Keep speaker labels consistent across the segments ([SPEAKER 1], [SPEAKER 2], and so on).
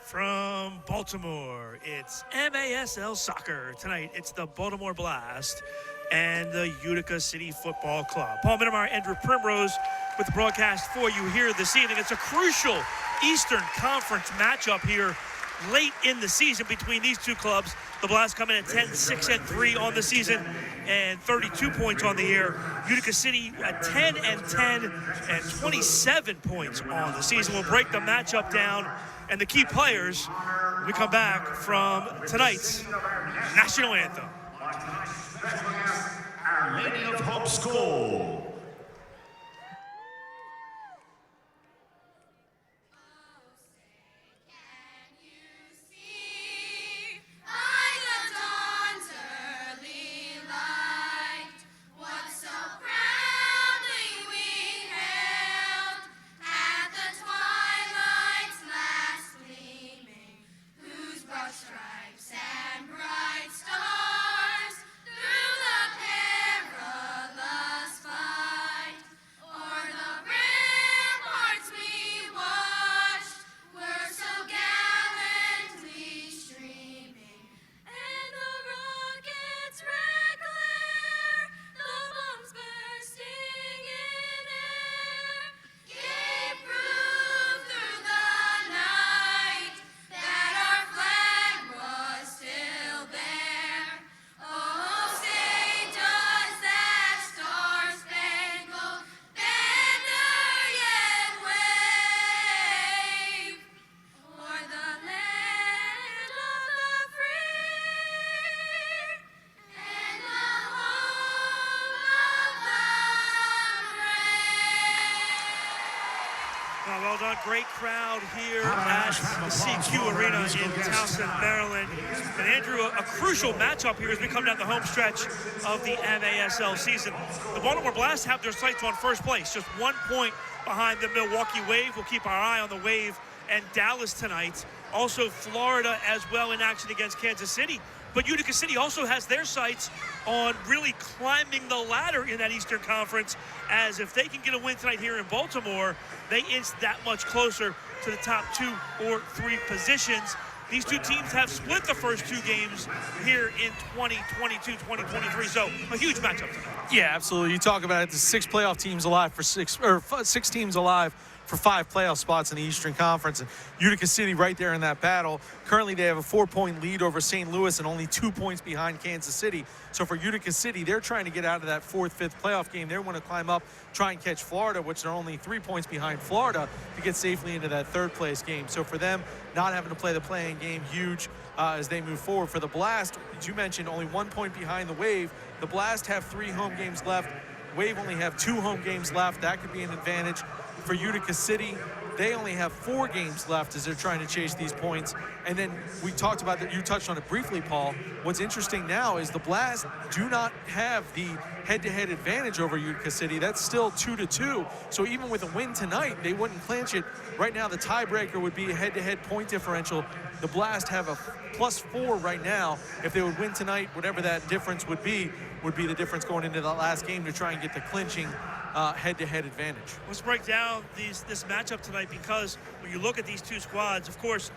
[SPEAKER 1] From Baltimore, it's MASL Soccer. Tonight, it's the Baltimore Blast and the Utica City Football Club. Paul Mittermeyer, Andrew Primrose with the broadcast for you here this evening. It's a crucial Eastern Conference matchup here late in the season between these two clubs. The Blast coming in at 10-6-3 on the season and 32 points on the year. Utica City at 10-10 and 27 points on the season. We'll break the matchup down and the key players when we come back from tonight's national anthem.
[SPEAKER 2] Our Lady of Hope School.
[SPEAKER 1] Well done. Great crowd here at the CQ Arena in Towson, Maryland. And Andrew, a crucial matchup here as we come down the home stretch of the MASL season. The Baltimore Blast have their sights on first place, just 1 point behind the Milwaukee Wave. We'll keep our eye on the Wave and Dallas tonight. Also Florida as well in action against Kansas City. But Utica City also has their sights on really climbing the ladder in that Eastern Conference, as if they can get a win tonight here in Baltimore, they inch that much closer to the top 2 or 3 positions. These two teams have split the first 2 games here in 2022-2023, so a huge matchup tonight.
[SPEAKER 3] Yeah, absolutely. You talk about it, the 6 playoff teams alive for 6 teams alive for 5 playoff spots in the Eastern Conference, and Utica City right there in that battle. Currently, they have a 4-point lead over St. Louis and only 2 points behind Kansas City. So for Utica City, they're trying to get out of that 4th, 5th playoff game. They want to climb up, try and catch Florida, which are only 3 points behind Florida, to get safely into that 3rd place game. So for them, not having to play the play-in game, huge as they move forward. For the Blast, as you mentioned, only 1 point behind the Wave. The Blast have 3 home games left. Wave only have 2 home games left. That could be an advantage. For Utica City, they only have 4 games left as they're trying to chase these points. And then we talked about that, you touched on it briefly, Paul. What's interesting now is the Blast do not have the head-to-head advantage over Utica City. That's still 2-2. So even with a win tonight, they wouldn't clinch it. Right now, the tiebreaker would be a head-to-head point differential. The Blast have a +4 right now. If they would win tonight, whatever that difference would be the difference going into the last game to try and get the clinching head-to-head advantage.
[SPEAKER 1] Let's break down this matchup tonight, because when you look at these two squads, of course,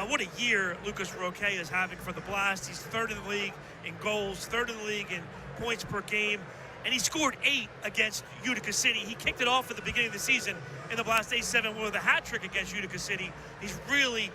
[SPEAKER 1] what a year Lucas Roque is having for the Blast. He's 3rd in the league in goals, 3rd in the league in points per game, and he scored 8 against Utica City. He kicked it off at the beginning of the season in the Blast 8-7 with a hat trick against Utica City. He's really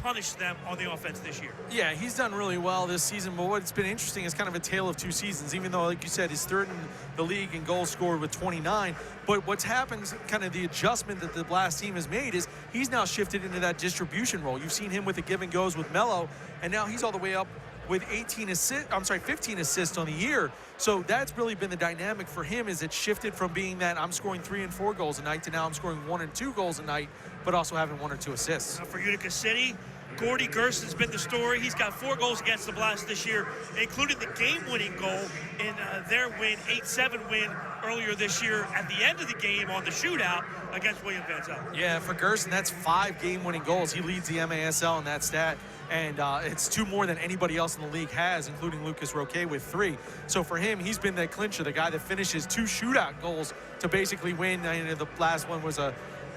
[SPEAKER 1] punished them on the offense this year.
[SPEAKER 3] Yeah, he's done really well this season, but what's been interesting is kind of a tale of 2 seasons, even though, like you said, he's 3rd in the league in goals scored with 29. But what's happened, kind of the adjustment that the Blast team has made, is he's now shifted into that distribution role. You've seen him with the give and goes with Melo, and now he's all the way up with 15 assists on the year. So that's really been the dynamic for him, is it shifted from being that I'm scoring 3 and 4 goals a night to now I'm scoring 1 and 2 goals a night, but also having 1 or 2 assists.
[SPEAKER 1] Now for Utica City, Gordy Gerson's been the story. He's got 4 goals against the Blast this year, including the game-winning goal in their win, 8-7 win earlier this year at the end of the game on the shootout against William Van Zell.
[SPEAKER 3] Yeah, for Gerson, that's 5 game-winning goals. He leads the MASL in that stat, and it's 2 more than anybody else in the league has, including Lucas Roque with 3. So for him, he's been that clincher, the guy that finishes 2 shootout goals to basically win. And the last one was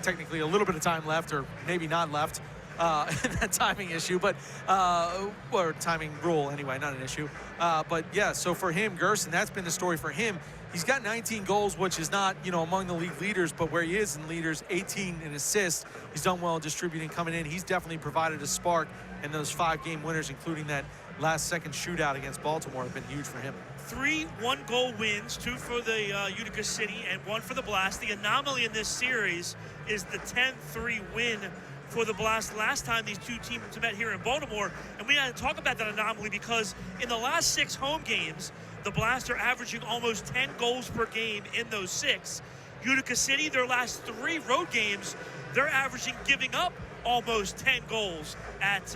[SPEAKER 3] technically a little bit of time left, or maybe not left. that timing issue, but or timing rule anyway, not an issue. But yeah, so for him, Gerson, that's been the story for him. He's got 19 goals, which is not, among the league leaders, but where he is in leaders, 18 in assists. He's done well distributing coming in. He's definitely provided a spark, and those 5-game winners, including that last-second shootout against Baltimore, have been huge for him.
[SPEAKER 1] 3 one-goal wins, 2 for the Utica City and 1 for the Blast. The anomaly in this series is the 10-3 win for the Blast last time these two teams met here in Baltimore. And we had to talk about that anomaly because in the last 6 home games, the Blast are averaging almost 10 goals per game in those 6. Utica City, their last 3 road games, they're averaging giving up almost 10 goals at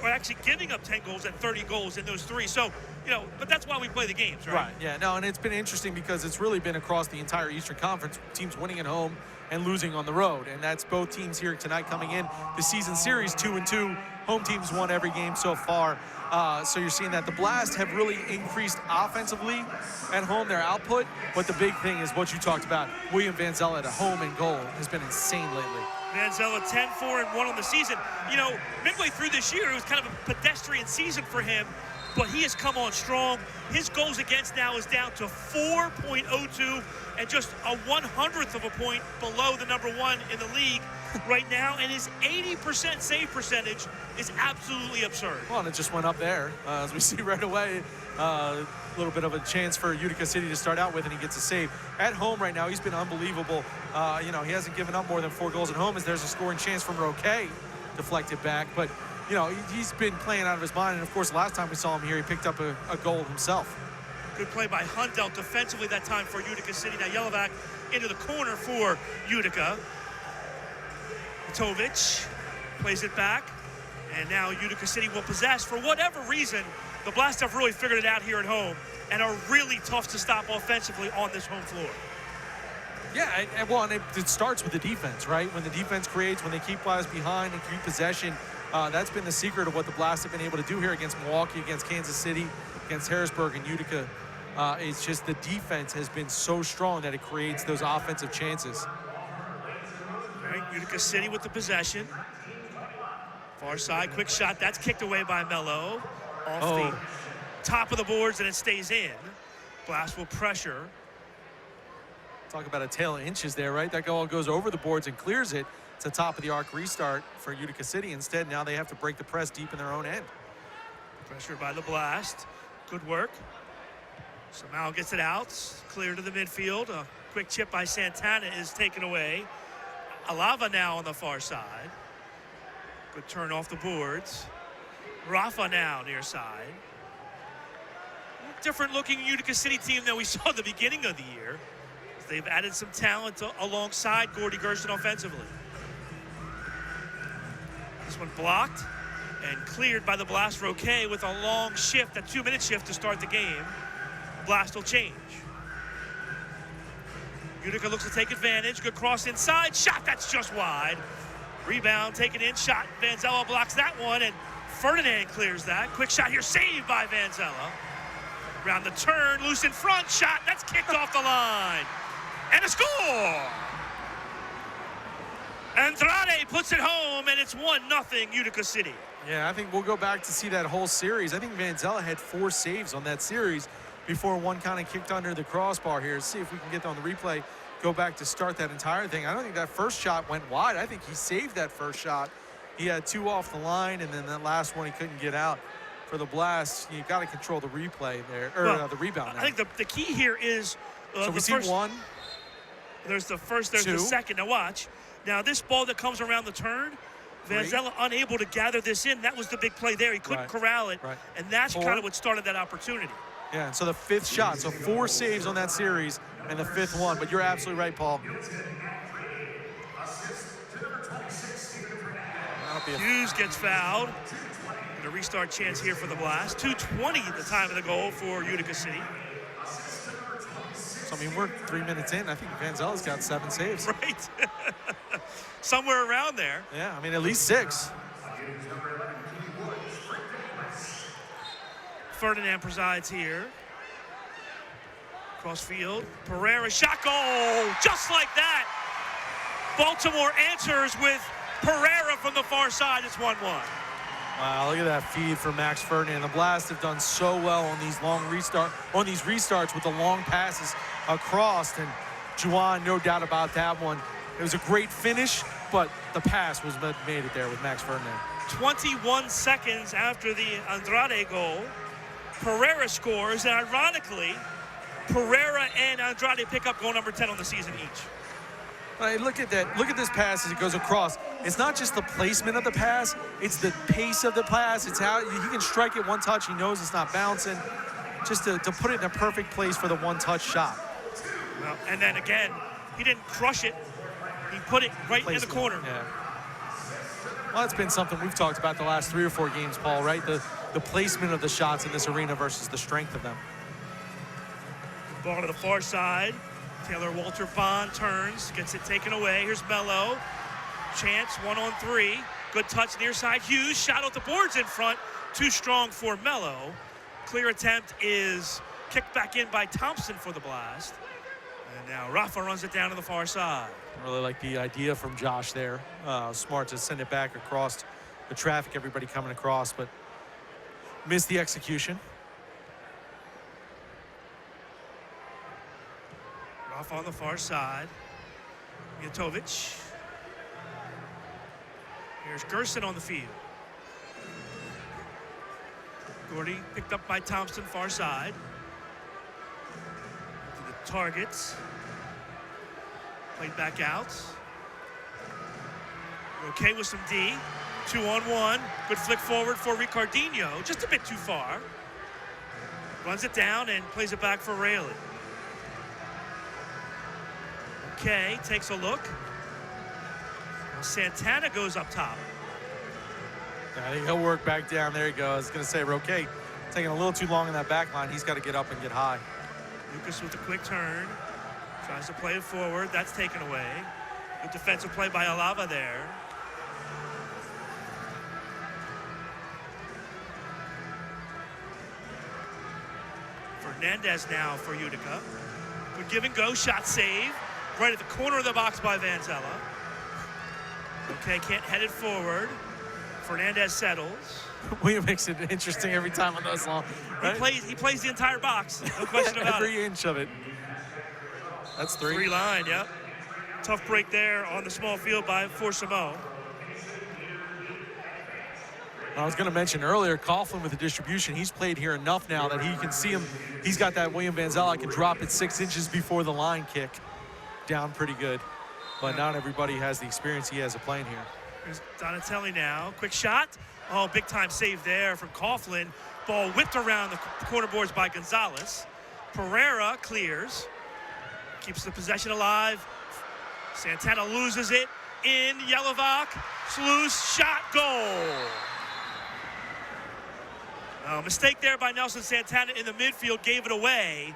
[SPEAKER 1] actually giving up 10 goals at 30 goals in those 3. So, but that's why we play the games, right?
[SPEAKER 3] Right, yeah. No, and it's been interesting because it's really been across the entire Eastern Conference, teams winning at home and losing on the road. And that's both teams here tonight coming in. The season series 2-2. Home teams won every game so far. So you're seeing that the Blast have really increased offensively at home, their output. But the big thing is what you talked about. William Vanzella at home and goal has been insane lately.
[SPEAKER 1] Vanzella 10-4-1 on the season. Midway through this year, it was kind of a pedestrian season for him, but he has come on strong. His goals against now is down to 4.02 and just a 100th of a point below the number 1 in the league right now. And his 80% save percentage is absolutely absurd.
[SPEAKER 3] Well, and it just went up there, as we see right away. A little bit of a chance for Utica City to start out with, and he gets a save. At home right now, he's been unbelievable. He hasn't given up more than 4 goals at home as there's a scoring chance from Roque, deflected back. But, he's been playing out of his mind. And, of course, last time we saw him here, he picked up a goal himself.
[SPEAKER 1] Good play by Hundelt defensively that time for Utica City. Now Yelovac into the corner for Utica. Tovic plays it back. And now Utica City will possess. For whatever reason, the Blast have really figured it out here at home and are really tough to stop offensively on this home floor.
[SPEAKER 3] Yeah, and it starts with the defense, right? When the defense creates, when they keep guys behind and keep possession, that's been the secret of what the Blast have been able to do here against Milwaukee, against Kansas City, against Harrisburg and Utica. It's just the defense has been so strong that it creates those offensive chances.
[SPEAKER 1] All right, Utica City with the possession. Far side, quick shot. That's kicked away by Mello. Off the top of the boards, and it stays in. Blast will pressure.
[SPEAKER 3] Talk about a tail of inches there, right? That ball goes over the boards and clears it. It's a top of the arc restart for Utica City. Instead, now they have to break the press deep in their own end.
[SPEAKER 1] Pressure by the Blast. Good work. Somehow gets it out. Clear to the midfield. A quick chip by Santana is taken away. Alava now on the far side. Good turn off the boards. Rafa now near side. Different looking Utica City team than we saw at the beginning of the year. They've added some talent alongside Gordy Gerson offensively. This one blocked and cleared by the Blast. Roque with a long shift, a 2-minute shift to start the game. Blast will change. Utica looks to take advantage. Good cross inside. Shot, that's just wide. Rebound taken in. Shot. Vanzella blocks that one, and Ferdinand clears that. Quick shot here, saved by Vanzella. Around the turn, loose in front. Shot, that's kicked off the line. And a score! Andrade puts it home, and it's 1-0 Utica City.
[SPEAKER 3] Yeah, I think we'll go back to see that whole series. I think Vanzella had 4 saves on that series before one kind of kicked under the crossbar here. Let's see if we can get on the replay, go back to start that entire thing. I don't think that first shot went wide. I think he saved that first shot. He had 2 off the line, and then that last one he couldn't get out. For the Blast, you've got to control the replay there, or the rebound there.
[SPEAKER 1] I think the key here is
[SPEAKER 3] so we see one.
[SPEAKER 1] There's the first, there's
[SPEAKER 3] 2.
[SPEAKER 1] the second. Now watch. Now this ball that comes around the turn, Vanzella unable to gather this in. That was the big play there. He couldn't corral it, and that's
[SPEAKER 3] 4.
[SPEAKER 1] kind of what started that opportunity.
[SPEAKER 3] Yeah, and so the 5th shot. So 4 saves on that series, and the 5th one. But you're absolutely right, Paul.
[SPEAKER 1] Hughes gets fouled. And a restart chance here for the Blast. 2:20 at the time of the goal for Utica City.
[SPEAKER 3] So, I mean, we're 3 minutes in. I think Vanzella's got 7 saves.
[SPEAKER 1] Right. Somewhere around there.
[SPEAKER 3] Yeah, I mean, at least 6.
[SPEAKER 1] Ferdinand presides here. Cross field. Pereira shot goal. Just like that. Baltimore answers with Pereira from the far side. It's 1-1.
[SPEAKER 3] Wow, look at that feed for Max Ferdinand. The Blast have done so well on these restarts with the long passes across. And Juwan, no doubt about that one. It was a great finish, but the pass was made it there with Max Ferdinand.
[SPEAKER 1] 21 seconds after the Andrade goal, Pereira scores, and ironically, Pereira and Andrade pick up goal number 10 on the season each.
[SPEAKER 3] Right, look at that. Look at this pass as it goes across. It's not just the placement of the pass, it's the pace of the pass. It's how he can strike it one touch. He knows it's not bouncing. Just to put it in a perfect place for the one-touch shot.
[SPEAKER 1] Well, and then again, he didn't crush it. He put it right in the corner.
[SPEAKER 3] Yeah. Well, it's been something we've talked about the last 3 or 4 games, Paul, right? The placement of the shots in this arena versus the strength of them.
[SPEAKER 1] Ball to the far side. Taylor Walter Bond turns, gets it taken away. Here's Mello. Chance, 1-on-3. Good touch near side. Hughes shot out the boards in front. Too strong for Mello. Clear attempt is kicked back in by Thompson for the Blast. And now Rafa runs it down to the far side.
[SPEAKER 3] I really like the idea from Josh there. Smart to send it back across the traffic, everybody coming across, but missed the execution.
[SPEAKER 1] Rafa on the far side. Mijatovic. Here's Gerson on the field. Gordy picked up by Thompson, far side. To the targets. Played back out. We're okay with some D. 2-on-1. Good flick forward for Ricardinho. Just a bit too far. Runs it down and plays it back for Rayleigh. Okay, takes a look. Santana goes up top.
[SPEAKER 3] I think he'll work back down. There you go. I was going to say, Roque taking a little too long in that back line. He's got to get up and get high.
[SPEAKER 1] Lucas with a quick turn. Tries to play it forward. That's taken away. Good defensive play by Alava there. Fernandez now for Utica. Good give and go. Shot save. Right at the corner of the box by Vanzella. Okay, can't head it forward. Fernandez settles.
[SPEAKER 3] William makes it interesting every time on those long. Right?
[SPEAKER 1] He plays the entire box. No question about it.
[SPEAKER 3] Every inch of it. That's 3.
[SPEAKER 1] 3 line, yep. Tough break there on the small field for Samo.
[SPEAKER 3] I was going to mention earlier, Coughlin with the distribution. He's played here enough now that he can see him. He's got that William Vanzella can drop it 6 inches before the line kick. Down pretty good. But not everybody has the experience he has of playing here.
[SPEAKER 1] Here's Donatelli now. Quick shot. Oh, big time save there from Coughlin. Ball whipped around the corner boards by Gonzalez. Pereira clears. Keeps the possession alive. Santana loses it. In Yelovak. Sluice shot, goal. Mistake there by Nelson Santana in the midfield, gave it away.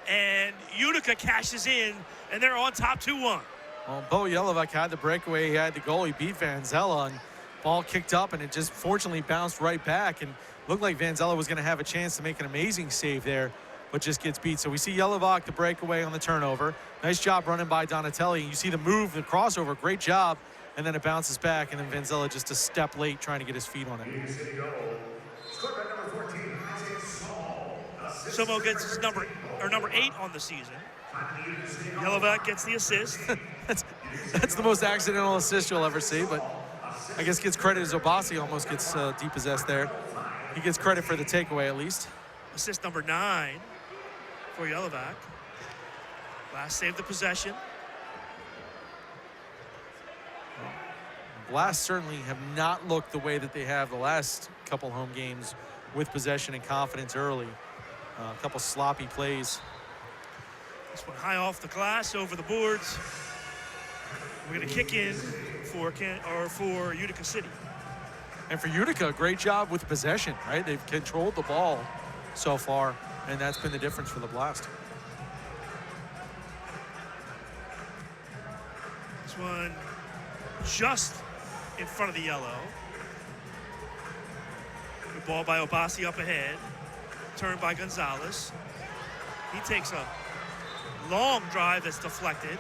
[SPEAKER 1] And Utica cashes in, and they're on top 2-1.
[SPEAKER 3] Well, Bo Yelovak had the breakaway, he had the goal, he beat Vanzella, and ball kicked up, and it just fortunately bounced right back, and looked like Vanzella was going to have a chance to make an amazing save there, but just gets beat. So we see Yelovak, the breakaway on the turnover. Nice job running by Donatelli. You see the move, the crossover, great job, and then it bounces back, and then Vanzella just a step late trying to get his feet on it.
[SPEAKER 1] Somo gets his number 8 on the season. Yelovak gets the assist.
[SPEAKER 3] that's the most accidental assist you'll ever see, but I guess gets credit as Obasi almost gets depossessed there. He gets credit for the takeaway at least.
[SPEAKER 1] Assist number 9 for Yelovak. Blast saved the possession.
[SPEAKER 3] Blast certainly have not looked the way that they have the last couple home games with possession and confidence early. A couple sloppy plays.
[SPEAKER 1] This one high off the glass, over the boards. We're going to kick in for Utica City.
[SPEAKER 3] And for Utica, great job with possession, right? They've controlled the ball so far, and that's been the difference for the Blast.
[SPEAKER 1] This one just in front of the yellow. Good ball by Obasi up ahead. Turned by Gonzalez. He takes a long drive that's deflected.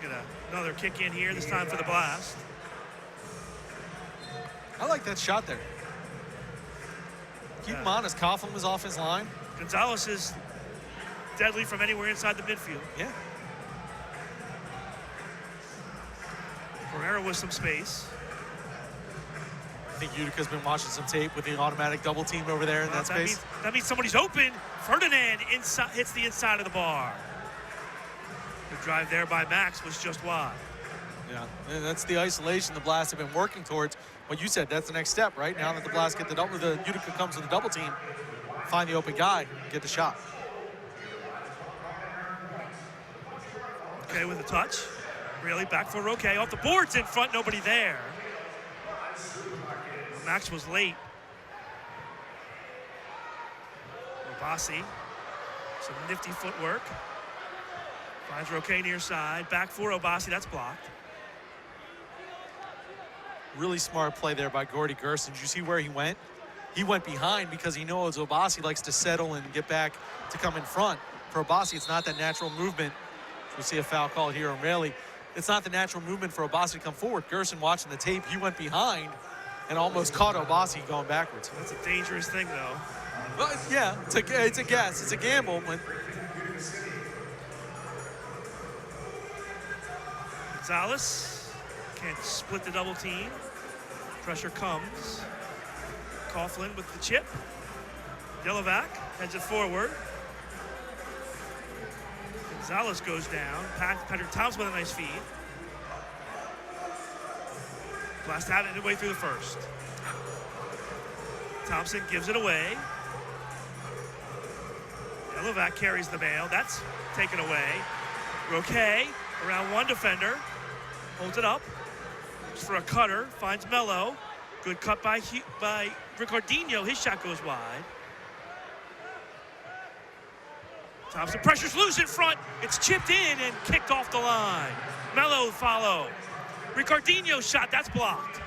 [SPEAKER 1] Get another kick in here, this time for the Blast.
[SPEAKER 3] I like that shot there. Keep him honest. Coughlin was off his line.
[SPEAKER 1] Gonzalez is deadly from anywhere inside the midfield.
[SPEAKER 3] Yeah.
[SPEAKER 1] Pereira with some space.
[SPEAKER 3] I think Utica's been watching some tape with the automatic double team over there in that space.
[SPEAKER 1] That means somebody's open. Ferdinand hits the inside of the bar. The drive there by Max was just wide.
[SPEAKER 3] Yeah, and that's the isolation the Blast have been working towards. What you said, that's the next step, right? Now that the Blast get the Utica comes with the double team, find the open guy, get the shot.
[SPEAKER 1] Okay, with a touch. Really, back for Roque. Off the boards in front, nobody there. Max was late. Robasi, some nifty footwork. Finds Roque near side. Back for Obasi, that's blocked.
[SPEAKER 3] Really smart play there by Gordy Gerson. Did you see where he went? He went behind because he knows Obasi likes to settle and get back to come in front. For Obasi, it's not that natural movement. We see a foul call here on Rayleigh. It's not the natural movement for Obasi to come forward. Gerson watching the tape, he went behind and almost caught Obasi going backwards.
[SPEAKER 1] That's a dangerous thing, though.
[SPEAKER 3] Well, yeah, it's a guess. It's a gamble. But
[SPEAKER 1] Gonzalez can't split the double team. Pressure comes. Coughlin with the chip. Yelovac heads it forward. Gonzalez goes down. Patrick Thompson with a nice feed. Blast had it midway through the first. Thompson gives it away. Yelovac carries the mail. That's taken away. Roque around one defender. Holds it up. Looks for a cutter. Finds Mello. Good cut by Ricardinho. His shot goes wide. Thompson pressures loose in front. It's chipped in and kicked off the line. Mello follow. Ricardinho's shot, that's blocked.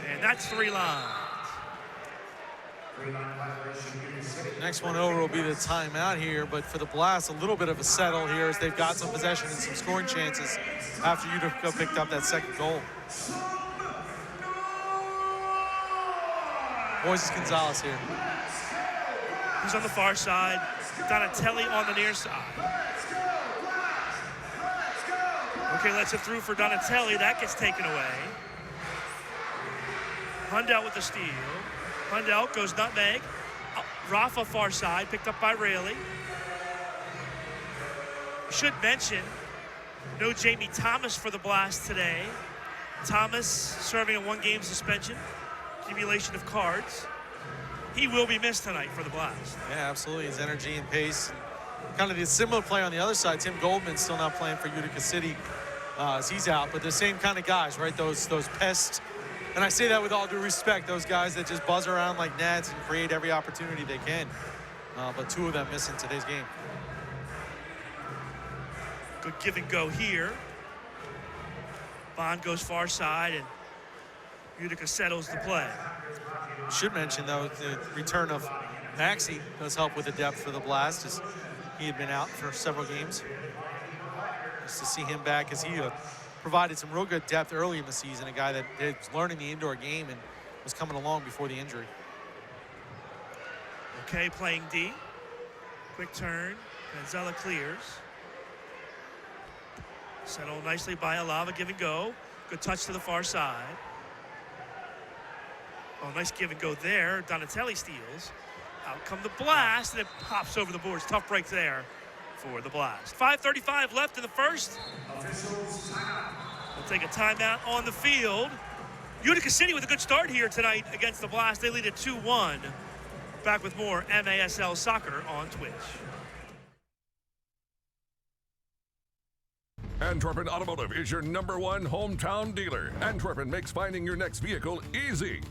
[SPEAKER 1] And that's 3 lines.
[SPEAKER 3] next one over will be the timeout here, but for the Blast, a little bit of a settle here as they've got some possession and some scoring chances after Utica picked up that second goal. Moises Gonzalez here.
[SPEAKER 1] He's on the far side. Donatelli on the near side. Okay, lets it through for Donatelli. That gets taken away. Hundell with the steal. Hundell goes nutmeg. Rafa far side, picked up by Rayleigh. Should mention, no Jamie Thomas for the Blast today. Thomas serving a 1-game suspension. Accumulation of cards. He will be missed tonight for the Blast.
[SPEAKER 3] Yeah, absolutely. His energy and pace. Kind of the similar play on the other side. Tim Goldman's still not playing for Utica City as he's out, but the same kind of guys, right? Those pests. And I say that with all due respect, those guys that just buzz around like gnats and create every opportunity they can. But 2 of them missing today's game.
[SPEAKER 1] Good give and go here. Bond goes far side and Utica settles the play.
[SPEAKER 3] Should mention, though, the return of Maxey does help with the depth for the Blast, as he had been out for several games. Just to see him back, as he provided some real good depth early in the season, a guy that is learning the indoor game and was coming along before the injury.
[SPEAKER 1] Okay, playing D. Quick turn. Manzella clears. Settled nicely by Alava, give and go. Good touch to the far side. Oh, nice give and go there. Donatelli steals. Out come the Blast, and it pops over the boards. Tough break there for the Blast. 5:35 left in the first. We'll take a timeout on the field. Utica City with a good start here tonight against the Blast. They lead at 2-1. Back with more MASL Soccer on Twitch.
[SPEAKER 2] Antwerpen Automotive is your #1 hometown dealer. Antwerpen makes finding your next vehicle easy.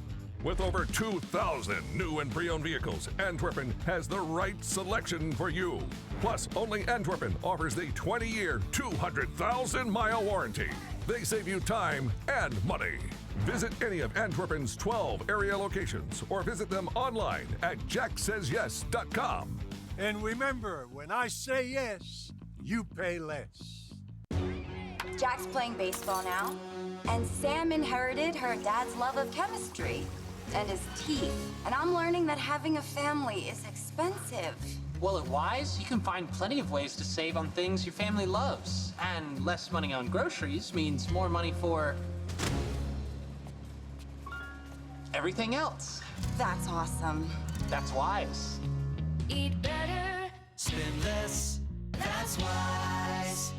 [SPEAKER 2] With over 2,000 new and pre-owned vehicles, Antwerpen has the right selection for you. Plus, only Antwerpen offers the 20-year, 200,000-mile warranty. They save you time and money. Visit any of Antwerpen's 12 area locations or visit them online at jacksays.yes.com.
[SPEAKER 4] And remember, when I say yes, you pay less. Jack's playing baseball now, and Sam inherited her dad's love of chemistry and his teeth. And I'm learning that having a family is expensive.
[SPEAKER 5] Well, at Wise, you can find plenty of ways to save on things your family loves. And less money on groceries means more money for everything else.
[SPEAKER 4] That's awesome.
[SPEAKER 5] That's Wise.
[SPEAKER 6] Eat better, spend less, that's Wise.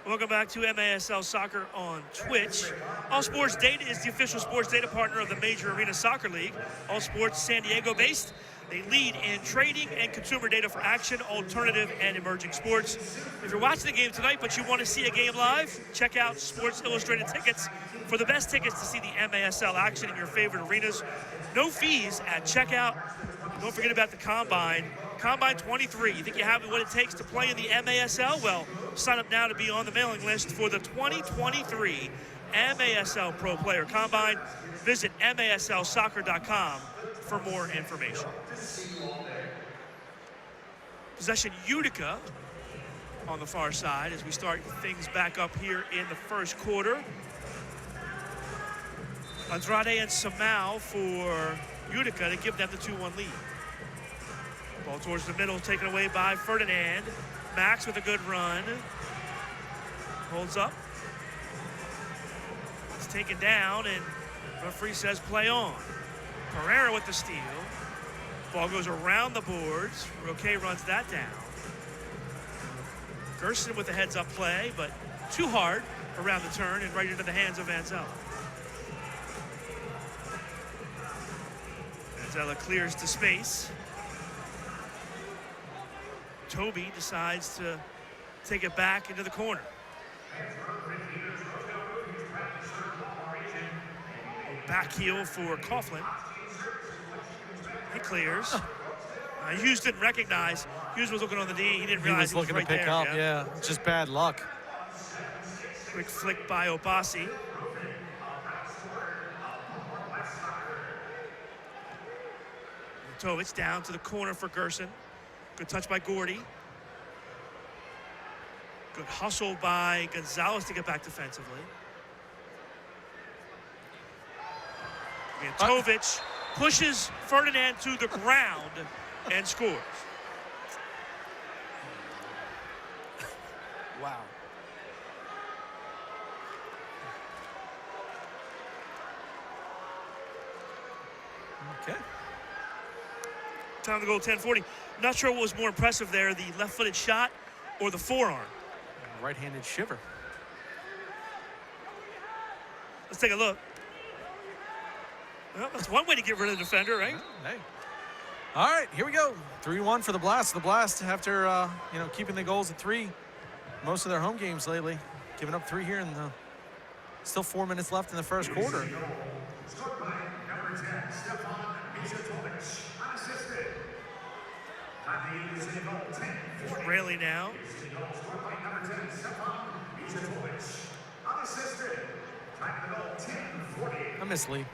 [SPEAKER 1] Welcome back to MASL Soccer on Twitch. All Sports Data is the official sports data partner of the Major Arena Soccer League. All Sports San Diego based. They lead in trading and consumer data for action, alternative, and emerging sports. If you're watching the game tonight but you want to see a game live, check out Sports Illustrated Tickets for the best tickets to see the MASL action in your favorite arenas. No fees at checkout. Don't forget about the Combine. Combine 23. You think you have what it takes to play in the MASL? Well, sign up now to be on the mailing list for the 2023 MASL Pro Player Combine. Visit maslsoccer.com for more information. Possession Utica on the far side as we start things back up here in the first quarter. Andrade and Samau for Utica to give them the 2-1 lead. Ball towards the middle, taken away by Ferdinand. Max with a good run. Holds up. It's taken down, and referee says play on. Pereira with the steal. Ball goes around the boards. Roque runs that down. Gerson with a heads-up play, but too hard around the turn and right into the hands of Vanzella. Vanzella clears to space. Toby decides to take it back into the corner. Back heel for Coughlin. He clears. Hughes didn't recognize. Hughes was looking on the knee. He didn't realize
[SPEAKER 3] he was looking
[SPEAKER 1] right
[SPEAKER 3] to pick
[SPEAKER 1] there.
[SPEAKER 3] up. Yeah, just bad luck.
[SPEAKER 1] Quick flick by Obasi. Tovich down to the corner for Gerson. Good touch by Gordy. Good hustle by Gonzalez to get back defensively. And Tovich pushes Ferdinand to the ground and scores.
[SPEAKER 3] Wow. Okay.
[SPEAKER 1] Time to go 10:40. Not sure what was more impressive there, the left-footed shot or the forearm.
[SPEAKER 3] Right-handed shiver.
[SPEAKER 1] Let's take a look. Well, that's one way to get rid of the defender, right?
[SPEAKER 3] Hey. All right, here we go. 3-1 for the Blast. The Blast, after keeping the goals at 3 most of their home games lately, giving up 3 here, and still 4 minutes left in the first quarter.
[SPEAKER 1] Rayleigh now.
[SPEAKER 3] I miss Lee.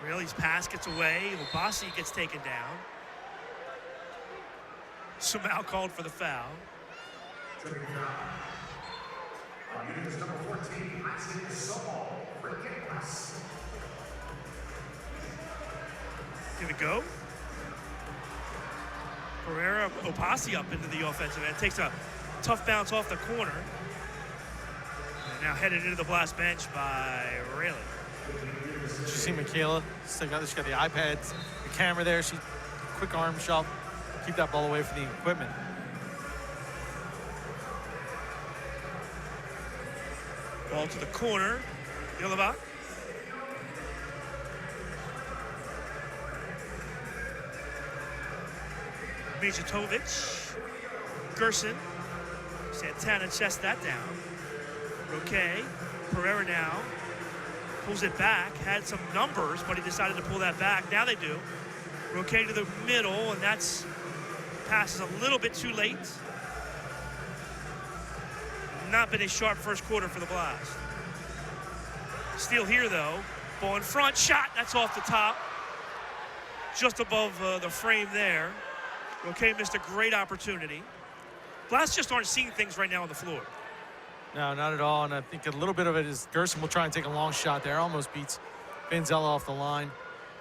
[SPEAKER 1] Rayleigh's pass gets away. Obasi gets taken down. Samau called for the foul. Gonna go. Pereira, Obasi up into the offensive end. Takes a tough bounce off the corner. And now headed into the Blast bench by Rayleigh.
[SPEAKER 3] Did you see Michaela? She's got the iPads, the camera there. She quick arm shove, keep that ball away from the equipment.
[SPEAKER 1] Ball to the corner. Yelabak. Mijatovic. Gerson. Santana chests that down. Roque. Pereira now. Pulls it back. Had some numbers, but he decided to pull that back. Now they do. Roque to the middle, and that's passes a little bit too late. Not been a sharp first quarter for the Blast. Steal here, though. Ball in front. Shot. That's off the top. Just above the frame there. Okay, missed a great opportunity. Blast just aren't seeing things right now on the floor.
[SPEAKER 3] No, not at all. And I think a little bit of it is Gerson will try and take a long shot there. Almost beats Vanzella off the line.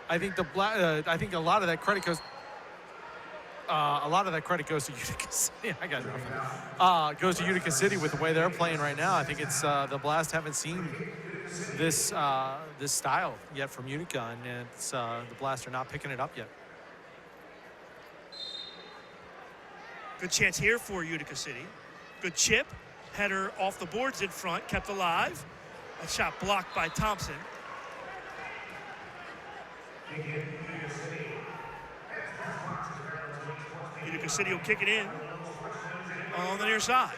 [SPEAKER 3] I think I think a lot of that credit goes. A lot of that credit goes to Utica City. I got nothing. Goes to Utica City with the way they're playing right now. I think it's the Blast haven't seen this this style yet from Utica, and it's the Blast are not picking it up yet.
[SPEAKER 1] Good chance here for Utica City. Good chip. Header off the boards in front, kept alive. A shot blocked by Thompson. Utica City will kick it in on the near side.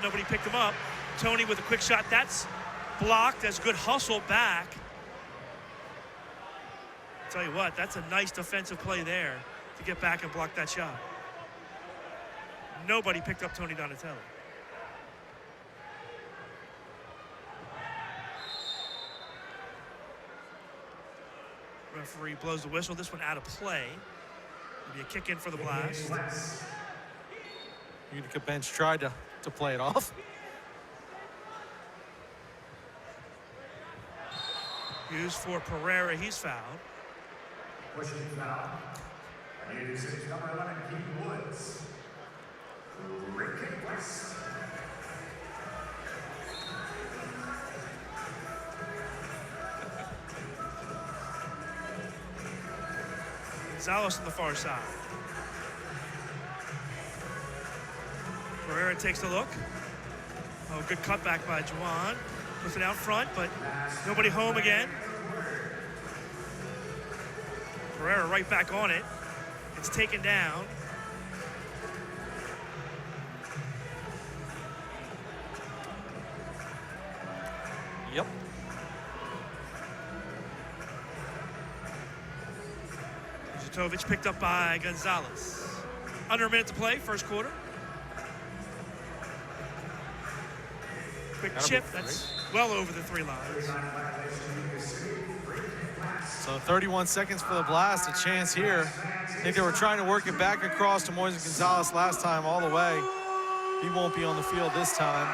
[SPEAKER 1] Nobody picked him up. Tony with a quick shot. That's blocked. That's good hustle back. Tell you what, that's a nice defensive play there to get back and block that shot. Nobody picked up Tony Donatelli. Referee blows the whistle. This one out of play. Maybe a kick in for the Blast.
[SPEAKER 3] Utica bench tried to play it off.
[SPEAKER 1] Used for Pereira. He's fouled.
[SPEAKER 7] Pushing foul. Number 11, Keith Woods. Rick West.
[SPEAKER 1] Gonzalez on the far side. Pereira takes a look. Oh, good cutback by Juwan. Puts it out front, but nobody home again. Pereira right back on it. It's taken down.
[SPEAKER 3] Yep.
[SPEAKER 1] Zatovic picked up by Gonzalez. Under a minute to play, first quarter. Quick chip, that's well over the 3 lines.
[SPEAKER 3] So 31 seconds for the Blast, a chance here. I think they were trying to work it back across to Moises Gonzalez last time all the way. He won't be on the field this time.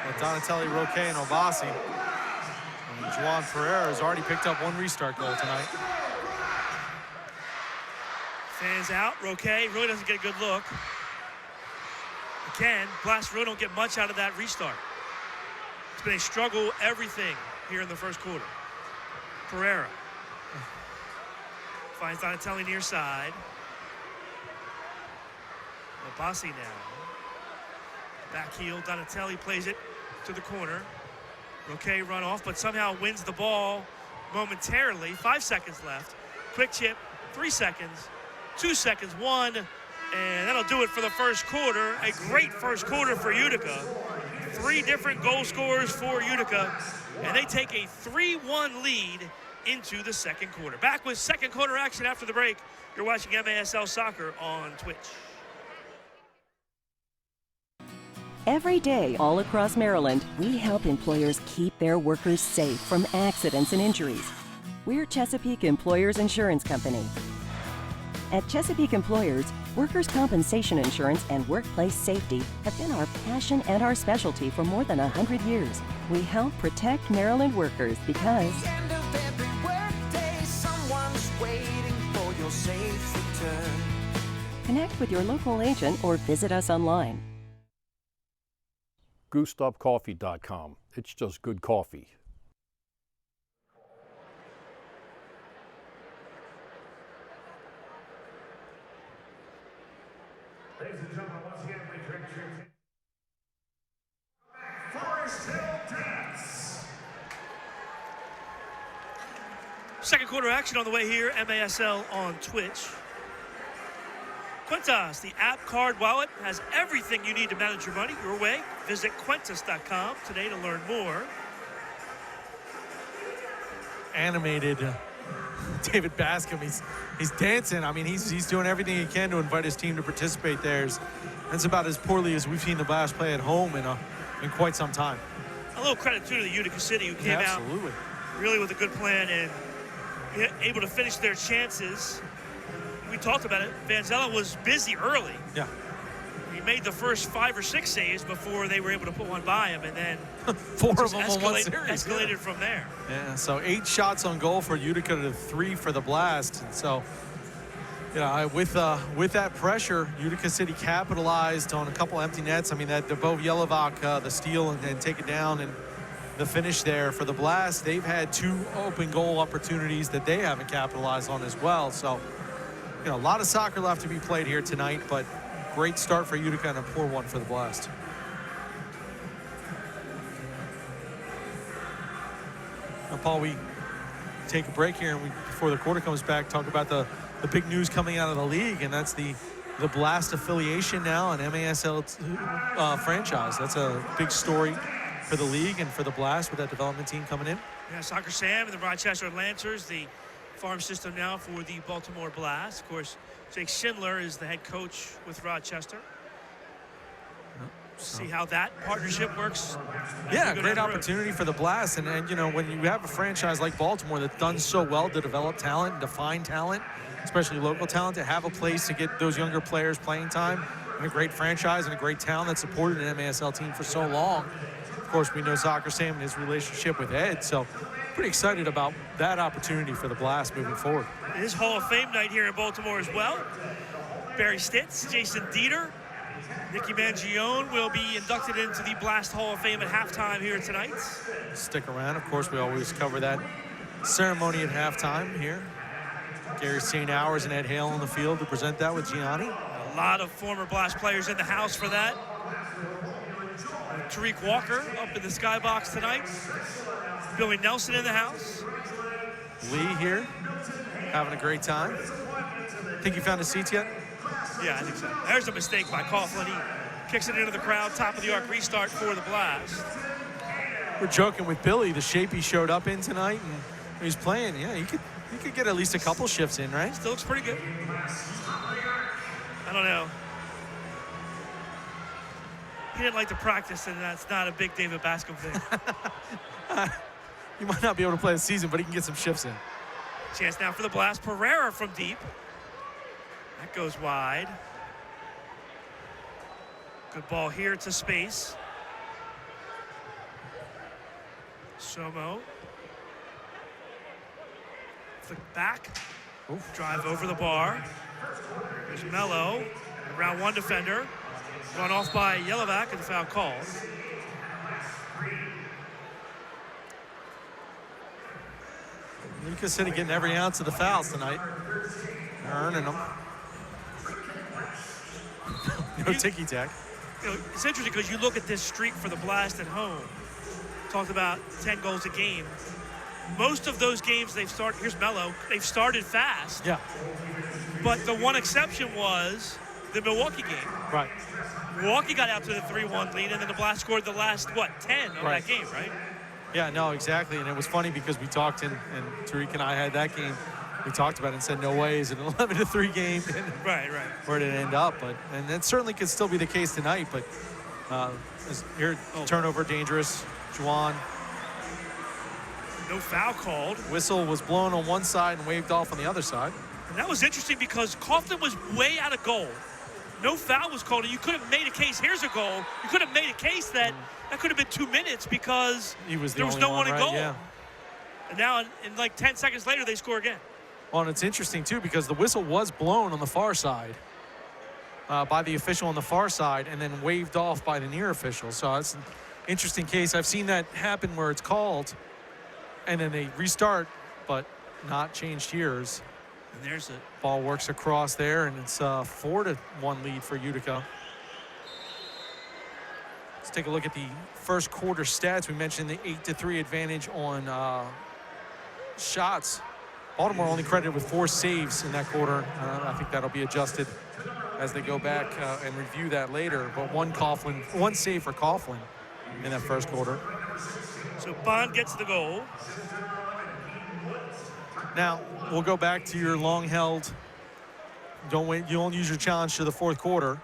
[SPEAKER 3] But Donatelli, Roque, and Obasi. And Juwan Pereira has already picked up 1 restart goal tonight.
[SPEAKER 1] Fans out, Roque really doesn't get a good look. Again, Blast really don't get much out of that restart. It's been a struggle, everything here in the first quarter. Pereira finds Donatelli near side. Obasi now. Back heel, Donatelli plays it to the corner. Roque run off, but somehow wins the ball momentarily. 5 seconds left. Quick chip, 3 seconds, 2 seconds, 1, and that'll do it for the first quarter. A great first quarter for Utica. 3 different goal scorers for Utica, and they take a 3-1 lead into the second quarter. Back with second quarter action after the break. You're watching MASL Soccer on Twitch.
[SPEAKER 8] Every day, all across Maryland, we help employers keep their workers safe from accidents and injuries. We're Chesapeake Employers Insurance Company. At Chesapeake Employers, workers' compensation insurance and workplace safety have been our passion and our specialty for more than 100 years. We help protect Maryland workers because
[SPEAKER 6] End of every workday, someone
[SPEAKER 8] Connect with your local agent or visit us online.
[SPEAKER 9] GoosedUpCoffee.com. It's just good coffee.
[SPEAKER 7] Ladies and gentlemen, once again, we drink Forest Hill Dance.
[SPEAKER 1] Second quarter action on the way here, MASL on Twitch. Quintas, the app card wallet, has everything you need to manage your money your way. Visit Quintas.com today to learn more.
[SPEAKER 3] Animated David Bascom, he's dancing. I mean, he's doing everything he can to invite his team to participate there. That's about as poorly as we've seen the Blast play at home in quite some time.
[SPEAKER 1] A little credit too to the Utica City, who came out really with a good plan and able to finish their chances. We talked about it. Vanzella was busy early.
[SPEAKER 3] Yeah.
[SPEAKER 1] He made the first 5 or 6 saves before they were able to put one by him, and then
[SPEAKER 3] 4 of them on one series.
[SPEAKER 1] Escalated from there.
[SPEAKER 3] Yeah, so 8 shots on goal for Utica to 3 for the Blast. And so, you know, with that pressure, Utica City capitalized on a couple empty nets. I mean, that Bo Yelovac, the steal and take it down, and the finish there for the Blast. They've had 2 open goal opportunities that they haven't capitalized on as well. So, you know, a lot of soccer left to be played here tonight, but great start for Utica and a poor one for the Blast. Now, Paul, we take a break here, and before the quarter comes back, talk about the big news coming out of the league, and that's the Blast affiliation now, an MASL franchise. That's a big story for the league and for the Blast with that development team coming in.
[SPEAKER 1] Yeah, Soccer Sam and the Rochester Lancers, the farm system now for the Baltimore Blast. Of course, Jake Schindler is the head coach with Rochester. See how that partnership works.
[SPEAKER 3] Yeah, great opportunity for the Blast. And, you know, when you have a franchise like Baltimore that's done so well to develop talent and define talent, especially local talent, to have a place to get those younger players playing time, and a great franchise and a great town that supported an MASL team for so long. Of course, we know Soccer Sam and his relationship with Ed, so pretty excited about that opportunity for the Blast moving forward.
[SPEAKER 1] It is Hall of Fame night here in Baltimore as well. Barry Stitz, Jason Dieter, Nicky Mangione will be inducted into the Blast Hall of Fame at halftime here tonight.
[SPEAKER 3] Stick around. Of course, we always cover that ceremony at halftime here. Gary St. Hours and Ed Hale on the field to present that with Gianni.
[SPEAKER 1] A lot of former Blast players in the house for that. Tariq Walker up in the skybox tonight. Billy Nelson in the house.
[SPEAKER 3] Lee here, having a great time. Think you found his seats yet?
[SPEAKER 1] Yeah, I think so. There's a mistake by Coughlin. He kicks it into the crowd, top of the arc restart for the Blast.
[SPEAKER 3] We're joking with Billy, the shape he showed up in tonight, and he's playing. Yeah, he could get at least a couple shifts in, right?
[SPEAKER 1] Still looks pretty good. I don't know. He didn't like to practice, and that's not a big David Bascom thing.
[SPEAKER 3] He might not be able to play the season, but he can get some shifts in.
[SPEAKER 1] Chance now for the Blast. Pereira from deep. That goes wide. Good ball here to space. Somo. Flick back.
[SPEAKER 3] Oof.
[SPEAKER 1] Drive over the bar. There's Mello. Round 1 defender. Run off by Yelovac and the foul called.
[SPEAKER 3] Utica City getting every ounce of the fouls tonight. They're earning them. No ticky-tack.
[SPEAKER 1] You know, it's interesting because you look at this streak for the Blast at home. Talked about 10 goals a game. Most of those games they've started, here's Mello, they've started fast.
[SPEAKER 3] Yeah.
[SPEAKER 1] But the one exception was the Milwaukee game.
[SPEAKER 3] Right.
[SPEAKER 1] Milwaukee got out to the 3-1 lead, and then the Blast scored the last, 10 of that game, right?
[SPEAKER 3] Yeah, no, exactly. And it was funny because we talked, and Tariq and I had that game. We talked about it and said, no way is it an 11-3 game.
[SPEAKER 1] Right.
[SPEAKER 3] Where did it end up? And that certainly could still be the case tonight. But here, turnover, dangerous. Juwan.
[SPEAKER 1] No foul called.
[SPEAKER 3] Whistle was blown on one side and waved off on the other side.
[SPEAKER 1] And that was interesting because Coughlin was way out of goal. No foul was called, and you could have made a case. Here's a goal. You could have made a case that could have been 2 minutes because
[SPEAKER 3] there was
[SPEAKER 1] no one in goal.
[SPEAKER 3] Yeah.
[SPEAKER 1] And now, in like 10 seconds later, they score again.
[SPEAKER 3] Well, and it's interesting, too, because the whistle was blown on the far side. by the official on the far side and then waved off by the near official. So it's an interesting case. I've seen that happen where it's called and then they restart, but not changed years.
[SPEAKER 1] And there's it.
[SPEAKER 3] Ball works across there, and it's a 4-1 lead for Utica. Let's take a look at the first quarter stats. We mentioned the 8-3 advantage on shots. Baltimore only credited with 4 saves in that quarter. I think that'll be adjusted as they go back and review that later. But one save for Coughlin in that first quarter.
[SPEAKER 1] So Bond gets the goal.
[SPEAKER 3] Now, we'll go back to your long-held, you don't use your challenge to the fourth quarter,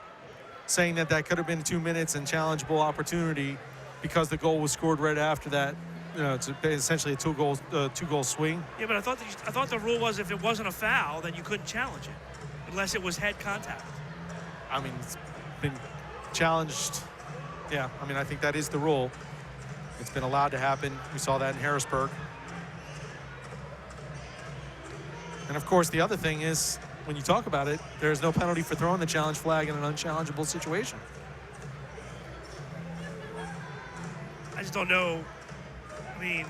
[SPEAKER 3] saying that that could have been 2 minutes and challengeable opportunity because the goal was scored right after that. You know, it's essentially a two-goal swing.
[SPEAKER 1] Yeah, but I thought the rule was if it wasn't a foul, then you couldn't challenge it, unless it was head contact.
[SPEAKER 3] I mean, it's been challenged. Yeah, I mean, I think that is the rule. It's been allowed to happen. We saw that in Harrisburg. And of course, the other thing is, when you talk about it, there's no penalty for throwing the challenge flag in an unchallengeable situation.
[SPEAKER 1] I just don't know. I mean,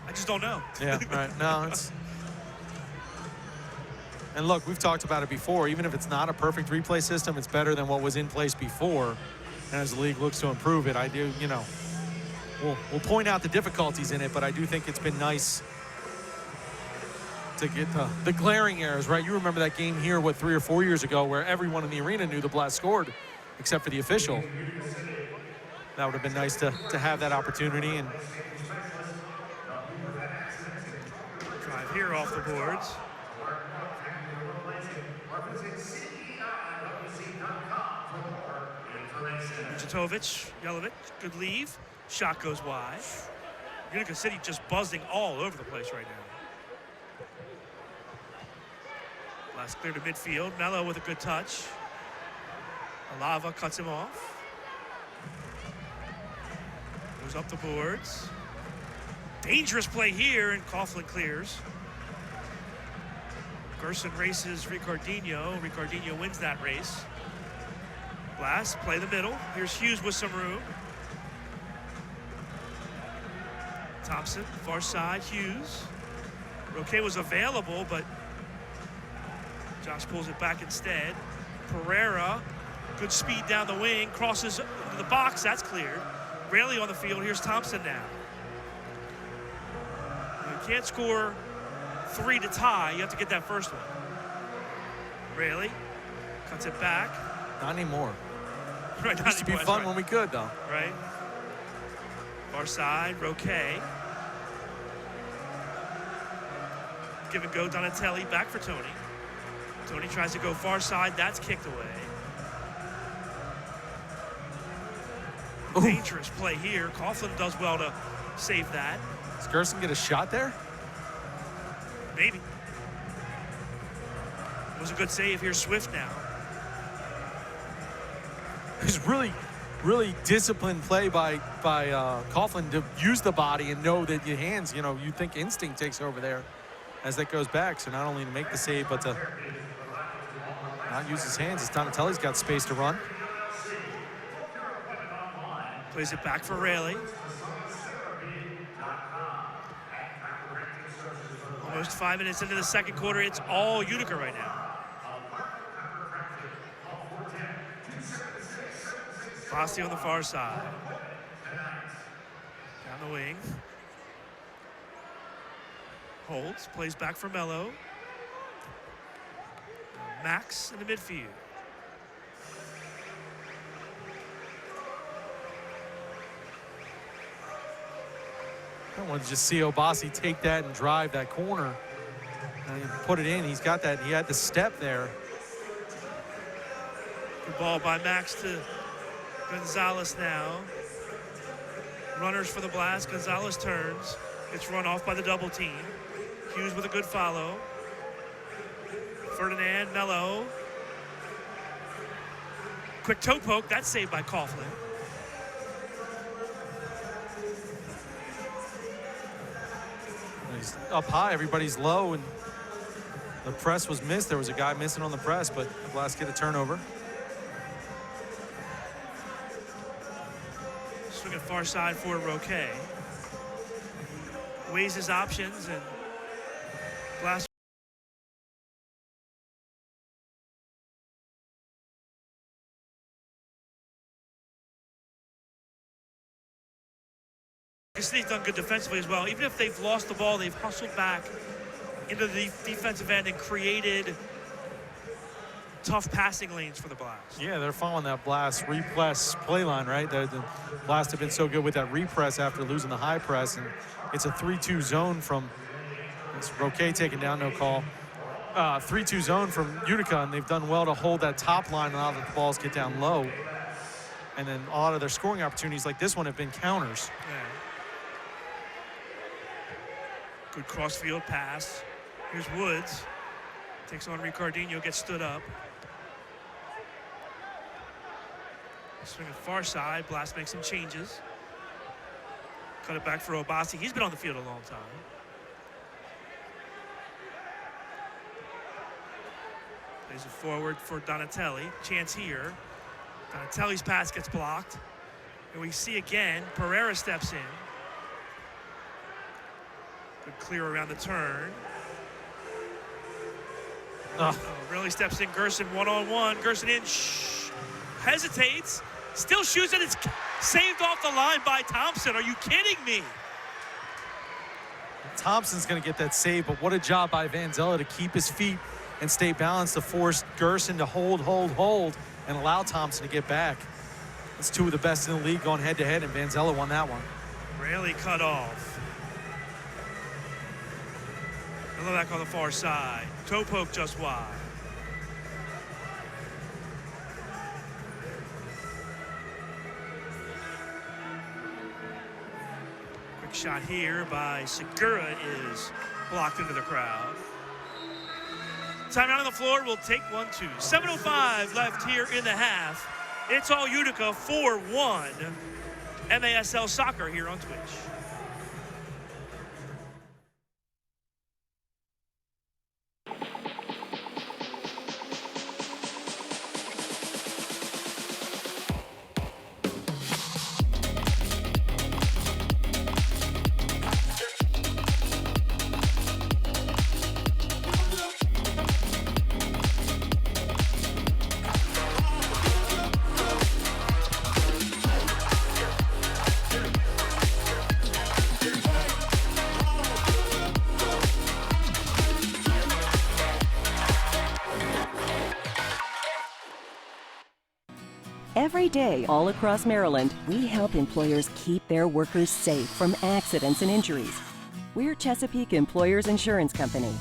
[SPEAKER 1] I just don't know.
[SPEAKER 3] Yeah, right. No, it's... And look, we've talked about it before. Even if it's not a perfect replay system, it's better than what was in place before. And as the league looks to improve it, I do, you know, we'll point out the difficulties in it, but I do think it's been nice to get the glaring errors, right? You remember that game here, 3 or 4 years ago, where everyone in the arena knew the Blast scored, except for the official. That would have been nice to have that opportunity. And
[SPEAKER 1] drive here off the boards. Jatovic, Yelovich, good leave. Shot goes wide. Utica City just buzzing all over the place right now. Last clear to midfield. Mello with a good touch. Alava cuts him off. Goes up the boards. Dangerous play here, and Coughlin clears. Gerson races Ricardinho. Ricardinho wins that race. Blast, play the middle. Here's Hughes with some room. Thompson, far side, Hughes. Roque was available, but Josh pulls it back instead. Pereira, good speed down the wing, crosses into the box, that's cleared. Rayleigh on the field, here's Thompson now. You can't score 3 to tie, you have to get that first one. Rayleigh cuts it back.
[SPEAKER 3] not anymore.
[SPEAKER 1] Right,
[SPEAKER 3] It used to be fun when we could, though.
[SPEAKER 1] Right. Far side, Roque. Give and go, Donatelli, back for Tony. Tony tries to go far side, that's kicked away.
[SPEAKER 3] Ooh.
[SPEAKER 1] Dangerous play here. Coughlin does well to save that.
[SPEAKER 3] Does Gerson get a shot there?
[SPEAKER 1] Maybe. It was a good save. Here's Swift now.
[SPEAKER 3] It's really disciplined play by Coughlin to use the body and know that your hands, you think instinct takes over there as that goes back. So not only to make the save, but to not use his hands as Donatelli's got space to run.
[SPEAKER 1] Plays it back for Rayleigh. Almost 5 minutes into the second quarter. It's all Utica right now. Fossey on the far side. Down the wing. Holds, plays back for Mello. Max in the midfield.
[SPEAKER 3] I want to just see Obasi take that and drive that corner and put it in. He's got that. He had the step there.
[SPEAKER 1] Good ball by Max to Gonzalez now. Runners for the Blast. Gonzalez turns. Gets run off by the double team. Hughes with a good follow. Ferdinand, Mello. Quick toe poke. That's saved by Coughlin.
[SPEAKER 3] He's up high. Everybody's low, and The press was missed. There was a guy missing on the press, but the Blast get a turnover.
[SPEAKER 1] Swinging far side for Roque. Weighs his options, and Blast. City's done good defensively as well. Even if they've lost the ball, they've hustled back into the defensive end and created tough passing lanes for the Blast.
[SPEAKER 3] Yeah, they're following that Blast repress play line, right? The Blast have been so good with that repress after losing the high press, and it's a 3-2 zone from, it's Roque taken down, no call. 3-2 zone from Utica, and they've done well to hold that top line now that the balls get down low. And then a lot of their scoring opportunities like this one have been counters.
[SPEAKER 1] Yeah. Good cross-field pass. Here's Woods. Takes on Ricardinho, gets stood up. Swinging far side. Blast makes some changes. Cut it back for Obasi. He's been on the field a long time. Plays it forward for Donatelli. Chance here. Donatelli's pass gets blocked. And we see again, Pereira steps in. Good clear around the turn. Really steps in. Gerson one-on-one. Gerson in. Hesitates. Still shoots it. It's saved off the line by Thompson. Are you kidding me?
[SPEAKER 3] Thompson's going to get that save, but what a job by Vanzella to keep his feet and stay balanced to force Gerson to hold, and allow Thompson to get back. It's two of the best in the league going head-to-head, and Vanzella won that one.
[SPEAKER 1] Really cut off. Another back on the far side. Toe poke just wide. Quick shot here by Segura is blocked into the crowd. Timeout on the floor. We'll take 1-2. 7:05 left here in the half. It's all Utica 4-1. MASL Soccer here on Twitch.
[SPEAKER 8] Every day, all across Maryland, we help employers keep their workers safe from accidents and injuries. We're Chesapeake Employers Insurance Company.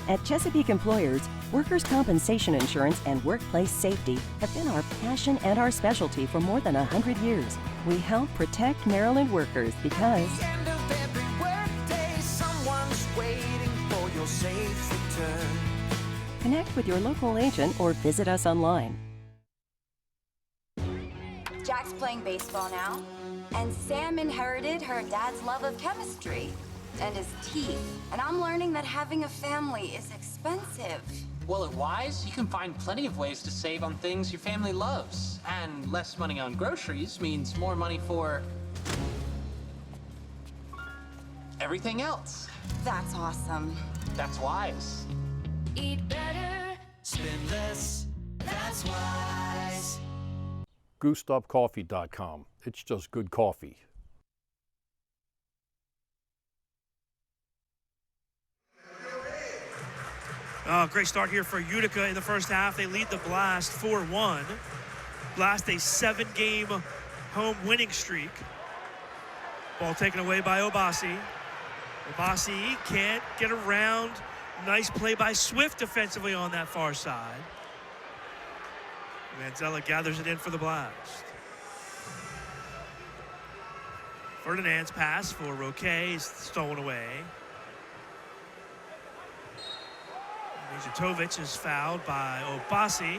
[SPEAKER 8] At Chesapeake Employers, workers' compensation insurance and workplace safety have been our passion and our specialty for more than 100 years. We help protect Maryland workers because
[SPEAKER 6] End of every workday, someone's waiting for your safe return.
[SPEAKER 8] connect with your local agent or visit us online.
[SPEAKER 4] Jack's playing baseball now, and Sam inherited her dad's love of chemistry and his teeth. And I'm learning that having a family is expensive.
[SPEAKER 5] Well, at Wise, you can find plenty of ways to save on things your family loves. And less money on groceries means more money for everything else.
[SPEAKER 4] That's awesome.
[SPEAKER 5] That's Wise.
[SPEAKER 6] Eat better, spend less. That's Wise.
[SPEAKER 9] GoosedUpCoffee.com. It's just good coffee.
[SPEAKER 1] Great start here for Utica in the first half. They lead the Blast 4-1. Blast a 7-game home winning streak. Ball taken away by Obasi. Obasi can't get around. Nice play by Swift defensively on that far side. Vanzella gathers it in for the Blast. Ferdinand's pass for Roque is stolen away. Mijatovic is fouled by Obasi,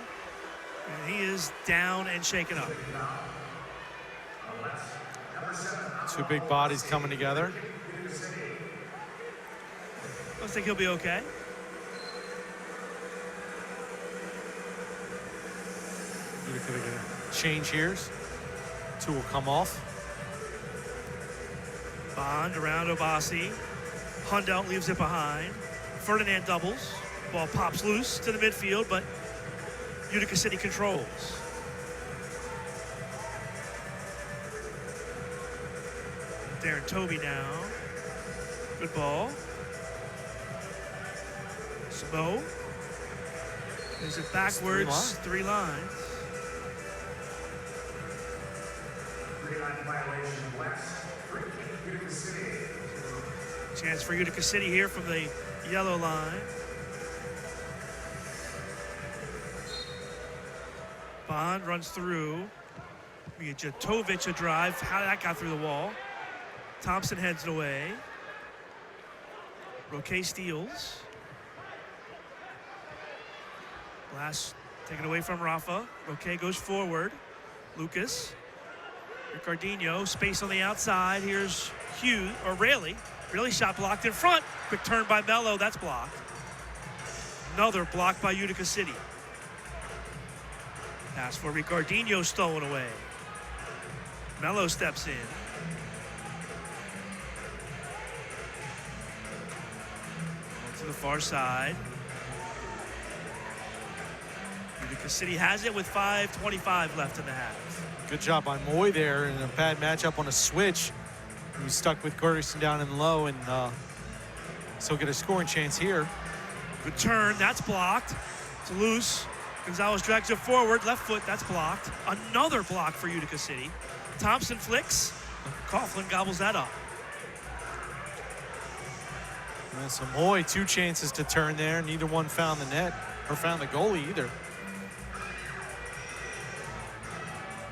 [SPEAKER 1] and he is down and shaken up.
[SPEAKER 3] Two big bodies coming together.
[SPEAKER 1] Looks like he'll be okay.
[SPEAKER 3] Utica going to change here. 2 will come off.
[SPEAKER 1] Bond around Obasi. Hundelt leaves it behind. Ferdinand doubles. Ball pops loose to the midfield, but Utica City controls. Darren Toby now. Good ball. Sabo. Plays it backwards. 3 lines.
[SPEAKER 7] 3-line violation west. Utica City.
[SPEAKER 1] Chance for Utica City here from the yellow line. Bond runs through. Mijatovic a drive. How that got through the wall. Thompson heads it away. Roque steals. Blast taken away from Rafa. Roque goes forward. Lucas. Ricardinho, space on the outside. Here's Hughes, or Rayleigh. Rayleigh shot blocked in front. Quick turn by Mello, that's blocked. Another block by Utica City. Pass for Ricardinho stolen away. Mello steps in. To the far side. Utica City has it with 5:25 left in the half.
[SPEAKER 3] Good job by Moy there in a bad matchup on a switch. He was stuck with Gerson down in low and still get a scoring chance here.
[SPEAKER 1] Good turn, that's blocked. It's loose. Gonzalez drags it forward, left foot, that's blocked. Another block for Utica City. Thompson flicks. Coughlin gobbles that up.
[SPEAKER 3] And so Moy, 2 chances to turn there. Neither one found the net or found the goalie either.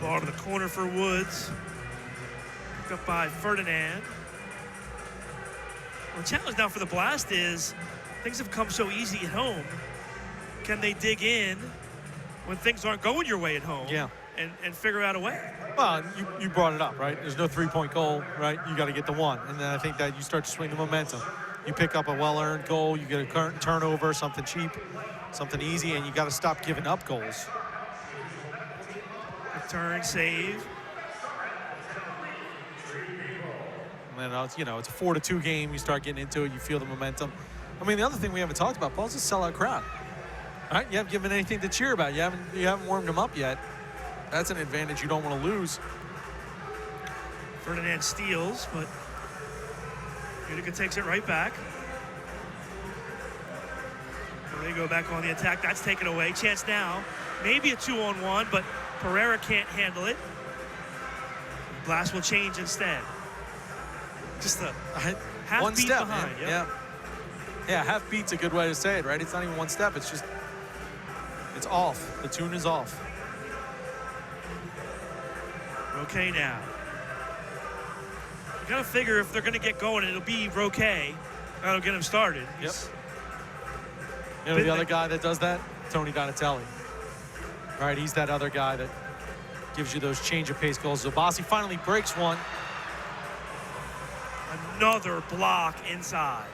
[SPEAKER 1] Ball to the corner for Woods. Picked up by Ferdinand. Well, the challenge now for the Blast is things have come so easy at home. Can they dig in when things aren't going your way at home?
[SPEAKER 3] Yeah.
[SPEAKER 1] And figure out a way?
[SPEAKER 3] Well, you brought it up, right? There's no 3-point goal, right? You got to get the 1. And then I think that you start to swing the momentum. You pick up a well-earned goal, you get a current turnover, something cheap, something easy, and you got to stop giving up goals.
[SPEAKER 1] Turn, save.
[SPEAKER 3] And then, you know, it's a 4-2 game. You start getting into it. You feel the momentum. I mean, the other thing we haven't talked about, Paul's a sellout crowd. All right, you haven't given anything to cheer about. You haven't warmed them up yet. That's an advantage you don't want to lose.
[SPEAKER 1] Ferdinand steals, but Utica takes it right back. They go back on the attack. That's taken away. Chance now. Maybe a 2-on-1, but Pereira can't handle it. Blast will change instead. Just a half
[SPEAKER 3] one
[SPEAKER 1] beat
[SPEAKER 3] step
[SPEAKER 1] behind.
[SPEAKER 3] Yeah. Yeah, half beat's a good way to say it, right? It's not even one step. It's just, it's off. The tune is off.
[SPEAKER 1] Roque now. You gotta figure if they're gonna get going, it'll be Roque. That'll get him started.
[SPEAKER 3] Yep. You know the other guy that does that? Tony Donatelli. All right, he's that other guy that gives you those change of pace goals. Zabasi finally breaks one.
[SPEAKER 1] Another block inside.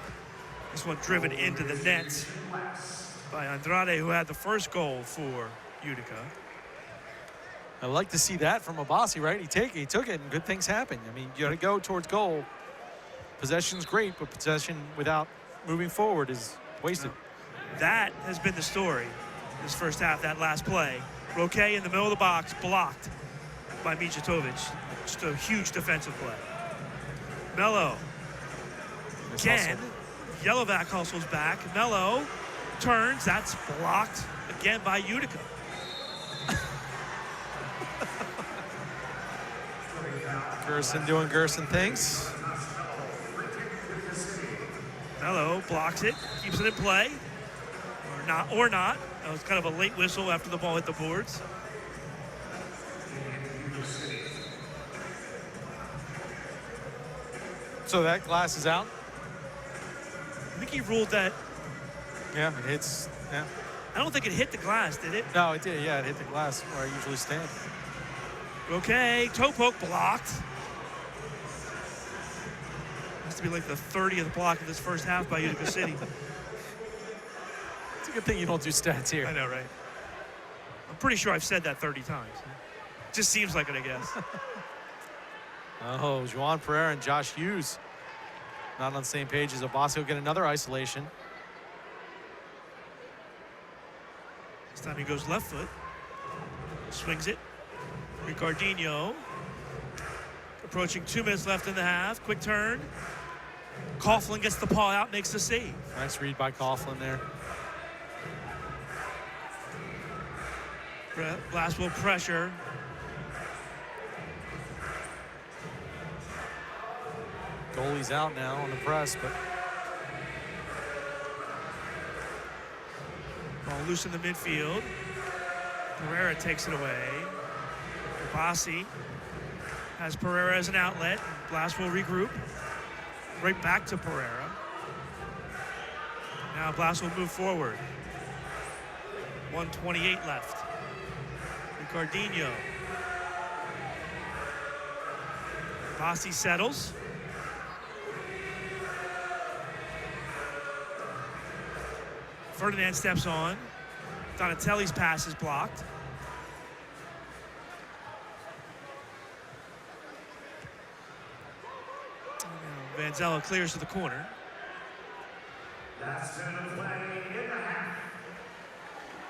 [SPEAKER 1] This one driven into the net by Andrade, who had the first goal for Utica.
[SPEAKER 3] I like to see that from Abasi, right? He took it, and good things happen. I mean, you got to go towards goal. Possession's great, but possession without moving forward is wasted.
[SPEAKER 1] That has been the story this first half, that last play. Roque in the middle of the box, blocked by Mijatovic. Just a huge defensive play. Mello. Again, Yellowback hustles back. Mello turns, that's blocked again by Utica.
[SPEAKER 3] Gerson doing Gerson things.
[SPEAKER 1] Mello blocks it, keeps it in play. Or not. That was kind of a late whistle after the ball hit the boards.
[SPEAKER 3] So that glass is out?
[SPEAKER 1] I think he ruled that.
[SPEAKER 3] Yeah, it hits. Yeah.
[SPEAKER 1] I don't think it hit the glass, did it?
[SPEAKER 3] No, it did. Yeah, it hit the glass where I usually stand.
[SPEAKER 1] Okay, toe poke blocked. Has to be like the 30th block of this first half by Utica City.
[SPEAKER 3] It's a good thing you don't do stats here.
[SPEAKER 1] I know, right? I'm pretty sure I've said that 30 times. Just seems like it, I guess.
[SPEAKER 3] Oh, Juan Pereira and Josh Hughes not on the same page as Obasio. Get another isolation.
[SPEAKER 1] This time he goes left foot. Swings it. Ricardinho. Approaching 2 minutes left in the half. Quick turn. Coughlin gets the paw out, makes the save.
[SPEAKER 3] Nice read by Coughlin there.
[SPEAKER 1] Glasswell pressure.
[SPEAKER 3] Goalie's out now on the press, but
[SPEAKER 1] ball loose in the midfield. Pereira takes it away. Bassi has Pereira as an outlet. Blas will regroup. Right back to Pereira. Now Blas will move forward. 1:28 left. Ricardinho. Bassi settles. Ferdinand steps on. Donatelli's pass is blocked. Vanzello clears to the corner.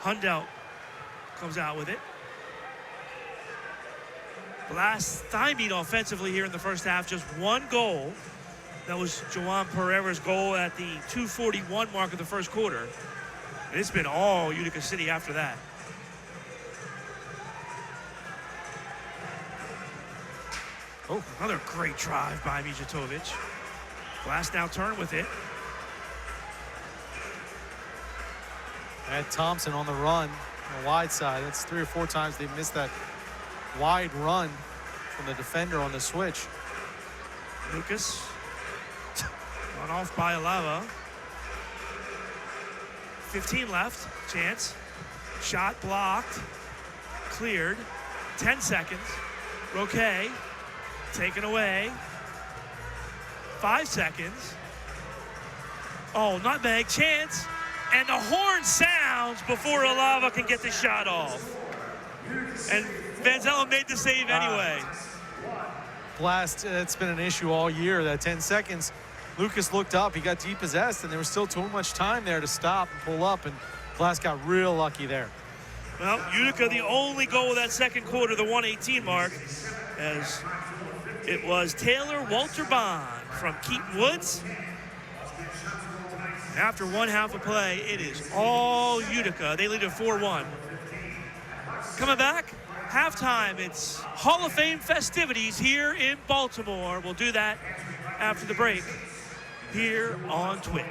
[SPEAKER 1] Hundelt comes out with it. Blas stymied offensively here in the first half. Just one goal. That was Juan Pereira's goal at the 2:41 mark of the first quarter. And it's been all Utica City after that. Oh, another great drive by Mijatovic. Blas now turn with it.
[SPEAKER 3] Ed Thompson on the run on the wide side. That's 3 or 4 times they've missed that wide run from the defender on the switch.
[SPEAKER 1] Lucas run off by Alava. 15 left, chance. Shot blocked, cleared. 10 seconds. Roque taken away. 5 seconds. Oh, nutmeg, chance. And the horn sounds before Alava can get the shot off. And Vanzello made the save anyway.
[SPEAKER 3] Blast, it's been an issue all year, that 10 seconds. Lucas looked up, he got depossessed, and there was still too much time there to stop and pull up, and Blast got real lucky there.
[SPEAKER 1] Well, Utica, the only goal of that second quarter, the 1:18 mark, as it was Taylor Walter Bond from Keaton Woods. After one half of play, it is all Utica. They lead at 4-1. Coming back, halftime, it's Hall of Fame festivities here in Baltimore. We'll do that after the break here on Twitch.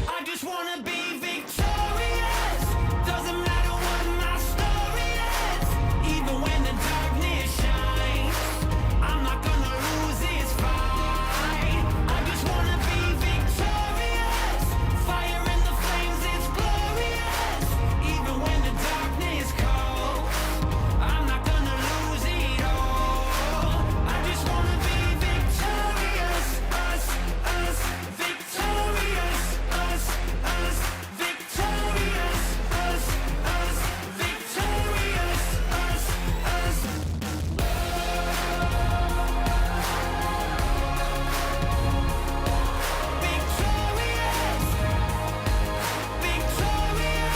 [SPEAKER 6] I just wanna be victorious. Doesn't matter what my story is. Even when the darkness shines, I'm not gonna lose this fight. I just wanna be victorious. Fire in the flames, it's glorious. Even when the darkness calls, I'm not gonna lose it all. I just wanna be victorious. Us, victorious. Us, victorious. Us, victorious. Us. Victorious. Victorious. Victorious.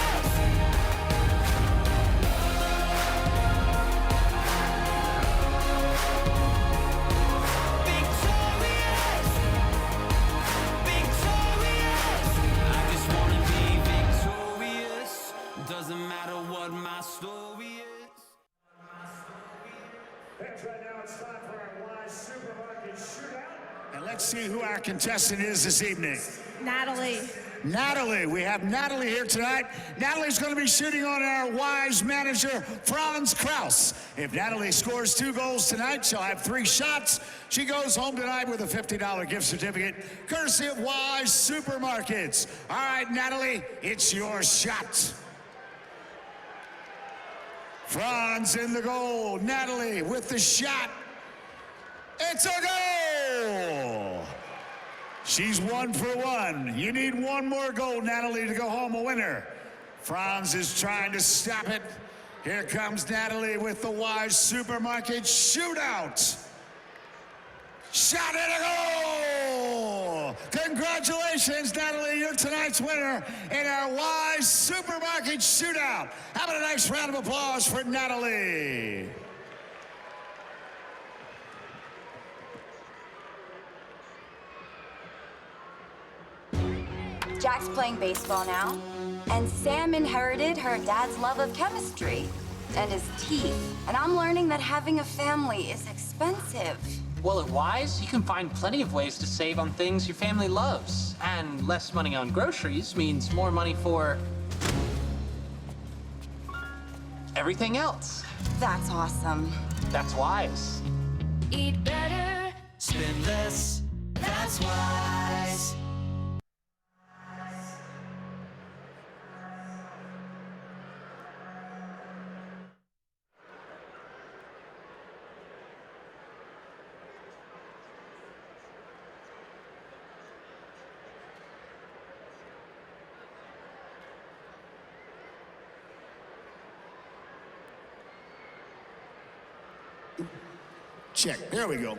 [SPEAKER 6] Victorious. I just wanna be victorious. Doesn't matter what my story is.
[SPEAKER 7] Thanks. Right now it's time for our live supermarket shootout. And let's see who our contestant is this evening.
[SPEAKER 10] Natalie.
[SPEAKER 7] Natalie. We have Natalie here tonight. Natalie's going to be shooting on our wise manager, Franz Kraus. If Natalie scores 2 goals tonight, she'll have 3 shots. She goes home tonight with a $50 gift certificate, courtesy of Wise Supermarkets. All right, Natalie, it's your shot. Franz in the goal. Natalie with the shot. It's a goal! She's 1 for 1. You need 1 more goal, Natalie, to go home a winner. Franz is trying to stop it. Here comes Natalie with the Wise Supermarket shootout. Shot and a goal! Congratulations, Natalie. You're tonight's winner in our Wise Supermarket shootout. How about a nice round of applause for Natalie?
[SPEAKER 4] Jack's playing baseball now, and Sam inherited her dad's love of chemistry and his teeth. And I'm learning that having a family is expensive.
[SPEAKER 5] Well, at Wise, you can find plenty of ways to save on things your family loves. And less money on groceries means more money for everything else.
[SPEAKER 4] That's awesome.
[SPEAKER 5] That's Wise.
[SPEAKER 6] Eat better, spend less. That's wise.
[SPEAKER 7] Check. There we go.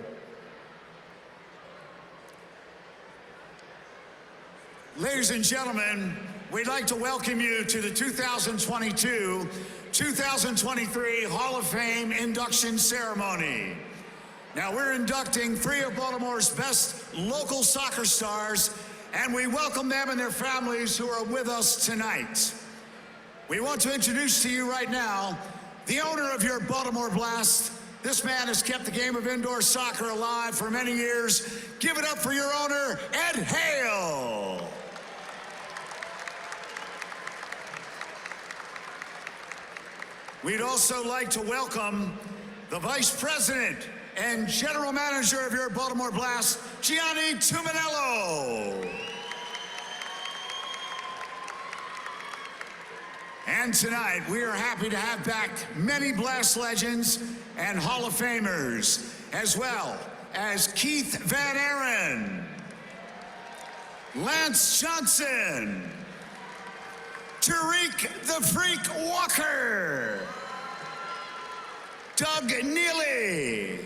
[SPEAKER 7] Ladies and gentlemen, we'd like to welcome you to the 2022-2023 Hall of Fame induction ceremony. Now, we're inducting 3 of Baltimore's best local soccer stars, and we welcome them and their families who are with us tonight. We want to introduce to you right now the owner of your Baltimore Blast. This man has kept the game of indoor soccer alive for many years. Give it up for your owner, Ed Hale. We'd also like to welcome the Vice President and General Manager of your Baltimore Blast, Gianni Tuminello. And tonight, we are happy to have back many Blast legends and Hall of Famers, as well as Keith Van Aaron, Lance Johnson, Tariq the Freak Walker, Doug Neely,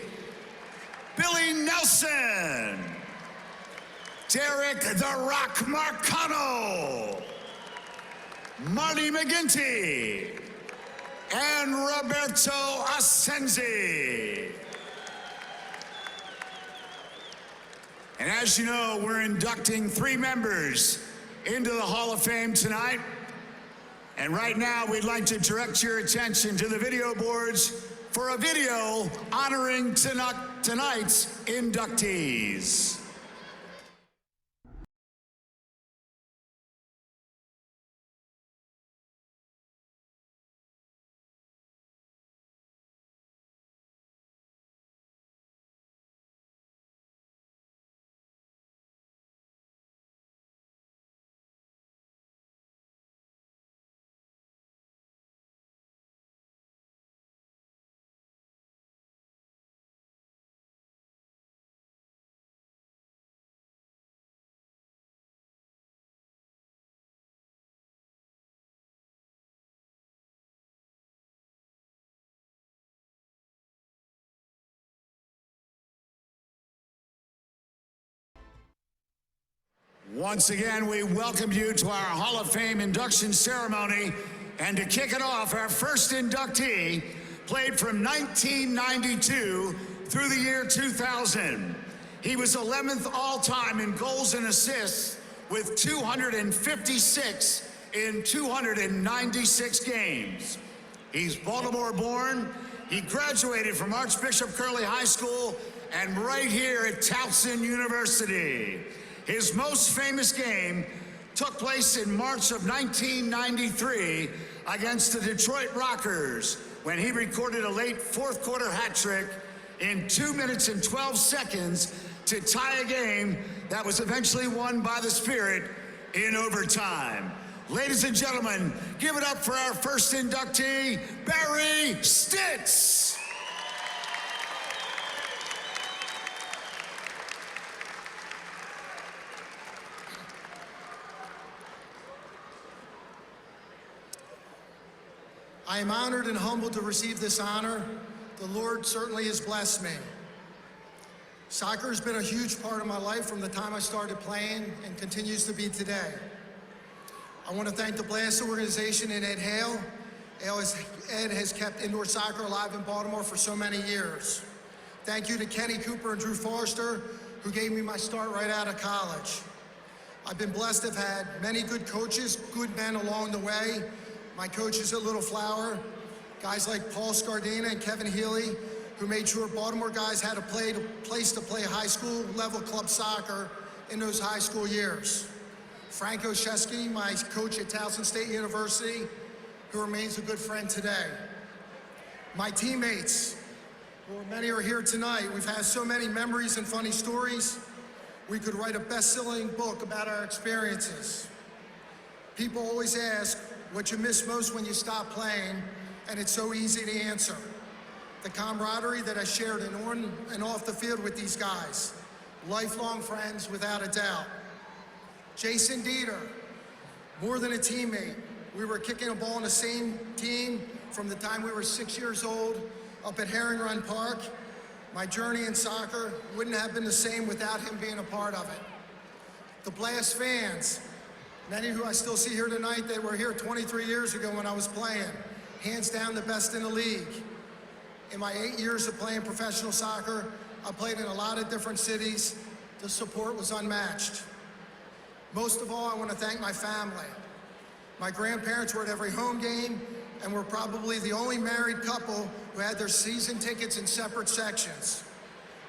[SPEAKER 7] Billy Nelson, Derek the Rock Marcano, Marty McGinty, and Roberto Asensi. And as you know, we're inducting 3 members into the Hall of Fame tonight. And right now, we'd like to direct your attention to the video boards for a video honoring tonight's inductees. Once again, we welcome you to our Hall of Fame induction ceremony. And to kick it off, our first inductee played from 1992 through the year 2000. He was 11th all-time in goals and assists with 256 in 296 games. He's Baltimore-born. He graduated from Archbishop Curley High School and right here at Towson University. His most famous game took place in March of 1993 against the Detroit Rockers when he recorded a late fourth quarter hat trick in 2 minutes and 12 seconds to tie a game that was eventually won by the Spirit in overtime. Ladies and gentlemen, give it up for our first inductee, Barry Stitz.
[SPEAKER 10] I am honored and humbled to receive this honor. The Lord certainly has blessed me. Soccer has been a huge part of my life from the time I started playing and continues to be today. I want to thank the Blast organization and Ed Hale. Ed has kept indoor soccer alive in Baltimore for so many years. Thank you to Kenny Cooper and Drew Forrester, who gave me my start right out of college. I've been blessed to have had many good coaches, good men along the way. My coaches at Little Flower, guys like Paul Scardina and Kevin Healy, who made sure Baltimore guys had a place to play high school level club soccer in those high school years. Frank Oshesky, my coach at Towson State University, who remains a good friend today. My teammates, who many are here tonight, we've had so many memories and funny stories. We could write a best-selling book about our experiences. People always ask what you miss most when you stop playing, and it's so easy to answer. The camaraderie that I shared on and off the field with these guys. Lifelong friends, without a doubt. Jason Dieter, more than a teammate. We were kicking a ball on the same team from the time we were 6 years old up at Herring Run Park. My journey in soccer wouldn't have been the same without him being a part of it. The Blast fans, many who I still see here tonight, they were here 23 years ago when I was playing. Hands down the best in the league. In my 8 years of playing professional soccer, I played in a lot of different cities. The support was unmatched. Most of all, I want to thank my family. My grandparents were at every home game and were probably the only married couple who had their season tickets in separate sections.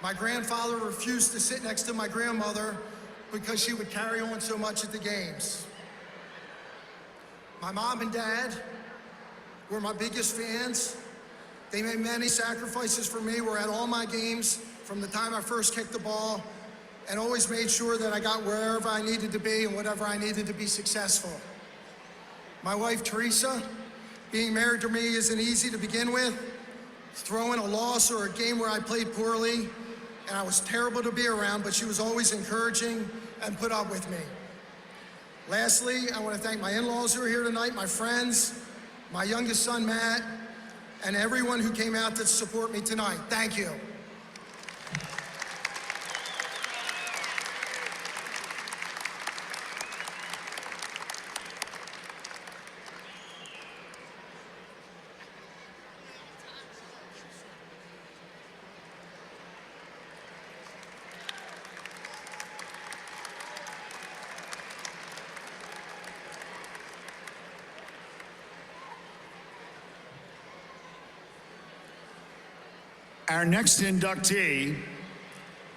[SPEAKER 10] My grandfather refused to sit next to my grandmother because she would carry on so much at the games. My mom and dad were my biggest fans. They made many sacrifices for me, were at all my games from the time I first kicked the ball, and always made sure that I got wherever I needed to be and whatever I needed to be successful. My wife, Teresa, being married to me isn't easy to begin with. Throw in a loss or a game where I played poorly, and I was terrible to be around, but she was always encouraging and put up with me. Lastly, I want to thank my in-laws who are here tonight, my friends, my youngest son, Matt, and everyone who came out to support me tonight. Thank you.
[SPEAKER 7] Our next inductee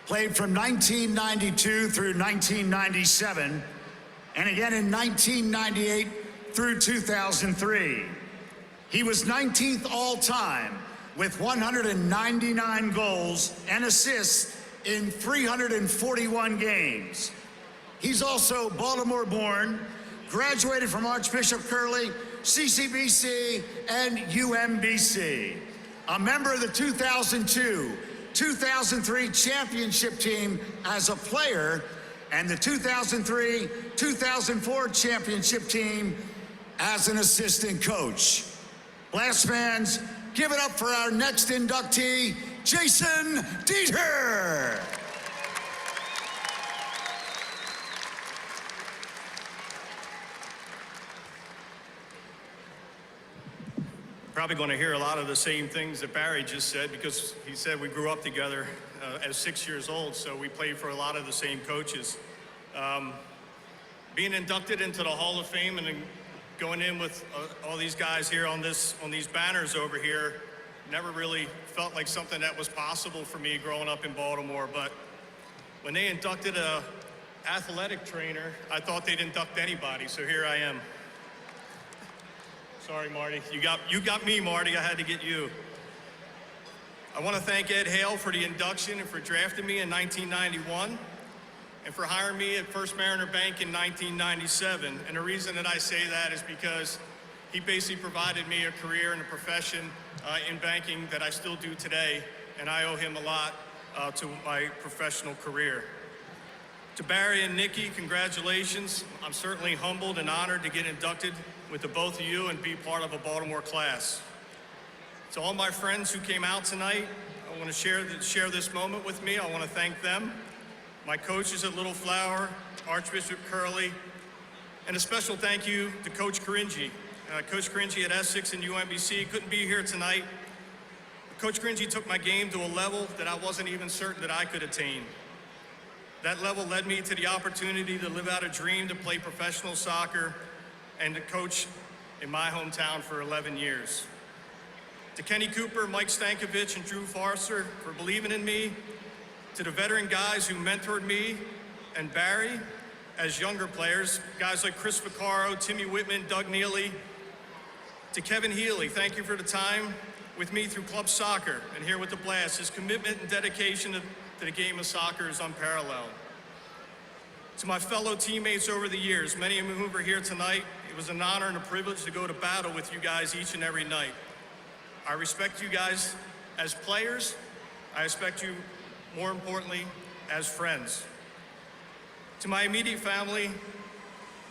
[SPEAKER 7] played from 1992 through 1997, and again in 1998 through 2003. He was 19th all-time with 199 goals and assists in 341 games. He's also Baltimore-born, graduated from Archbishop Curley, CCBC, and UMBC. A member of the 2002-2003 championship team as a player, and the 2003-2004 championship team as an assistant coach. Blast fans, give it up for our next inductee, Jason Dieter.
[SPEAKER 11] Probably going to hear a lot of the same things that Barry just said, because he said we grew up together as 6 years old, so we played for a lot of the same coaches. Being inducted into the Hall of Fame and then going in with all these guys here on these banners over here never really felt like something that was possible for me growing up in Baltimore. But when they inducted a athletic trainer, I thought they'd induct anybody, so here I am. Sorry, Marty. You got me, Marty. I had to get you. I want to thank Ed Hale for the induction and for drafting me in 1991 and for hiring me at First Mariner Bank in 1997. And the reason that I say that is because he basically provided me a career and a profession in banking that I still do today, and I owe him a lot to my professional career. To Barry and Nikki, congratulations. I'm certainly humbled and honored to get inducted with the both of you and be part of a Baltimore class. To all my friends who came out tonight, I want to share this moment with me. I want to thank them, my coaches at Little Flower, Archbishop Curley, and a special thank you to Coach Caringi. Coach Caringi at Essex and UMBC couldn't be here tonight. Coach Caringi took my game to a level that I wasn't even certain that I could attain. That level led me to the opportunity to live out a dream to play professional soccer and to coach in my hometown for 11 years. To Kenny Cooper, Mike Stankovich, and Drew Forster for believing in me. To the veteran guys who mentored me and Barry as younger players, guys like Chris Vaccaro, Timmy Whitman, Doug Neely. To Kevin Healy, thank you for the time with me through club soccer and here with the Blast. His commitment and dedication to the game of soccer is unparalleled. To my fellow teammates over the years, many of whom are here tonight, it was an honor and a privilege to go to battle with you guys each and every night. I respect you guys as players. I respect you, more importantly, as friends. To my immediate family,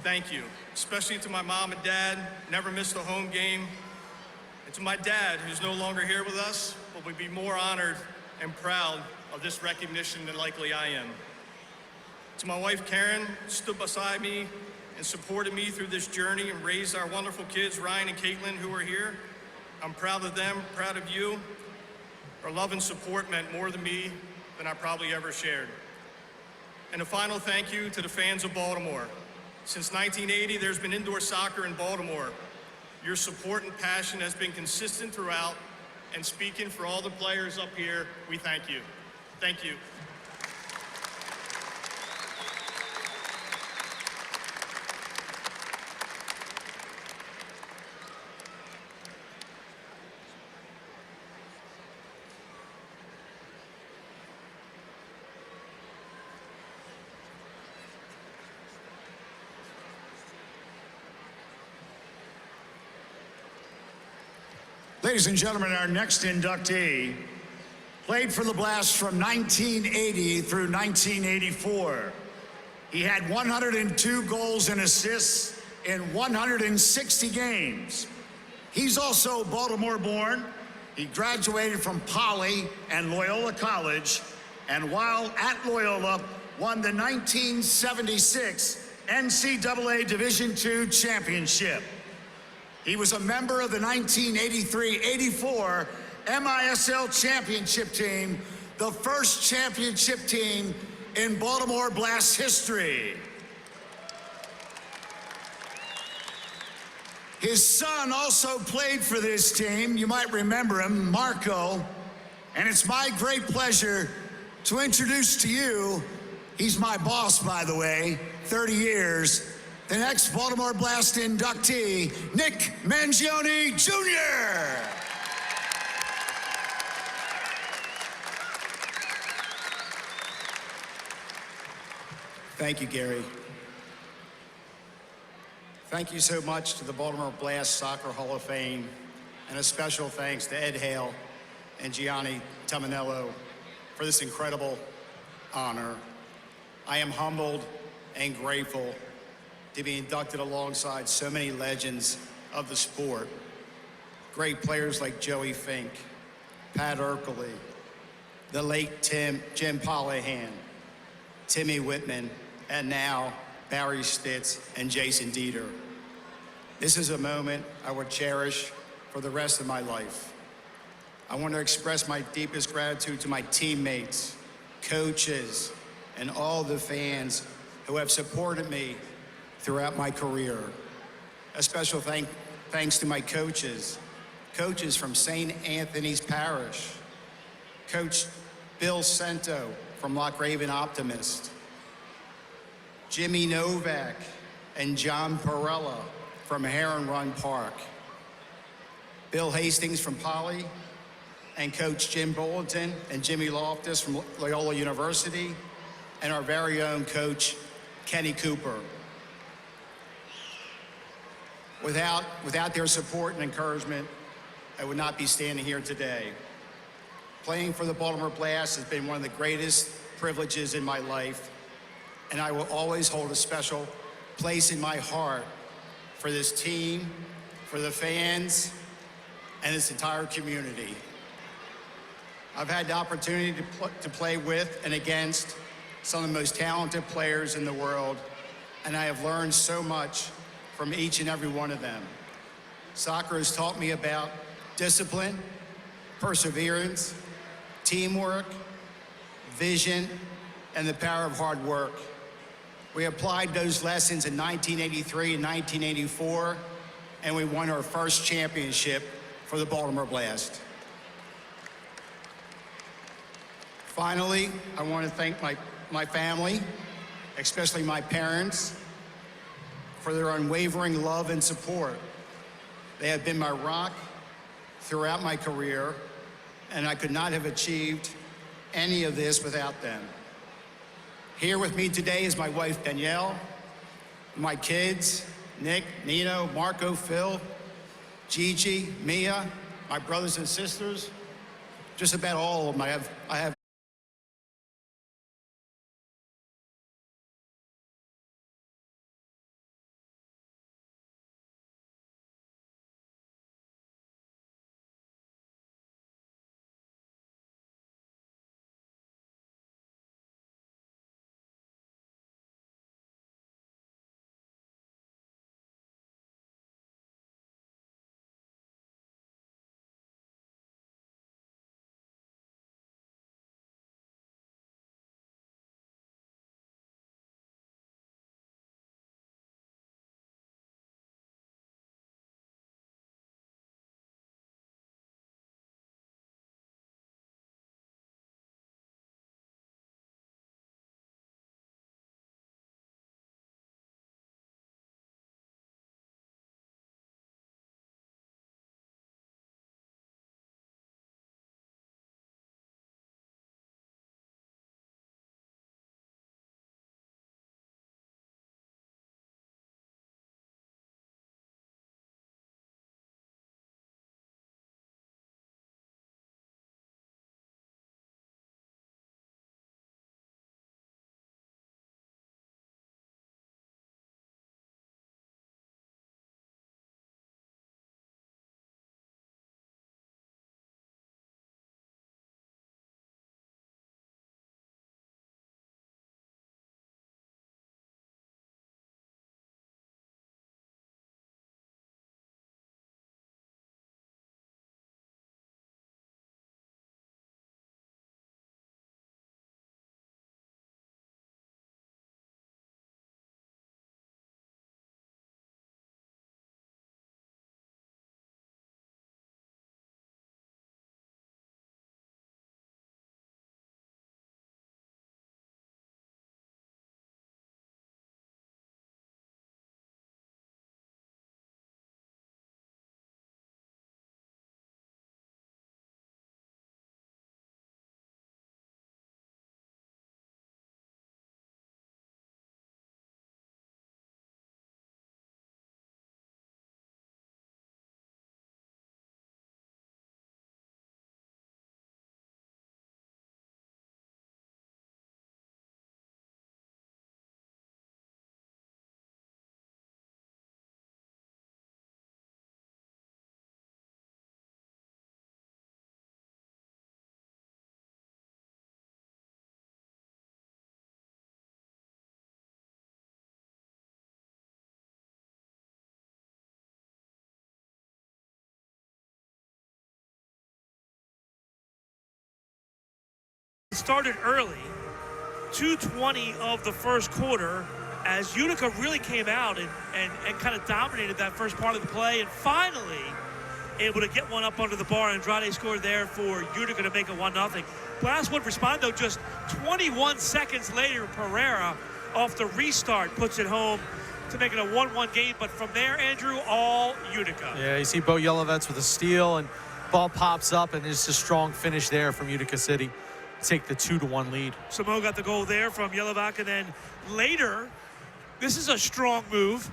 [SPEAKER 11] thank you, especially to my mom and dad, never missed a home game. And to my dad, who's no longer here with us, but would be more honored and proud of this recognition than likely I am. To my wife, Karen, who stood beside me and supported me through this journey and raised our wonderful kids, Ryan and Caitlin, who are here. I'm proud of them, proud of you. Our love and support meant more to me than I probably ever shared. And a final thank you to the fans of Baltimore. Since 1980, there's been indoor soccer in Baltimore. Your support and passion has been consistent throughout, and speaking for all the players up here, we thank you. Thank you.
[SPEAKER 7] Ladies and gentlemen, our next inductee played for the Blast from 1980 through 1984. He had 102 goals and assists in 160 games. He's also Baltimore-born. He graduated from Poly and Loyola College, and while at Loyola, won the 1976 NCAA Division II championship. He was a member of the 1983-84 MASL championship team, the first championship team in Baltimore Blast history. His son also played for this team. You might remember him, Marco. And it's my great pleasure to introduce to you, he's my boss, by the way, 30 years, the next Baltimore Blast inductee, Nick Mangione Jr.
[SPEAKER 12] Thank you, Gary. Thank you so much to the Baltimore Blast Soccer Hall of Fame, and a special thanks to Ed Hale and Gianni Tamanello for this incredible honor. I am humbled and grateful to be inducted alongside so many legends of the sport. Great players like Joey Fink, Pat Erkley, the late Jim Pollyhan, Timmy Whitman, and now Barry Stitz and Jason Dieter. This is a moment I will cherish for the rest of my life. I want to express my deepest gratitude to my teammates, coaches, and all the fans who have supported me throughout my career. A special thanks to my coaches from St. Anthony's Parish, Coach Bill Cento from Loch Raven Optimist, Jimmy Novak and John Perella from Heron Run Park, Bill Hastings from Poly, and Coach Jim Bulletin and Jimmy Loftus from Loyola University, and our very own coach, Kenny Cooper. Without their support and encouragement, I would not be standing here today. Playing for the Baltimore Blast has been one of the greatest privileges in my life, and I will always hold a special place in my heart for this team, for the fans, and this entire community. I've had the opportunity to play with and against some of the most talented players in the world, and I have learned so much from each and every one of them. Soccer has taught me about discipline, perseverance, teamwork, vision, and the power of hard work. We applied those lessons in 1983 and 1984, and we won our first championship for the Baltimore Blast. Finally, I want to thank my family, especially my parents, for their unwavering love and support. They have been my rock throughout my career, and I could not have achieved any of this without them. Here with me today is my wife, Danielle, my kids, Nick, Nino, Marco, Phil, Gigi, Mia, my brothers and sisters, just about all of them. I have
[SPEAKER 1] started early, 2:20 of the first quarter, as Utica really came out and kind of dominated that first part of the play, and finally able to get one up under the bar. Andrade scored there for Utica to make it 1-0. Blast would respond, though, just 21 seconds later. Pereira off the restart puts it home to make it a 1-1 game. But from there, Andrew, all Utica.
[SPEAKER 3] Yeah, you see Bo Yelovets with a steal, and ball pops up, and it's a strong finish there from Utica City. Take the 2-1 lead.
[SPEAKER 1] Samo got the goal there from Yelovac, and then later, this is a strong move.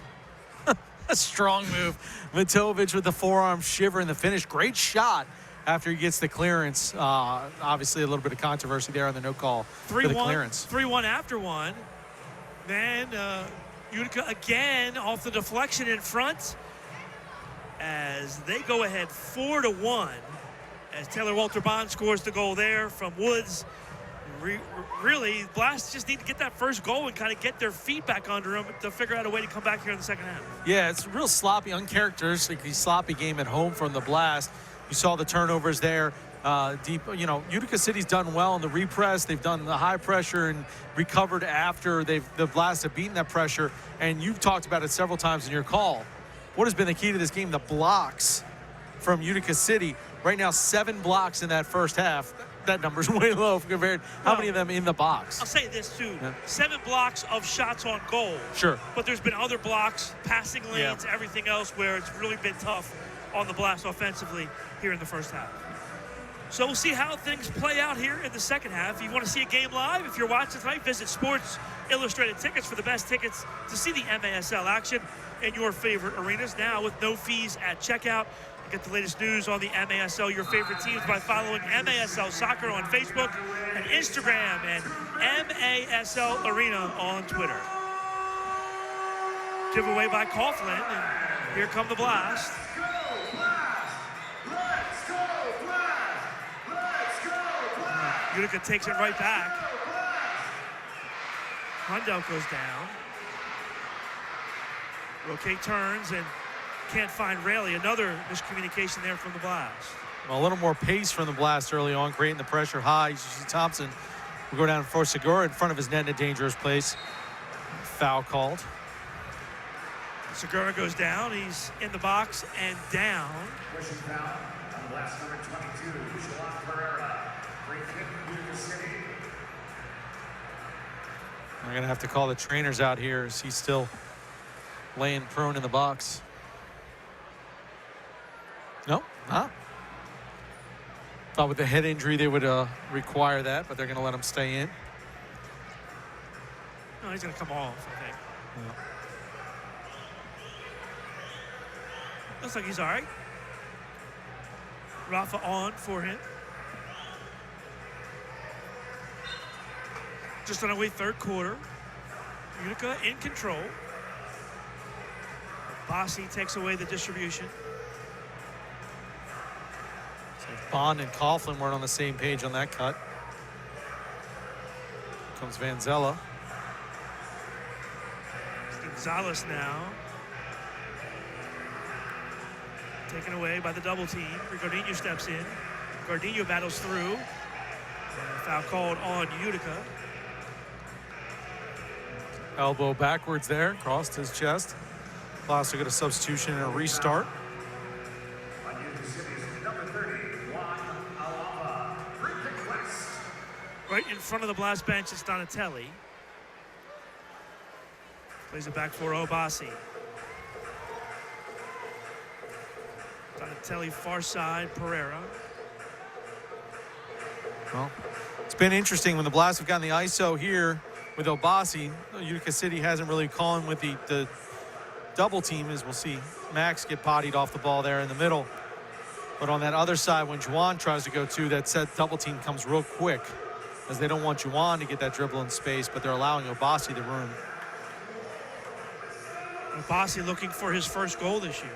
[SPEAKER 3] A strong move. Matovic with the forearm shiver in the finish. Great shot after he gets the clearance. Obviously, a little bit of controversy there on the no call for the clearance.
[SPEAKER 1] 3-1 after one. Then Utica again off the deflection in front as they go ahead 4-1 as Taylor Walter Bond scores the goal there from Woods. Really, Blast just need to get that first goal and kind of get their feet back under them to figure out a way to come back here in the second half.
[SPEAKER 3] Yeah, it's a real sloppy, uncharacteristically sloppy game at home from the Blast. You saw the turnovers there. Deep, you know, Utica City's done well in the repress. They've done the high pressure and recovered after the Blast have beaten that pressure. And you've talked about it several times in your call. What has been the key to this game? The blocks from Utica City. Right now, 7 blocks in that first half. That number's way low compared. How many of them in the box?
[SPEAKER 1] I'll say this too: 7 blocks of shots on goal.
[SPEAKER 3] Sure.
[SPEAKER 1] But there's been other blocks, passing lanes, everything else where it's really been tough on the Blast offensively here in the first half. So we'll see how things play out here in the second half. If you want to see a game live, if you're watching tonight, visit Sports Illustrated Tickets for the best tickets to see the MASL action in your favorite arenas. Now with no fees at checkout. Get the latest news on the MASL, your favorite teams, by following MASL Soccer on Facebook and Instagram and MASL Arena on Twitter. Giveaway by Coughlin, and here come the Blast. Utica takes it right back. Hundell goes down. Roque turns and can't find Rayleigh. Another miscommunication there from the Blast.
[SPEAKER 3] Well, a little more pace from the Blast early on, creating the pressure high. You see Thompson will go down for Segura in front of his net in a dangerous place. Foul called.
[SPEAKER 1] Segura goes down. He's in the box and down.
[SPEAKER 7] Pushing down on the Blast number 22, Joan Pereira. Free kick, Utica City.
[SPEAKER 3] We're going to have to call the trainers out here as he's still laying prone in the box. No, huh? Thought with the head injury they would require that, but they're going to let him stay in.
[SPEAKER 1] No, he's going to come off, I think. Looks like he's all right. Rafa on for him. Just on our way, third quarter. Utica in control. Bossy takes away the distribution.
[SPEAKER 3] Bond and Coughlin weren't on the same page on that cut. Comes Vanzella.
[SPEAKER 1] Gonzalez now. Taken away by the double team. Gardino steps in. Gardino battles through. And a foul called on Utica.
[SPEAKER 3] Elbow backwards there, crossed his chest. Blast got a substitution and a restart.
[SPEAKER 1] Right in front of the Blast bench, it's Donatelli. Plays it back for Obasi. Donatelli far side, Pereira.
[SPEAKER 3] Well, it's been interesting when the Blast have gotten the ISO here with Obasi. Utica City hasn't really called with the double team, as we'll see Max get bodied off the ball there in the middle. But on that other side, when Juan tries to go to, that set double team comes real quick, as they don't want Juan to get that dribble in space, but they're allowing Obasi the room.
[SPEAKER 1] Obasi looking for his first goal this year.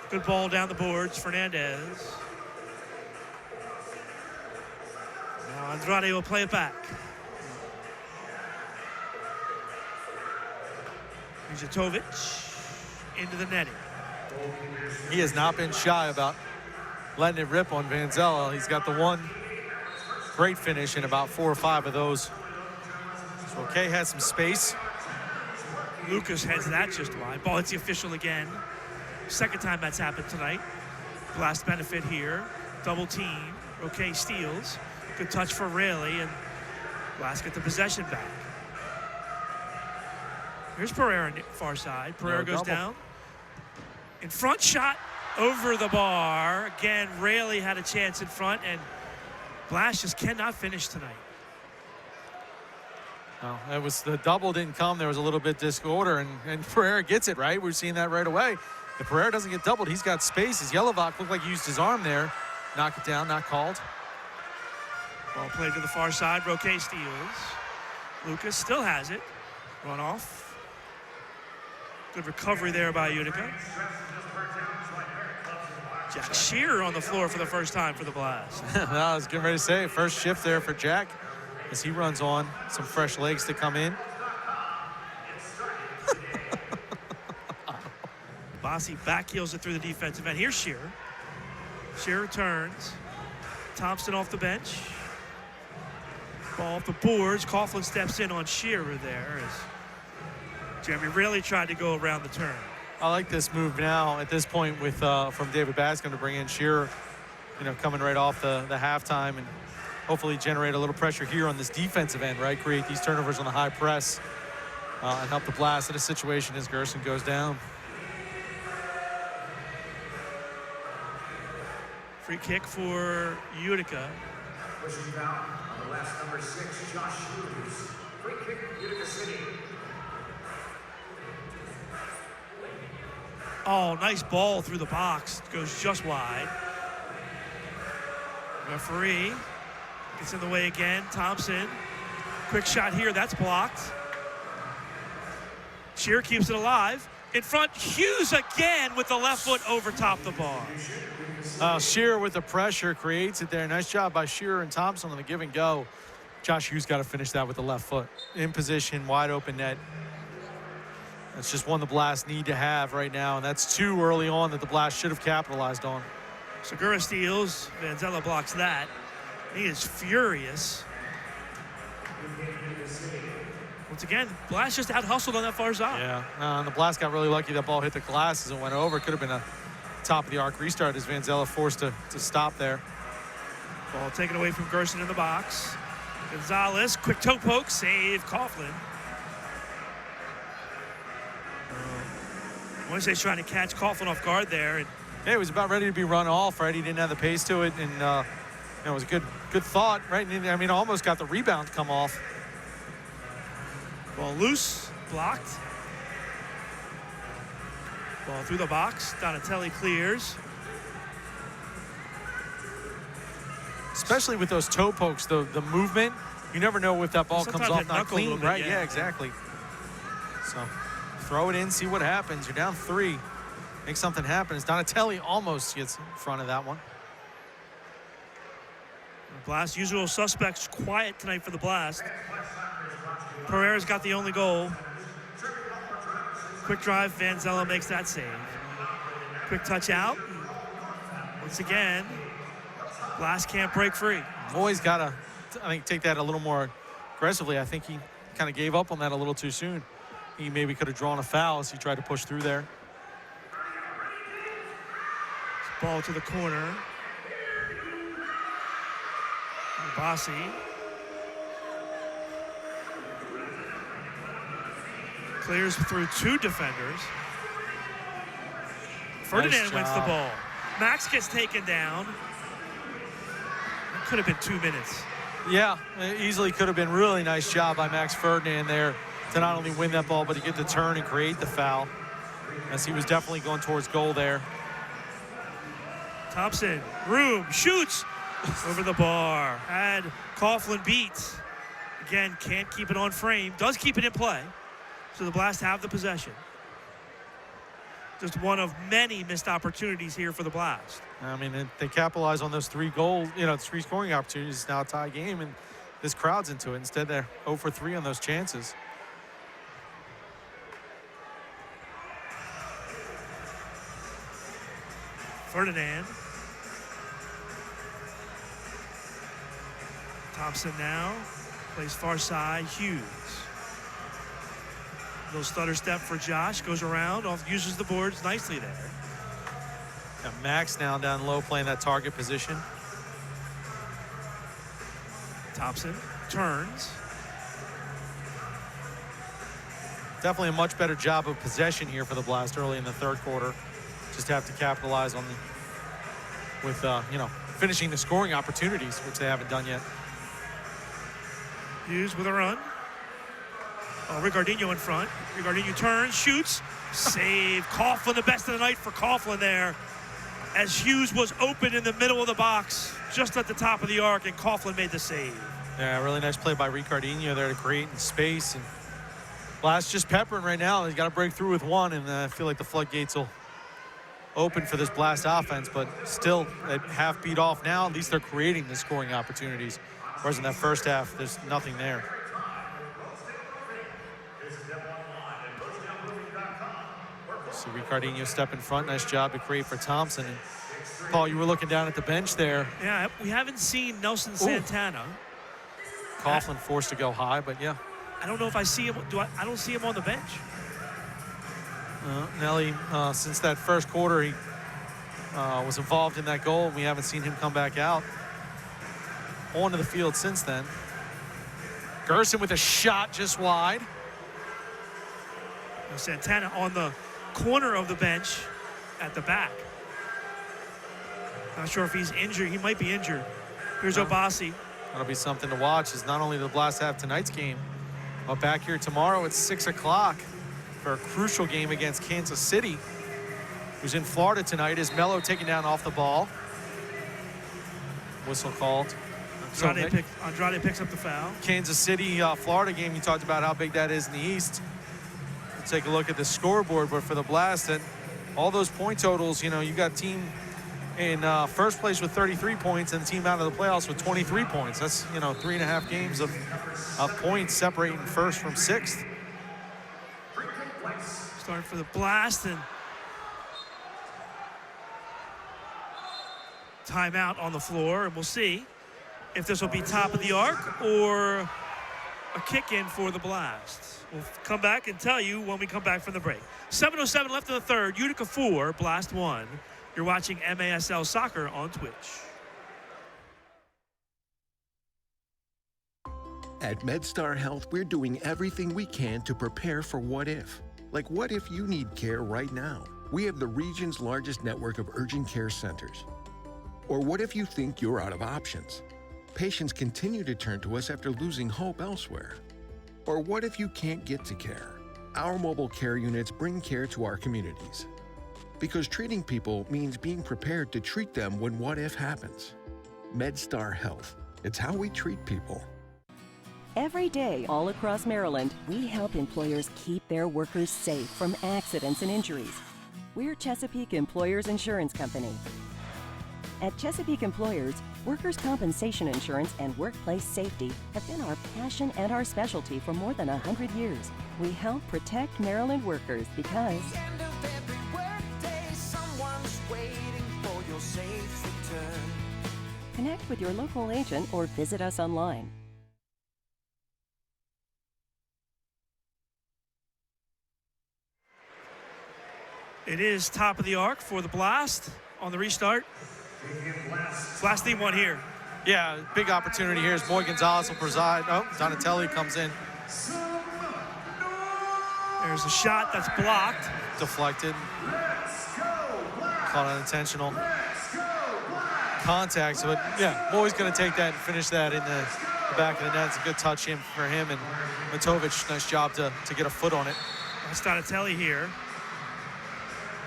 [SPEAKER 1] Good ball down the boards, Fernandez. Now Andrade will play it back. Mijatovic into the netting.
[SPEAKER 3] He has not been shy about letting it rip on Vanzella. He's got the one great finish in about 4 or 5 of those. So Kay has some space.
[SPEAKER 1] Lucas heads that just wide. Ball hits the official again. Second time that's happened tonight. Blast benefit here. Double team. Roque steals. Good touch for Rayleigh, and Blast get the possession back. Here's Pereira on the far side. Pereira goes
[SPEAKER 3] double.
[SPEAKER 1] down. In front shot over the bar. Again, Rayleigh had a chance in front, and Blash just cannot finish tonight.
[SPEAKER 3] No, that was the double didn't come. There was a little bit disorder, and Pereira gets it, right? We're seeing that right away. If Pereira doesn't get doubled, he's got spaces. Yelovak looked like he used his arm there. Knock it down, not called.
[SPEAKER 1] Ball played to the far side. Roque steals. Lucas still has it. Run off. Good recovery there by Utica. Jack Shearer on the floor for the first time for the Blast.
[SPEAKER 3] I was getting ready to say, first shift there for Jack as he runs on. Some fresh legs to come in.
[SPEAKER 1] Bossy back heels it through the defensive end. Here's Shearer. Shearer turns. Thompson off the bench. Ball off the boards. Coughlin steps in on Shearer there as Jeremy Rayleigh tried to go around the turn.
[SPEAKER 3] I like this move now at this point with from David Bascom to bring in Shearer, coming right off the halftime and hopefully generate a little pressure here on this defensive end, right? Create these turnovers on the high press and help the Blast in a situation as Gerson goes down.
[SPEAKER 1] Free kick for Utica.
[SPEAKER 13] Pushing down on the last number 6, Josh Hughes. Free kick, Utica City.
[SPEAKER 1] Oh, nice ball through the box. Goes just wide. Referee gets in the way again. Thompson. Quick shot here. That's blocked. Shearer keeps it alive. In front, Hughes again with the left foot over top the bar.
[SPEAKER 3] Shearer with the pressure creates it there. Nice job by Shearer and Thompson on the give and go. Josh Hughes got to finish that with the left foot. In position, wide open net. That's just one the Blast need to have right now, and that's too early on that the Blast should have capitalized on.
[SPEAKER 1] Segura steals. Vanzella blocks that. He is furious. Once again, Blast just out-hustled on that far side.
[SPEAKER 3] Yeah, and the Blast got really lucky. That ball hit the glass as it went over. Could have been a top-of-the-arc restart as Vanzella forced to stop there.
[SPEAKER 1] Ball taken away from Gerson in the box. Gonzalez, quick toe poke, save Coughlin. Wednesday's trying to catch Coughlin off guard there. And
[SPEAKER 3] yeah, he was about ready to be run off, right? He didn't have the pace to it, and it was a good thought, right? And, I mean, almost got the rebound come off.
[SPEAKER 1] Ball loose, blocked. Ball through the box. Donatelli clears.
[SPEAKER 3] Especially with those toe pokes, the movement, you never know if that ball
[SPEAKER 1] Sometimes
[SPEAKER 3] comes off
[SPEAKER 1] it
[SPEAKER 3] not
[SPEAKER 1] knuckle a
[SPEAKER 3] clean,
[SPEAKER 1] little bit,
[SPEAKER 3] right?
[SPEAKER 1] yeah.
[SPEAKER 3] Yeah, exactly. So throw it in, see what happens. You're down 3. Make something happen. As Donatelli almost gets in front of that one.
[SPEAKER 1] Blast, usual suspects, quiet tonight for the Blast. Pereira's got the only goal. Quick drive, Vanzella makes that save. Quick touch out. Once again, Blast can't break free.
[SPEAKER 3] Boy's got to, I think, take that a little more aggressively. I think he kind of gave up on that a little too soon. He maybe could have drawn a foul as he tried to push through there.
[SPEAKER 1] Ball to the corner. Bossy. Clears through 2 defenders. Ferdinand wins the ball. Max gets taken down. That could have been 2 minutes.
[SPEAKER 3] Yeah, easily could have been. Really nice job by Max Ferdinand there to not only win that ball, but to get the turn and create the foul, as he was definitely going towards goal there.
[SPEAKER 1] Thompson, room, shoots over the bar. Had Coughlin beat. Again, can't keep it on frame. Does keep it in play. So the Blast have the possession. Just one of many missed opportunities here for the Blast.
[SPEAKER 3] I mean, they capitalize on those 3 goals, 3 scoring opportunities. It's now a tie game, and this crowd's into it. Instead, they're 0 for 3 on those chances.
[SPEAKER 1] Ferdinand. Thompson now plays far side. Hughes. Little stutter step for Josh. Goes around, uses the boards nicely there.
[SPEAKER 3] Got Max now down low playing that target position.
[SPEAKER 1] Thompson turns.
[SPEAKER 3] definitely a much better job of possession here for the Blast early in the third quarter. Just have to capitalize on finishing the scoring opportunities, which they haven't done yet.
[SPEAKER 1] Hughes with a run. Ricardinho in front. Ricardinho turns, shoots, save. Coughlin, the best of the night for Coughlin there, as Hughes was open in the middle of the box, just at the top of the arc, and Coughlin made the save.
[SPEAKER 3] Yeah, really nice play by Ricardinho there to create in space. And Blast just peppering right now. He's got to break through with one, and I feel like the floodgates will open for this Blast offense, but still at half beat off now. At least they're creating the scoring opportunities, whereas in that first half, there's nothing there. So Ricardinho step in front. Nice job to create for Thompson. And Paul, you were looking down at the bench there.
[SPEAKER 1] Yeah, we haven't seen Nelson Santana.
[SPEAKER 3] Coughlin forced to go high, but yeah.
[SPEAKER 1] I don't know if I see him. I don't see him on the bench.
[SPEAKER 3] Nelly, since that first quarter, he was involved in that goal. We haven't seen him come back out onto the field since then. Gerson with a shot just wide.
[SPEAKER 1] Santana on the corner of the bench at the back. Not sure if he's injured. He might be injured. Here's Obasi.
[SPEAKER 3] That'll be something to watch, as not only the Blast have tonight's game, but back here tomorrow at 6 o'clock for a crucial game against Kansas City, who's in Florida tonight. Is Melo taken down off the ball. Whistle called.
[SPEAKER 1] Andrade picks up the foul.
[SPEAKER 3] Kansas City, Florida game, you talked about how big that is in the East. Let's take a look at the scoreboard, but for the Blast, and all those point totals, you got team in first place with 33 points and the team out of the playoffs with 23 points. That's, 3.5 games of points separating first from sixth.
[SPEAKER 1] Starting for the Blast, and timeout on the floor, and we'll see if this will be top of the arc or a kick in for the Blast. We'll come back and tell you when we come back from the break. 7:07 left in the third. Utica 4, Blast 1. You're watching MASL Soccer on Twitch.
[SPEAKER 14] At MedStar Health, we're doing everything we can to prepare for what if. Like, what if you need care right now? We have the region's largest network of urgent care centers. Or what if you think you're out of options? Patients continue to turn to us after losing hope elsewhere. Or what if you can't get to care? Our mobile care units bring care to our communities. Because treating people means being prepared to treat them when what if happens. MedStar Health. It's how we treat people.
[SPEAKER 8] Every day, all across Maryland, we help employers keep their workers safe from accidents and injuries. We're Chesapeake Employers Insurance Company. At Chesapeake Employers, workers' compensation insurance and workplace safety have been our passion and our specialty for more than 100 years. We help protect Maryland workers because connect with your local agent or visit us online.
[SPEAKER 1] It is top of the arc for the Blast on the restart. Blast team one here.
[SPEAKER 3] Yeah, big opportunity here as Boy Gonzalez will preside. Oh, Donatelli comes in.
[SPEAKER 1] There's a shot that's blocked.
[SPEAKER 3] Deflected. Caught unintentional contact. But yeah, Boy's going to take that and finish that in the back of the net. It's a good touch in for him. And Matovic, nice job to get a foot on it.
[SPEAKER 1] That's Donatelli here.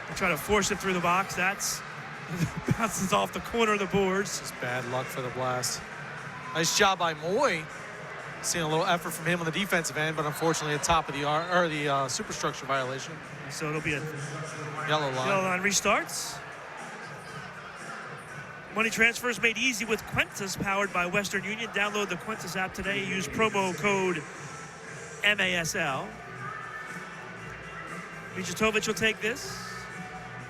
[SPEAKER 1] They try to force it through the box. That's bounces off the corner of the boards.
[SPEAKER 3] Just bad luck for the Blast. Nice job by Moy. Seeing a little effort from him on the defensive end, but unfortunately, at top of the superstructure violation.
[SPEAKER 1] So it'll be a
[SPEAKER 3] yellow line.
[SPEAKER 1] Yellow line restarts. Money transfers made easy with Quintus, powered by Western Union. Download the Quintus app today. Use promo code MASL. Mijatovic will take this.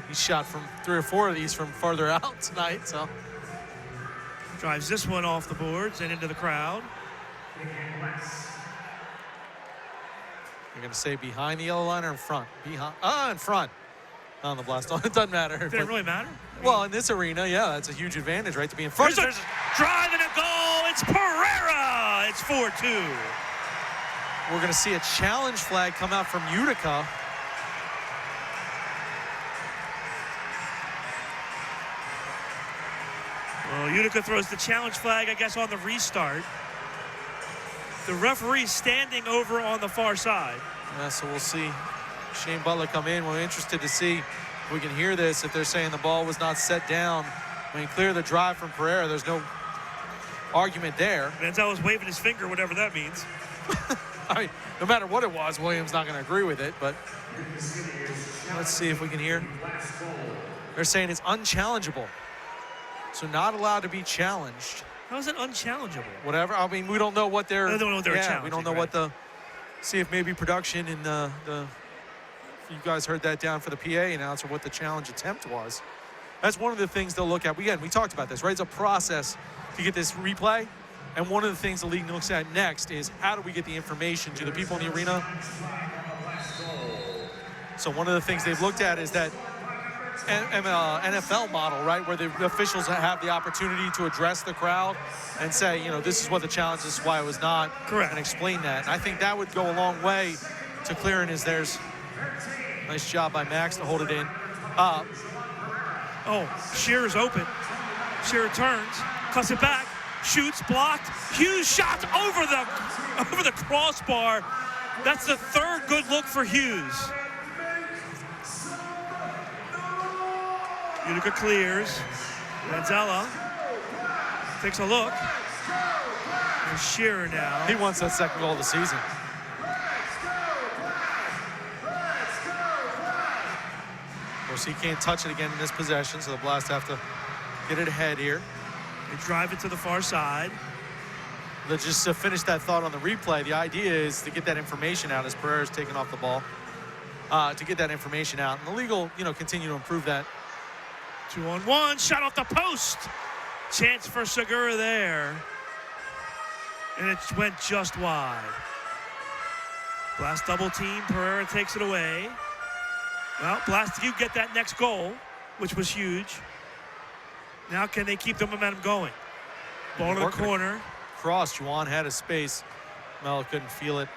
[SPEAKER 3] He shot from 3 or 4 of these from farther out tonight, so.
[SPEAKER 1] Drives this one off the boards and into the crowd.
[SPEAKER 3] You're going to say behind the yellow line or in front? Behind. In front. On the Blast. It doesn't matter.
[SPEAKER 1] Did it really matter?
[SPEAKER 3] Well, in this arena, yeah, that's a huge advantage, right? To be in front.
[SPEAKER 1] There's a drive and a goal. It's Pereira. It's 4-2.
[SPEAKER 3] We're going to see a challenge flag come out from Utica.
[SPEAKER 1] Well, Utica throws the challenge flag, I guess, on the restart. The referee standing over on the far side.
[SPEAKER 3] Yeah, so we'll see Shane Butler come in. We're interested to see if we can hear this, if they're saying the ball was not set down. I mean, clear the drive from Pereira. There's no argument there.
[SPEAKER 1] Manziel's waving his finger, whatever that means.
[SPEAKER 3] I mean, no matter what it was, Williams not going to agree with it, but let's see if we can hear. They're saying it's unchallengeable. So not allowed to be challenged.
[SPEAKER 1] How is it unchallengeable?
[SPEAKER 3] Whatever. I mean, we don't know what they're.
[SPEAKER 1] They don't know what they're challenging.
[SPEAKER 3] We don't know
[SPEAKER 1] right?
[SPEAKER 3] what the. See if maybe production and the. You guys heard that down for the PA announcer what the challenge attempt was. That's one of the things they'll look at. Again, we talked about this, right? It's a process to get this replay, and one of the things the league looks at next is how do we get the information to the people in the arena. So one of the things they've looked at is that NFL model, right, where the officials have the opportunity to address the crowd and say, you know, this is what the challenge is, why it was not.
[SPEAKER 1] Correct.
[SPEAKER 3] And explain that. And I think that would go a long way to clearing as there's nice job by Max to hold it in.
[SPEAKER 1] Shearer's open. Shearer turns, cuts it back, shoots, blocked. Hughes shot over the crossbar. That's the third good look for Hughes. Utica clears. Manzella takes a look. And Shearer now.
[SPEAKER 3] He wants that second goal of the season. Of course, he can't touch it again in this possession, so the Blast have to get it ahead here.
[SPEAKER 1] They drive it to the far side.
[SPEAKER 3] Just to finish that thought on the replay, the idea is to get that information out as Pereira's taking off the ball, to get that information out. And the league will, continue to improve that.
[SPEAKER 1] 2-on-1, shot off the post. Chance for Segura there. And it went just wide. Blast double team, Pereira takes it away. Well, Blast do get that next goal, which was huge. Now can they keep the momentum going? Ball to the corner.
[SPEAKER 3] Cross, Juwan had a space. Mel couldn't feel it.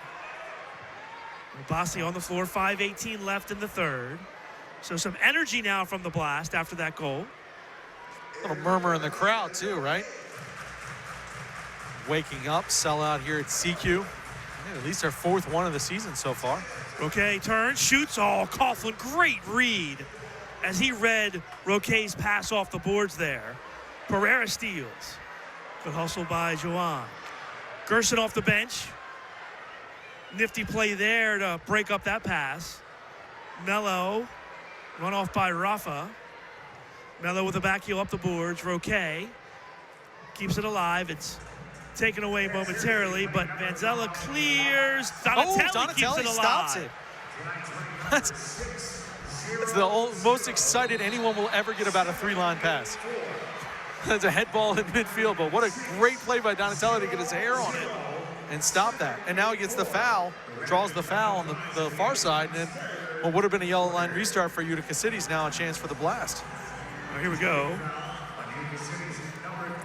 [SPEAKER 1] Bassi on the floor, 5:18 left in the third. So some energy now from the Blast after that goal.
[SPEAKER 3] A little murmur in the crowd too, right? Waking up, sellout here at CQ. At least our fourth one of the season so far.
[SPEAKER 1] Roque turns, shoots. Oh, Coughlin, great read as he read Roque's pass off the boards there. Pereira steals. Good hustle by Juwan. Gerson off the bench. Nifty play there to break up that pass. Mello, run off by Rafa. Mello with a back heel up the boards. Roque keeps it alive. It's taken away momentarily, but Manzella clears. Donatelli keeps it alive.
[SPEAKER 3] Stops it. That's the most excited anyone will ever get about a three-line pass. That's a head ball in midfield, but what a great play by Donatelli to get his hair on it and stop that. And now he gets the foul, draws the foul on the far side, and then what would have been a yellow line restart for Utica City's now a chance for the Blast.
[SPEAKER 1] Well, here we go.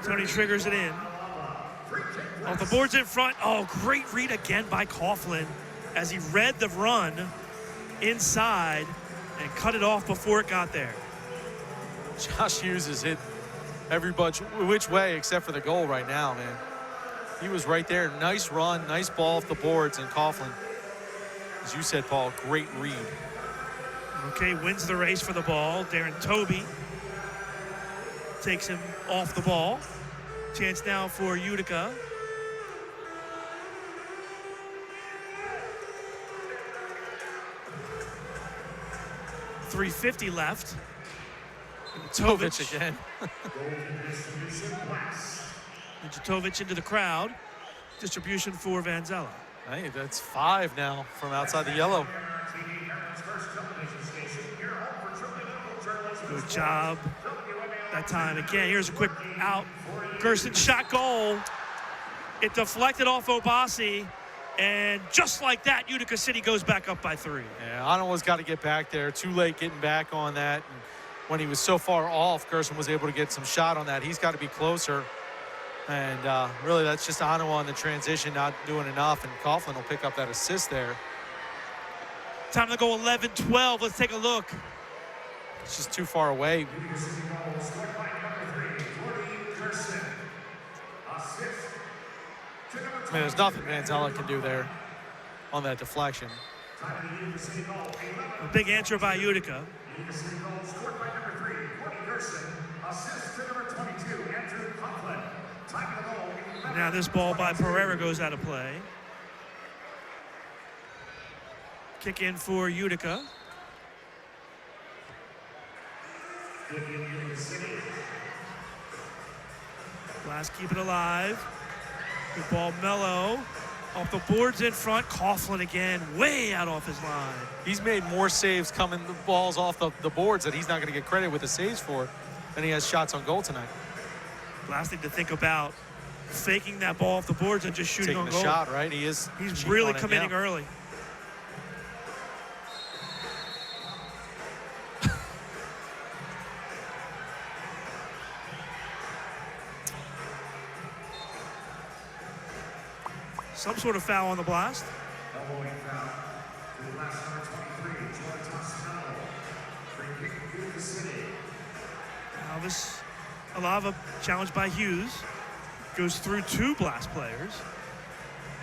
[SPEAKER 1] Tony triggers it in. Off the boards in front. Oh, great read again by Coughlin as he read the run inside and cut it off before it got there.
[SPEAKER 3] Josh Hughes has hit every which way except for the goal right now, man. He was right there. Nice run, nice ball off the boards, and Coughlin, as you said, Paul, great read.
[SPEAKER 1] Okay, wins the race for the ball. Darren Toby takes him off the ball. Chance now for Utica. .350 left.
[SPEAKER 3] Tovic again.
[SPEAKER 1] Tovic into the crowd. Distribution for Manzella.
[SPEAKER 3] Hey, that's 5 now from outside the yellow.
[SPEAKER 1] Good job that time again. Here's a quick out. Gerson shot goal. It deflected off Obasi. And just like that, Utica City goes back up by 3.
[SPEAKER 3] Yeah, Ottawa's got to get back there. Too late getting back on that. And when he was so far off, Gerson was able to get some shot on that. He's got to be closer. And really, that's just Ottawa on the transition, not doing enough, and Coughlin will pick up that assist there.
[SPEAKER 1] Time to go 11-12. Let's take a look.
[SPEAKER 3] It's just too far away. I mean, there's nothing Manzella can do there on that deflection.
[SPEAKER 1] A big answer by Utica. Now this ball by Pereira goes out of play. Kick in for Utica. Blast keep it alive. Good ball, Mello. Off the boards in front. Coughlin again, way out off his line.
[SPEAKER 3] He's made more saves coming the balls off the boards that he's not going to get credit with the saves for than he has shots on goal tonight.
[SPEAKER 1] Last thing to think about, faking that ball off the boards and just shooting
[SPEAKER 3] Taking
[SPEAKER 1] on
[SPEAKER 3] the
[SPEAKER 1] goal.
[SPEAKER 3] shot, right? He's
[SPEAKER 1] really committing early. Some sort of foul on the blast. Now this Alava challenged by Hughes. Goes through two blast players.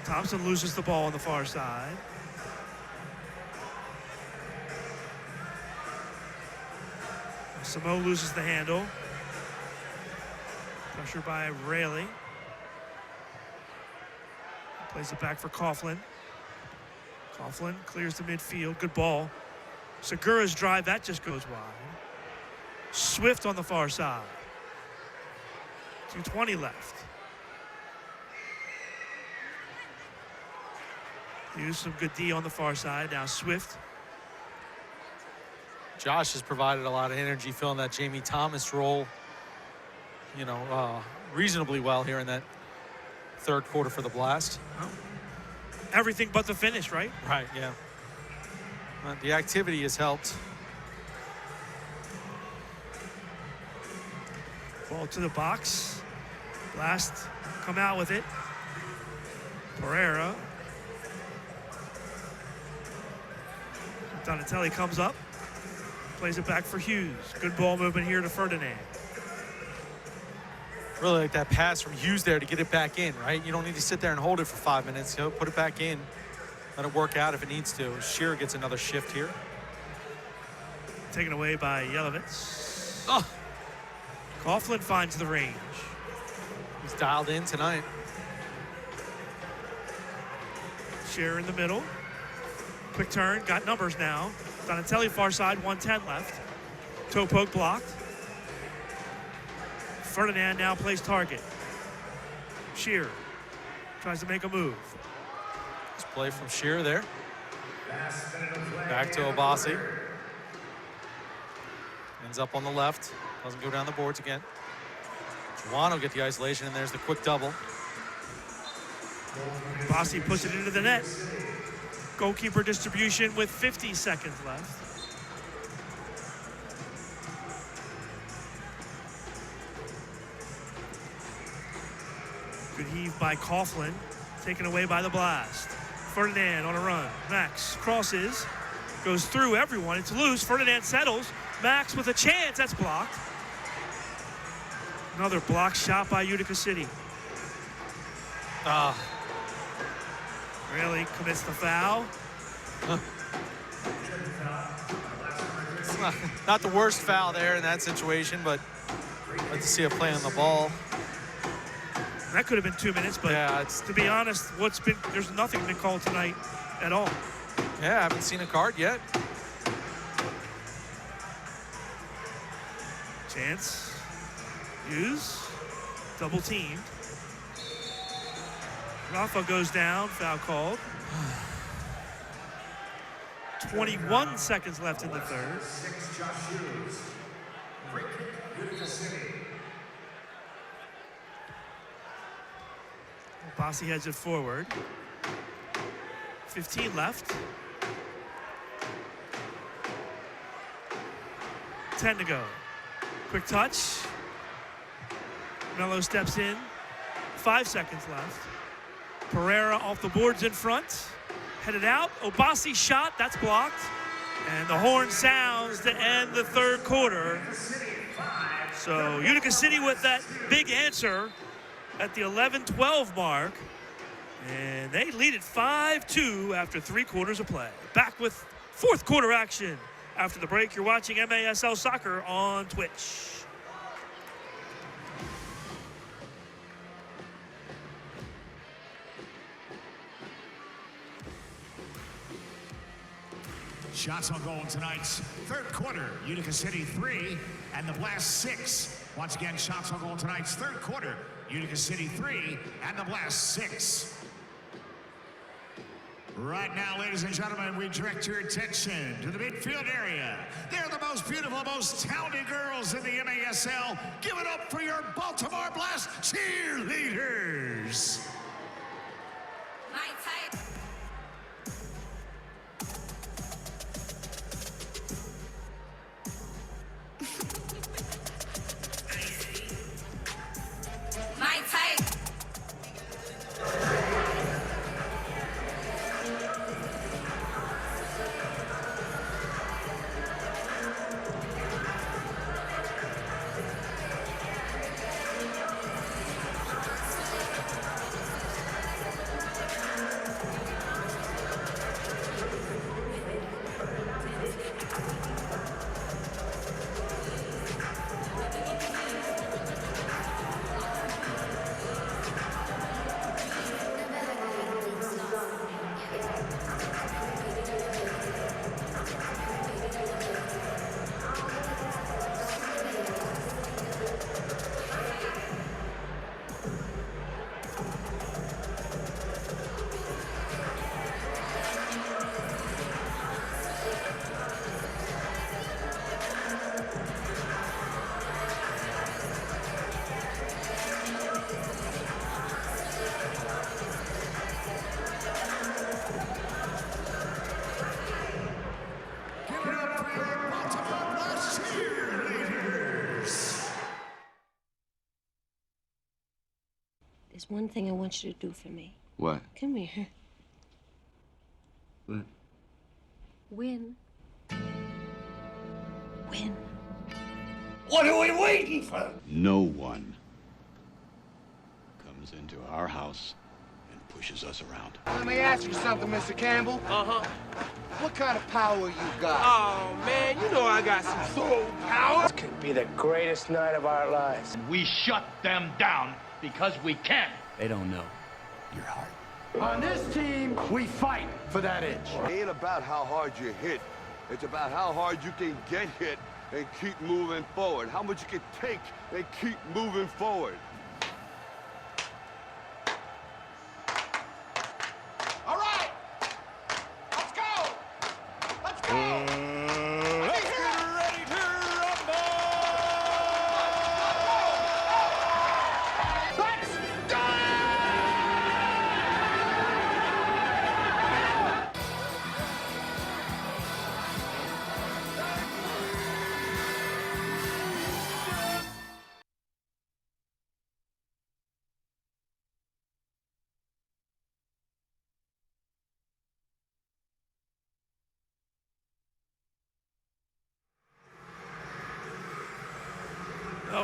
[SPEAKER 1] Thompson loses the ball on the far side. Samo loses the handle. Pressure by Rayleigh. Plays it back for Coughlin. Coughlin clears the midfield. Good ball. Segura's drive, that just goes wide. Swift on the far side. 2:20 left. Use some good D on the far side. Now Swift.
[SPEAKER 3] Josh has provided a lot of energy filling that Jamie Thomas role, you know, reasonably well here in that third quarter for the Blast.
[SPEAKER 1] Oh. Everything but the finish, right?
[SPEAKER 3] Right, yeah. The activity has helped.
[SPEAKER 1] Ball to the box. Blast come out with it. Pereira. Donatelli comes up. Plays it back for Hughes. Good ball movement here to Ferdinand.
[SPEAKER 3] Really like that pass from Hughes there to get it back in, right? You don't need to sit there and hold it for 5 minutes. You know, put it back in. Let it work out if it needs to. Shearer gets another shift here.
[SPEAKER 1] Taken away by Yelovitz.
[SPEAKER 3] Oh.
[SPEAKER 1] Coughlin finds the range.
[SPEAKER 3] He's dialed in tonight.
[SPEAKER 1] Shearer in the middle. Quick turn, got numbers now. Donatelli far side, 1:10 left. Toe poke blocked. Ferdinand now plays target. Shearer tries to make a move.
[SPEAKER 3] Nice play from Shearer there. Back to Obasi. Ends up on the left. Doesn't go down the boards again. Juwan will get the isolation, and there's the quick double.
[SPEAKER 1] Obasi puts it into the net. Goalkeeper distribution with 50 seconds left. Good heave by Coughlin, taken away by the Blast. Ferdinand on a run. Max crosses, goes through everyone. It's loose. Ferdinand settles. Max with a chance. That's blocked. Another block shot by Utica City. Really commits the foul.
[SPEAKER 3] It's not the worst foul there in that situation, but like to see a play on the ball.
[SPEAKER 1] That could have been 2 minutes, but
[SPEAKER 3] yeah,
[SPEAKER 1] to be honest, there's nothing been called tonight at all.
[SPEAKER 3] Yeah, I haven't seen a card yet.
[SPEAKER 1] Chance. Hughes. Double teamed. Rafa goes down, foul called. 21 seconds left in the third. Bossy heads it forward. 15 left. 10 to go. Quick touch. Mello steps in. 5 seconds left. Pereira off the boards in front. Headed out. Obasi shot. That's blocked. And the horn sounds to end the third quarter. So Utica City with that big answer at the 11-12 mark. And they lead it 5-2 after 3 quarters of play. Back with fourth quarter action after the break. You're watching MASL Soccer on Twitch.
[SPEAKER 7] Shots on goal in tonight's third quarter. Utica City 3 and the Blast 6. Once again, shots on goal in tonight's third quarter. Utica City 3 and the Blast 6. Right now, ladies and gentlemen, we direct your attention to the midfield area. They're the most beautiful, most talented girls in the MASL. Give it up for your Baltimore Blast cheerleaders.
[SPEAKER 6] My type. My type.
[SPEAKER 15] There's one thing I want you to do for me.
[SPEAKER 16] What?
[SPEAKER 15] Come here.
[SPEAKER 16] What?
[SPEAKER 15] Win. Win.
[SPEAKER 16] What are we waiting for? No one comes into our house and pushes us around.
[SPEAKER 17] Let me ask you something, Mr. Campbell.
[SPEAKER 18] Uh-huh.
[SPEAKER 17] What kind of power you got?
[SPEAKER 18] Oh, man, you know I got some soul power.
[SPEAKER 17] This could be the greatest night of our lives.
[SPEAKER 19] We shut them down because we can.
[SPEAKER 16] They don't know your heart.
[SPEAKER 17] On this team, we fight for that edge.
[SPEAKER 20] It ain't about how hard you hit. It's about how hard you can get hit and keep moving forward. How much you can take and keep moving forward.
[SPEAKER 17] All right, let's go. Let's go.
[SPEAKER 18] Let's get ready to rumble!
[SPEAKER 17] Let's go.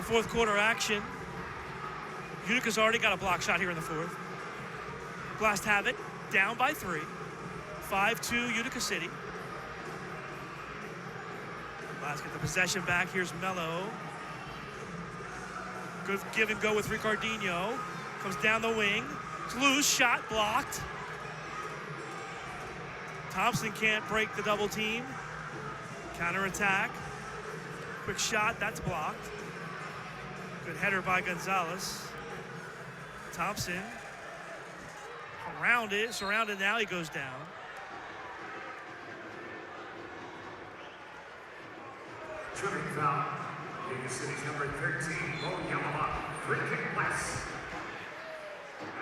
[SPEAKER 1] Fourth quarter action. Utica's already got a block shot here in the fourth. Blast have it, down by 3. 5-2 Utica City. Blast get the possession back. Here's Mello. Good give and go with Ricardinho. Comes down the wing. It's loose, shot blocked. Thompson can't break the double team. Counter attack. Quick shot, that's blocked. Good header by Gonzalez. Thompson around it, surrounded now, he goes down.
[SPEAKER 13] Tripping foul. Utica City's number 13, Bo Yamama. Free kick West.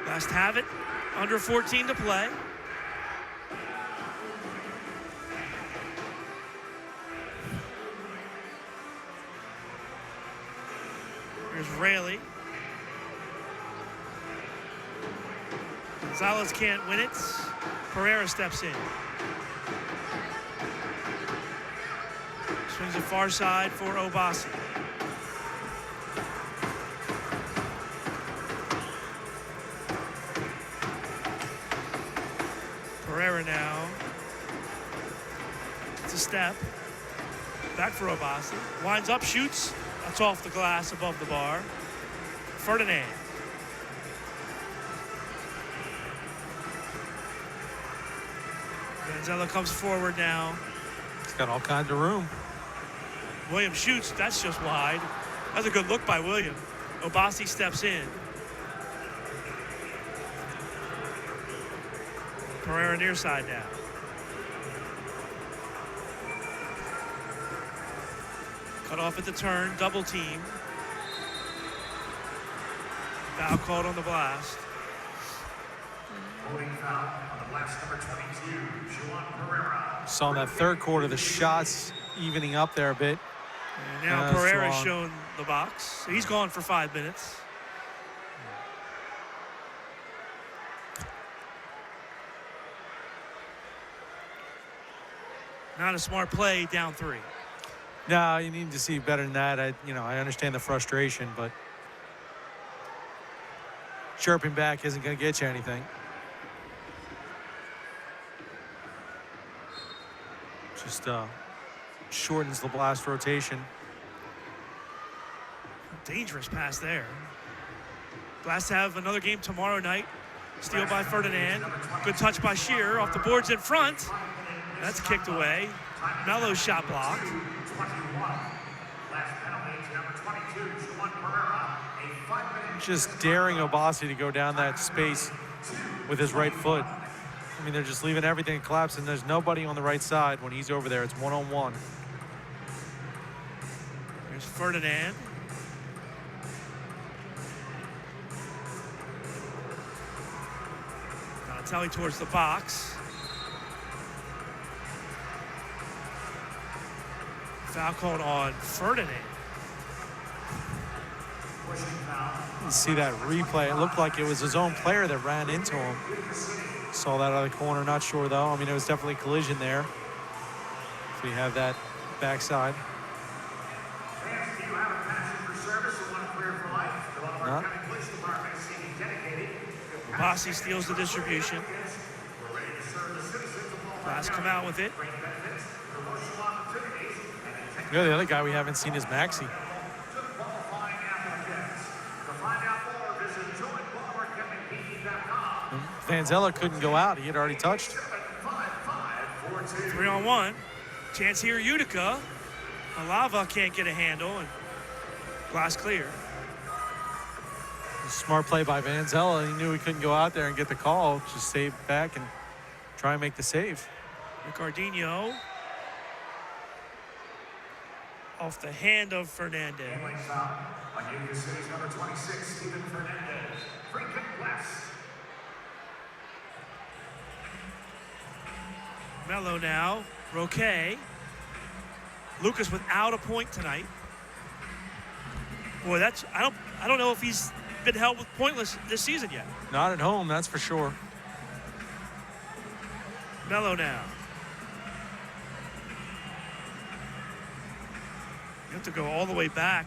[SPEAKER 1] Last have it, under 14 to play. Here's Rayleigh. Gonzalez can't win it. Pereira steps in. Swings it far side for Obasi. Pereira now. It's a step. Back for Obasi. Winds up, shoots. That's off the glass above the bar. Ferdinand. Manzella comes forward now.
[SPEAKER 3] He's got all kinds of room.
[SPEAKER 1] William shoots. That's just wide. That's a good look by William. Obasi steps in. Pereira near side now. Cut off at the turn. Double team. Foul called on the blast.
[SPEAKER 13] Holding foul on the blast number 22, Juan Pereira.
[SPEAKER 3] Saw in that third quarter the shots evening up there a bit.
[SPEAKER 1] And now Pereira's shown the box. He's gone for 5 minutes. Not a smart play, down 3.
[SPEAKER 3] No, you need to see better than that. I understand the frustration, but chirping back isn't going to get you anything. Just shortens the blast rotation.
[SPEAKER 1] Dangerous pass there. Blast to have another game tomorrow night. Steal by Ferdinand. Good touch by Shearer off the boards in front. That's kicked away. Melo's shot blocked.
[SPEAKER 3] Just daring Obasi to go down that space with his right foot. I mean, they're just leaving everything collapse, and there's nobody on the right side when he's over there. It's one-on-one.
[SPEAKER 1] There's Ferdinand. Donatelli towards the box. Foul called on Ferdinand.
[SPEAKER 3] You see that replay. It looked like it was his own player that ran into him. Saw that out of the corner. Not sure, though. I mean, it was definitely a collision there. So you have that backside. Not.
[SPEAKER 1] Obasi steals the distribution. Blast come out with it.
[SPEAKER 3] You know, the other guy we haven't seen is Maxey. Vanzella couldn't go out. He had already touched.
[SPEAKER 1] 3-on-1. Chance here, Utica. Alava can't get a handle, and glass clear.
[SPEAKER 3] Smart play by Vanzella. He knew he couldn't go out there and get the call. Just stay back and try and make the save.
[SPEAKER 1] Ricardinho. Off the hand of Fernandez.
[SPEAKER 13] On Utica City's number 26, Steven Fernandez. Free kick West.
[SPEAKER 1] Melo now. Roque. Lucas without a point tonight. Boy, that's I don't know if he's been held with pointless this season yet.
[SPEAKER 3] Not at home, that's for sure.
[SPEAKER 1] Melo now. You have to go all the way back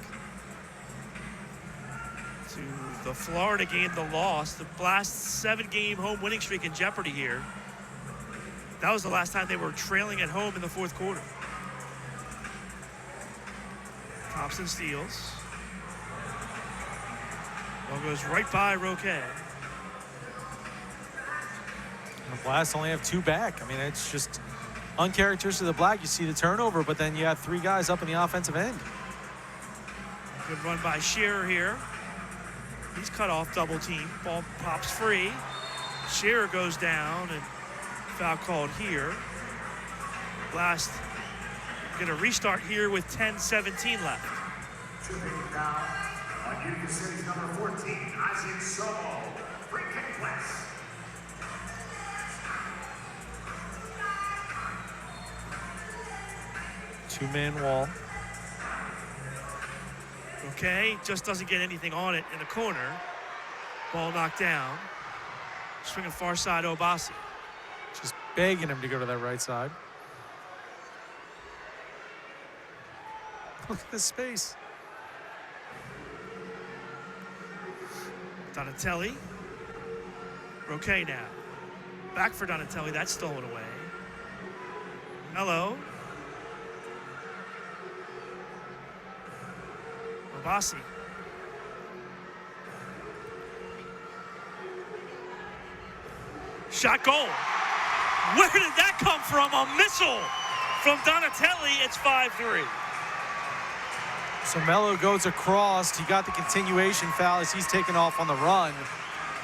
[SPEAKER 1] to the Florida game, the loss. The last 7-game home winning streak in jeopardy here. That was the last time they were trailing at home in the fourth quarter. Thompson steals. Ball goes right by Roque.
[SPEAKER 3] The Blast only have 2 back. I mean, it's just uncharacteristic of the Black. You see the turnover, but then you have 3 guys up in the offensive end.
[SPEAKER 1] Good run by Shearer here. He's cut off double team. Ball pops free. Shearer goes down, and foul called here. Blast going to restart here with 10:17 left.
[SPEAKER 13] Tripping foul on Utica City's number 14, Isaac Somo. Free kick West.
[SPEAKER 3] Two-man wall.
[SPEAKER 1] Okay, just doesn't get anything on it in the corner. Ball knocked down. Swinging far side, Obasi.
[SPEAKER 3] Just begging him to go to that right side. Look at this space.
[SPEAKER 1] Donatelli. Roque now. Back for Donatelli. That's stolen away. Mello. Obasi. Shot goal. Where did that come from? A missile from Donatelli. It's 5-3.
[SPEAKER 3] So Mello goes across. He got the continuation foul as he's taken off on the run.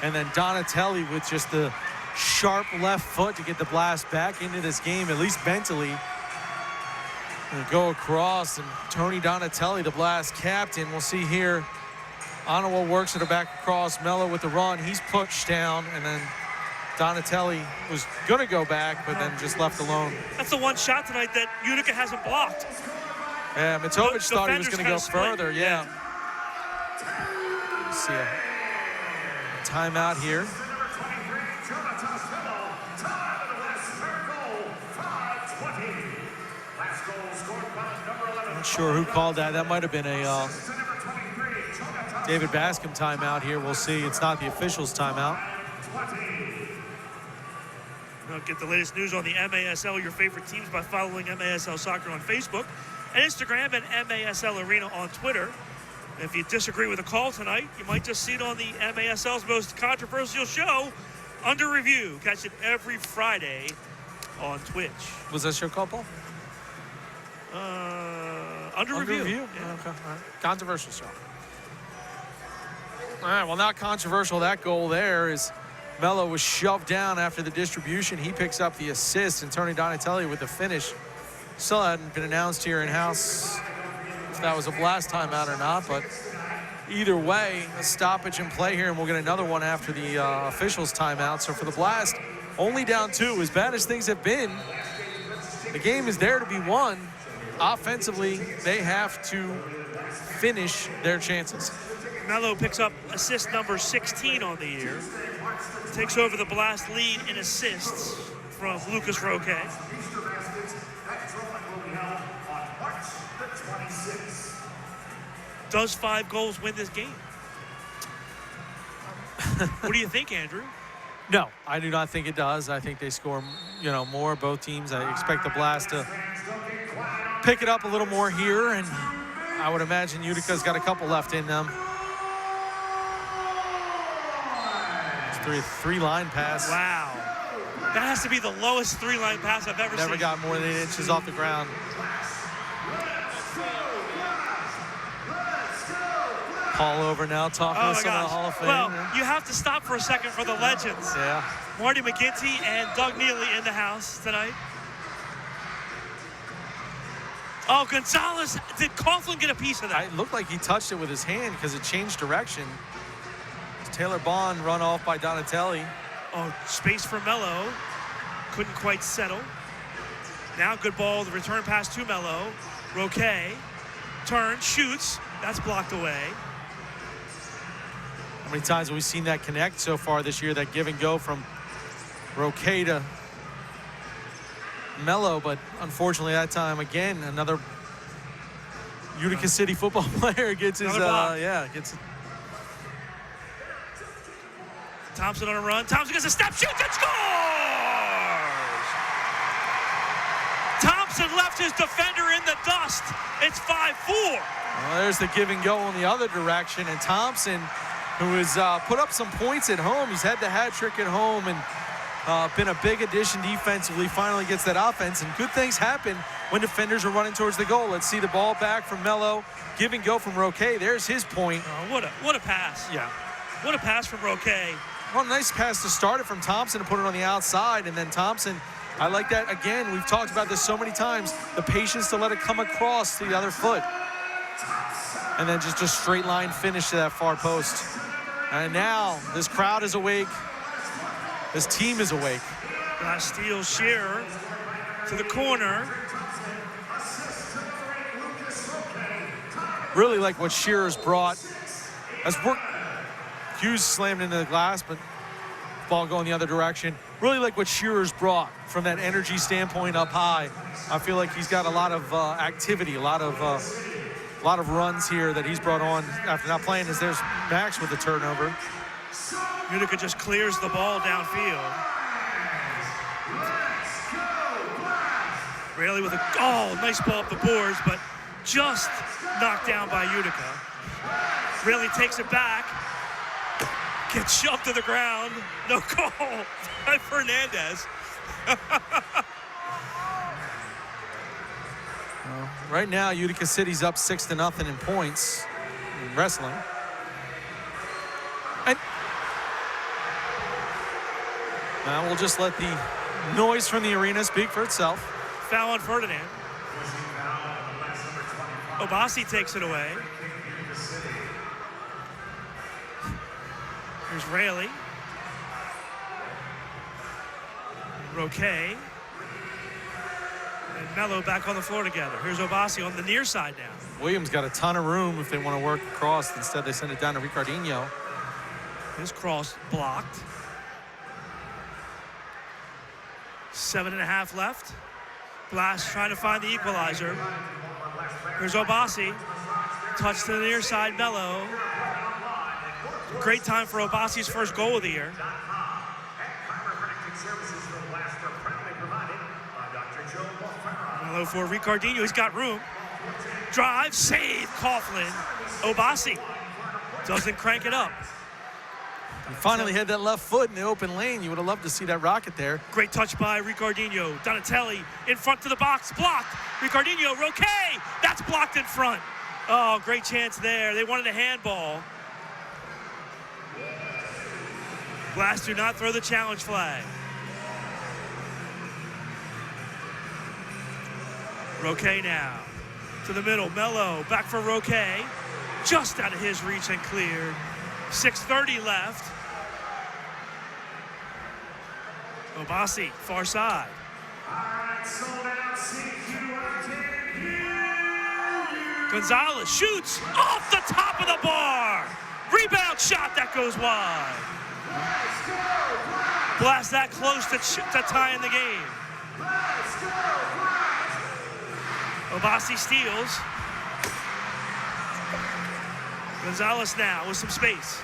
[SPEAKER 3] And then Donatelli with just the sharp left foot to get the blast back into this game, at least mentally. And go across, and Tony Donatelli, the blast captain. We'll see here. Onawa works it back across. Mello with the run. He's pushed down, and then Donatelli was going to go back, but then just left alone.
[SPEAKER 1] That's the one shot tonight that Utica hasn't blocked.
[SPEAKER 3] Yeah, Matovic thought he was going to go further. Yeah. Let's see a timeout here. Not sure who called that. That might have been a David Bascom timeout here. We'll see. It's not the officials' timeout.
[SPEAKER 1] Get the latest news on the MASL, your favorite teams, by following MASL Soccer on Facebook and Instagram, and MASL Arena on Twitter. If you disagree with the call tonight, you might just see it on the MASL's most controversial show, Under Review. Catch it every Friday on Twitch.
[SPEAKER 3] Was that show called, Paul?
[SPEAKER 1] Under Review.
[SPEAKER 3] Yeah. Okay. All right. Controversial show. All right, well, not controversial. That goal there is Mello was shoved down after the distribution. He picks up the assist, and Tony Donatelli with the finish. Still hadn't been announced here in-house if that was a blast timeout or not, but either way, a stoppage in play here, and we'll get another one after the officials' timeout. So for the Blast, only down 2. As bad as things have been, the game is there to be won. Offensively, they have to finish their chances.
[SPEAKER 1] Mello picks up assist number 16 on the year. Takes over the Blast lead in assists from Lucas Roque. Does 5 goals win this game? What do you think, Andrew?
[SPEAKER 3] No, I do not think it does. I think they score, more, both teams. I expect the Blast to pick it up a little more here, and I would imagine Utica's got a couple left in them. Three-line pass.
[SPEAKER 1] Wow. That has to be the lowest 3-line pass I've ever seen.
[SPEAKER 3] Never got more than 8 inches off the ground. Paul over now talking to some of the Hall of Fame.
[SPEAKER 1] Well, you have to stop for a second for the legends.
[SPEAKER 3] Yeah.
[SPEAKER 1] Marty McGinty and Doug Neely in the house tonight. Oh, Gonzalez, did Coughlin get a piece of that?
[SPEAKER 3] It looked like he touched it with his hand because it changed direction. Taylor Bond run off by Donatelli.
[SPEAKER 1] Oh, space for Mello. Couldn't quite settle. Now good ball, the return pass to Mello. Roque, turns, shoots. That's blocked away.
[SPEAKER 3] How many times have we seen that connect so far this year, that give and go from Roque to Mello? But unfortunately that time, again, another Utica City football player gets his, gets it.
[SPEAKER 1] Thompson on a run. Thompson gets a step, shoots, and scores! Thompson left his defender in the dust. It's 5-4.
[SPEAKER 3] Well, there's the give and go in the other direction. And Thompson, who has put up some points at home, he's had the hat trick at home and been a big addition defensively, finally gets that offense. And good things happen when defenders are running towards the goal. Let's see the ball back from Mello. Give and go from Roque. There's his point.
[SPEAKER 1] Oh, what a pass.
[SPEAKER 3] Yeah.
[SPEAKER 1] What a pass from Roque.
[SPEAKER 3] Well, nice pass to start it from Thompson and put it on the outside. And then Thompson, I like that. Again, we've talked about this so many times. The patience to let it come across to the other foot. And then just a straight line finish to that far post. And now this crowd is awake. This team is awake.
[SPEAKER 1] Steele Shearer to the corner.
[SPEAKER 3] Really like what Shearer's brought. Has worked. Hughes slammed into the glass, but ball going the other direction. Really like what Shearer's brought from that energy standpoint up high. I feel like he's got a lot of activity, a lot of runs here that he's brought on after not playing. As there's Max with the turnover.
[SPEAKER 1] Utica just clears the ball downfield. Raley with a nice ball up the boards, but just knocked down by Utica. Raley takes it back, gets shoved to the ground. No call by Fernandez.
[SPEAKER 3] Well, right now, Utica City's up 6-0 in points in wrestling. And now we'll just let the noise from the arena speak for itself.
[SPEAKER 1] Foul on Ferdinand. Obasi takes it away. Here's Raley. Roque. And Mello back on the floor together. Here's Obasi on the near side now.
[SPEAKER 3] Williams got a ton of room if they want to work across. Instead, they send it down to Ricardinho.
[SPEAKER 1] His cross blocked. 7.5 left. Blast trying to find the equalizer. Here's Obasi. Touch to the near side, Mello. Great time for Obasi's first goal of the year. Mello for Ricardinho, he's got room. Drive, save, Coughlin. Obasi doesn't crank it up.
[SPEAKER 3] He finally had that left foot in the open lane. You would have loved to see that rocket there.
[SPEAKER 1] Great touch by Ricardinho. Donatelli in front to the box, blocked. Ricardinho, Roque, that's blocked in front. Oh, great chance there. They wanted a handball. Blast do not throw the challenge flag. Roque now to the middle. Mello back for Roque. Just out of his reach and cleared. 6:30 left. Obasi, far side. Gonzalez shoots off the top of the bar. Rebound shot that goes wide. Blast that close to tying the game. Obasi steals. Gonzalez now with some space.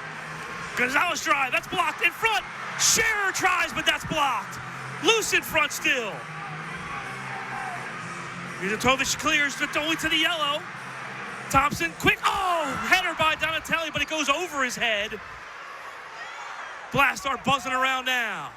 [SPEAKER 1] Gonzalez drive, that's blocked in front. Scherer tries, but that's blocked. Loose in front still. Yudatovic clears only to the yellow. Thompson, quick, header by Donatelli, but it goes over his head. Blast are buzzing around now.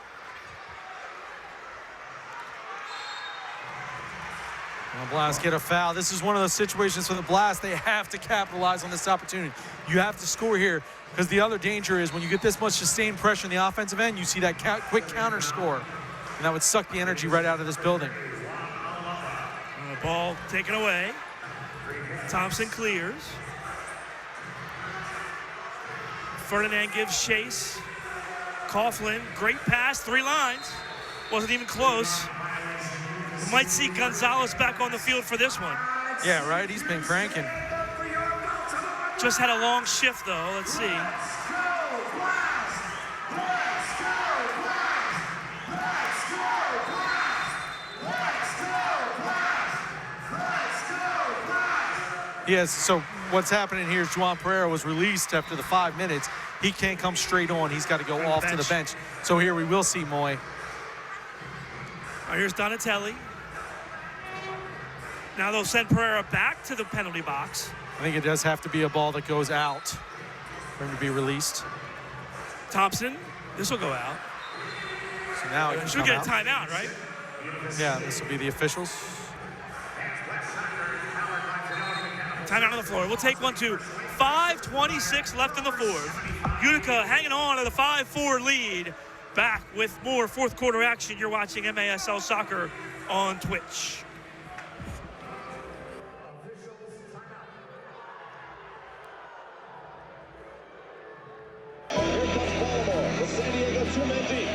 [SPEAKER 3] Well, Blast get a foul. This is one of those situations for the Blast. They have to capitalize on this opportunity. You have to score here, because the other danger is when you get this much sustained pressure in the offensive end, you see that quick counter score, and that would suck the energy right out of this building.
[SPEAKER 1] Ball taken away. Thompson clears. Ferdinand gives chase. Coughlin, great pass, 3 lines. Wasn't even close. We might see Gonzalez back on the field for this one.
[SPEAKER 3] Yeah, right, he's been cranking.
[SPEAKER 1] Just had a long shift though, let's see.
[SPEAKER 3] Yes, so what's happening here is Juan Pereira was released after the 5 minutes. He can't come straight on. He's got to go off to the bench. So here we will see Moy.
[SPEAKER 1] Here's Donatelli. Now they'll send Pereira back to the penalty box.
[SPEAKER 3] I think it does have to be a ball that goes out for him to be released.
[SPEAKER 1] Thompson, this will go out.
[SPEAKER 3] So now he
[SPEAKER 1] should get a timeout, right?
[SPEAKER 3] Yeah, this will be the officials.
[SPEAKER 1] Timeout on the floor. We'll take one, 2. 5:26 left in the fourth. Utica hanging on to the 5-4 lead. Back with more fourth quarter action. You're watching MASL Soccer on Twitch.
[SPEAKER 21] Here comes Baltimore with San Diego 2-man deep.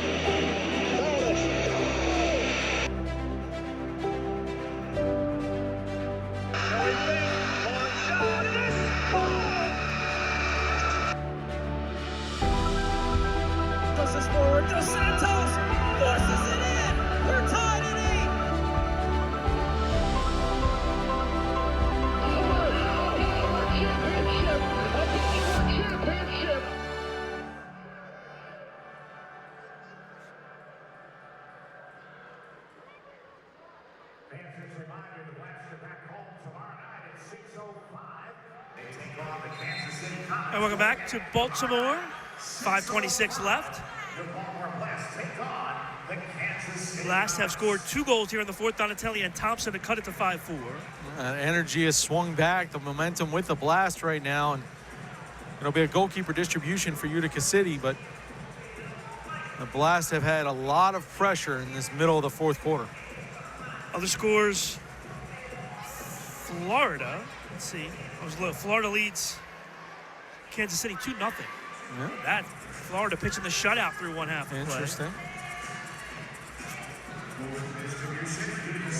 [SPEAKER 21] Does this
[SPEAKER 6] forward. Dos Santos forces it in. We're tied at 8. Championship.
[SPEAKER 13] Panthers reminder the Blacks are back home tomorrow night at 6:05. They take on the Kansas City Comets.
[SPEAKER 1] And welcome back to Baltimore. 5:26 left.
[SPEAKER 13] The Baltimore Blast take on the Kansas City
[SPEAKER 1] Blast have scored 2 goals here in the fourth. Donatelli and Thompson to cut it to 5-4.
[SPEAKER 3] Energy has swung back. The momentum with the Blast right now. And it'll be a goalkeeper distribution for Utica City, but the Blast have had a lot of pressure in this middle of the fourth quarter.
[SPEAKER 1] Other scores, Florida, let's see. Florida leads Kansas City 2-0.
[SPEAKER 3] Yeah.
[SPEAKER 1] That Florida pitching the shutout through one half of
[SPEAKER 3] Interesting.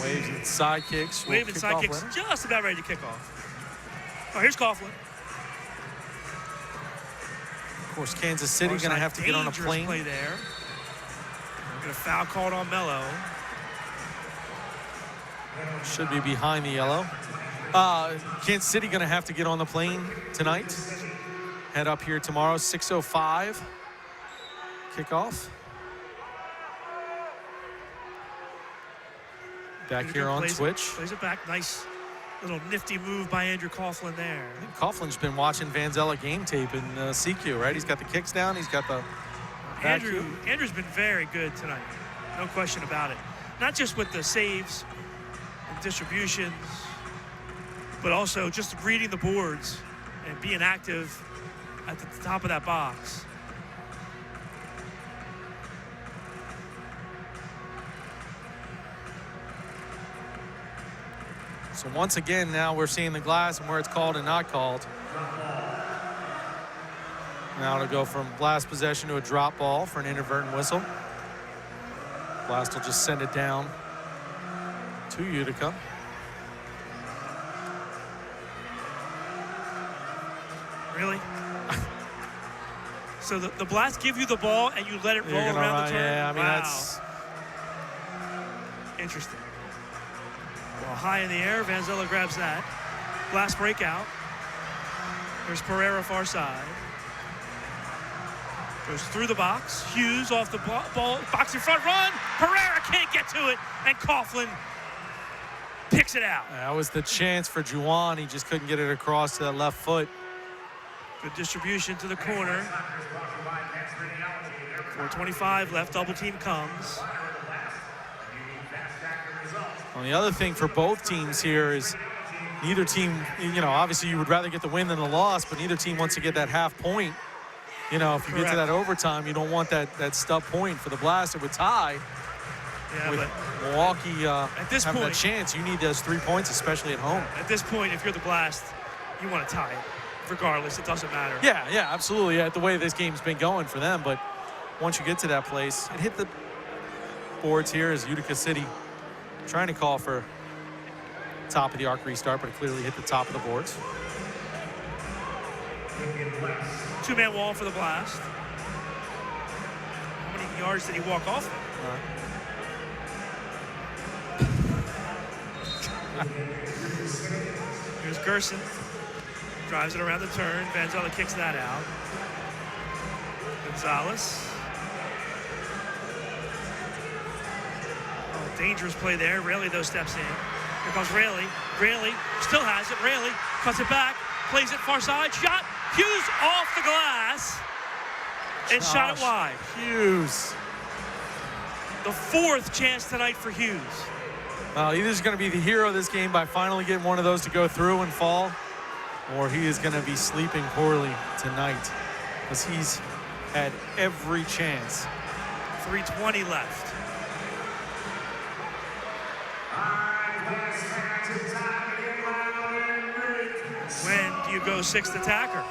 [SPEAKER 3] Waves and sidekicks.
[SPEAKER 1] Wave and sidekicks just about ready to kick off. Oh, here's Coughlin.
[SPEAKER 3] Of course, Kansas City going to have to get on a plane.
[SPEAKER 1] Play there. Get a foul called on Mello.
[SPEAKER 3] Should be behind the yellow. Kansas City going to have to get on the plane tonight. Head up here tomorrow, 6:05 kickoff. Back here on Twitch.
[SPEAKER 1] Plays it back. Nice little nifty move by Andrew Coughlin there.
[SPEAKER 3] I think Coughlin's been watching Vanzella game tape in CQ, right? He's got the kicks down. He's got the
[SPEAKER 1] Andrew's been very good tonight. No question about it. Not just with the saves and distributions, but also just reading the boards and being active at the top of that box.
[SPEAKER 3] So once again, now we're seeing the glass and where it's called and not called. Now to go from Blast possession to a drop ball for an inadvertent whistle. Blast will just send it down to Utica.
[SPEAKER 1] Really? So the Blast give you the ball and you let it roll around the turn?
[SPEAKER 3] Yeah, I mean, that's
[SPEAKER 1] interesting. Well, high in the air, Vanzella grabs that. Blast breakout. There's Pereira far side. Goes through the box. Hughes off the ball. Box in front, run. Pereira can't get to it. And Coughlin picks it out.
[SPEAKER 3] That was the chance for Juwan. He just couldn't get it across to that left foot.
[SPEAKER 1] Good distribution to the corner. 4:25 left. Double team comes.
[SPEAKER 3] Well, the other thing for both teams here is neither team, you know, obviously you would rather get the win than the loss, but neither team wants to get that half point. You know, if you get to that overtime, you don't want that stub point. For the Blast, it would tie.
[SPEAKER 1] Yeah,
[SPEAKER 3] with
[SPEAKER 1] but
[SPEAKER 3] Milwaukee
[SPEAKER 1] at this
[SPEAKER 3] having
[SPEAKER 1] point,
[SPEAKER 3] a chance, you need those 3 points, especially at home.
[SPEAKER 1] At this point, if you're the Blast, you want to tie it. Regardless, it doesn't matter.
[SPEAKER 3] Yeah, absolutely. Yeah, the way this game's been going for them, but once you get to that place, it hit the boards here as Utica City trying to call for top of the arc restart, but it clearly hit the top of the boards.
[SPEAKER 1] Two-man wall for the Blast. How many yards did he walk off? Here's Gerson. Drives it around the turn. Vanzella kicks that out. Gonzalez. Oh, dangerous play there. Raley, though, steps in. Here comes Raley. Raley still has it. Raley cuts it back. Plays it far side. Shot. Hughes off the glass. And shot it wide.
[SPEAKER 3] Hughes.
[SPEAKER 1] The fourth chance tonight for Hughes.
[SPEAKER 3] Well, either going to be the hero of this game by finally getting one of those to go through and fall, or he is going to be sleeping poorly tonight because he's had every chance.
[SPEAKER 1] 3:20 left. When do you go sixth attacker?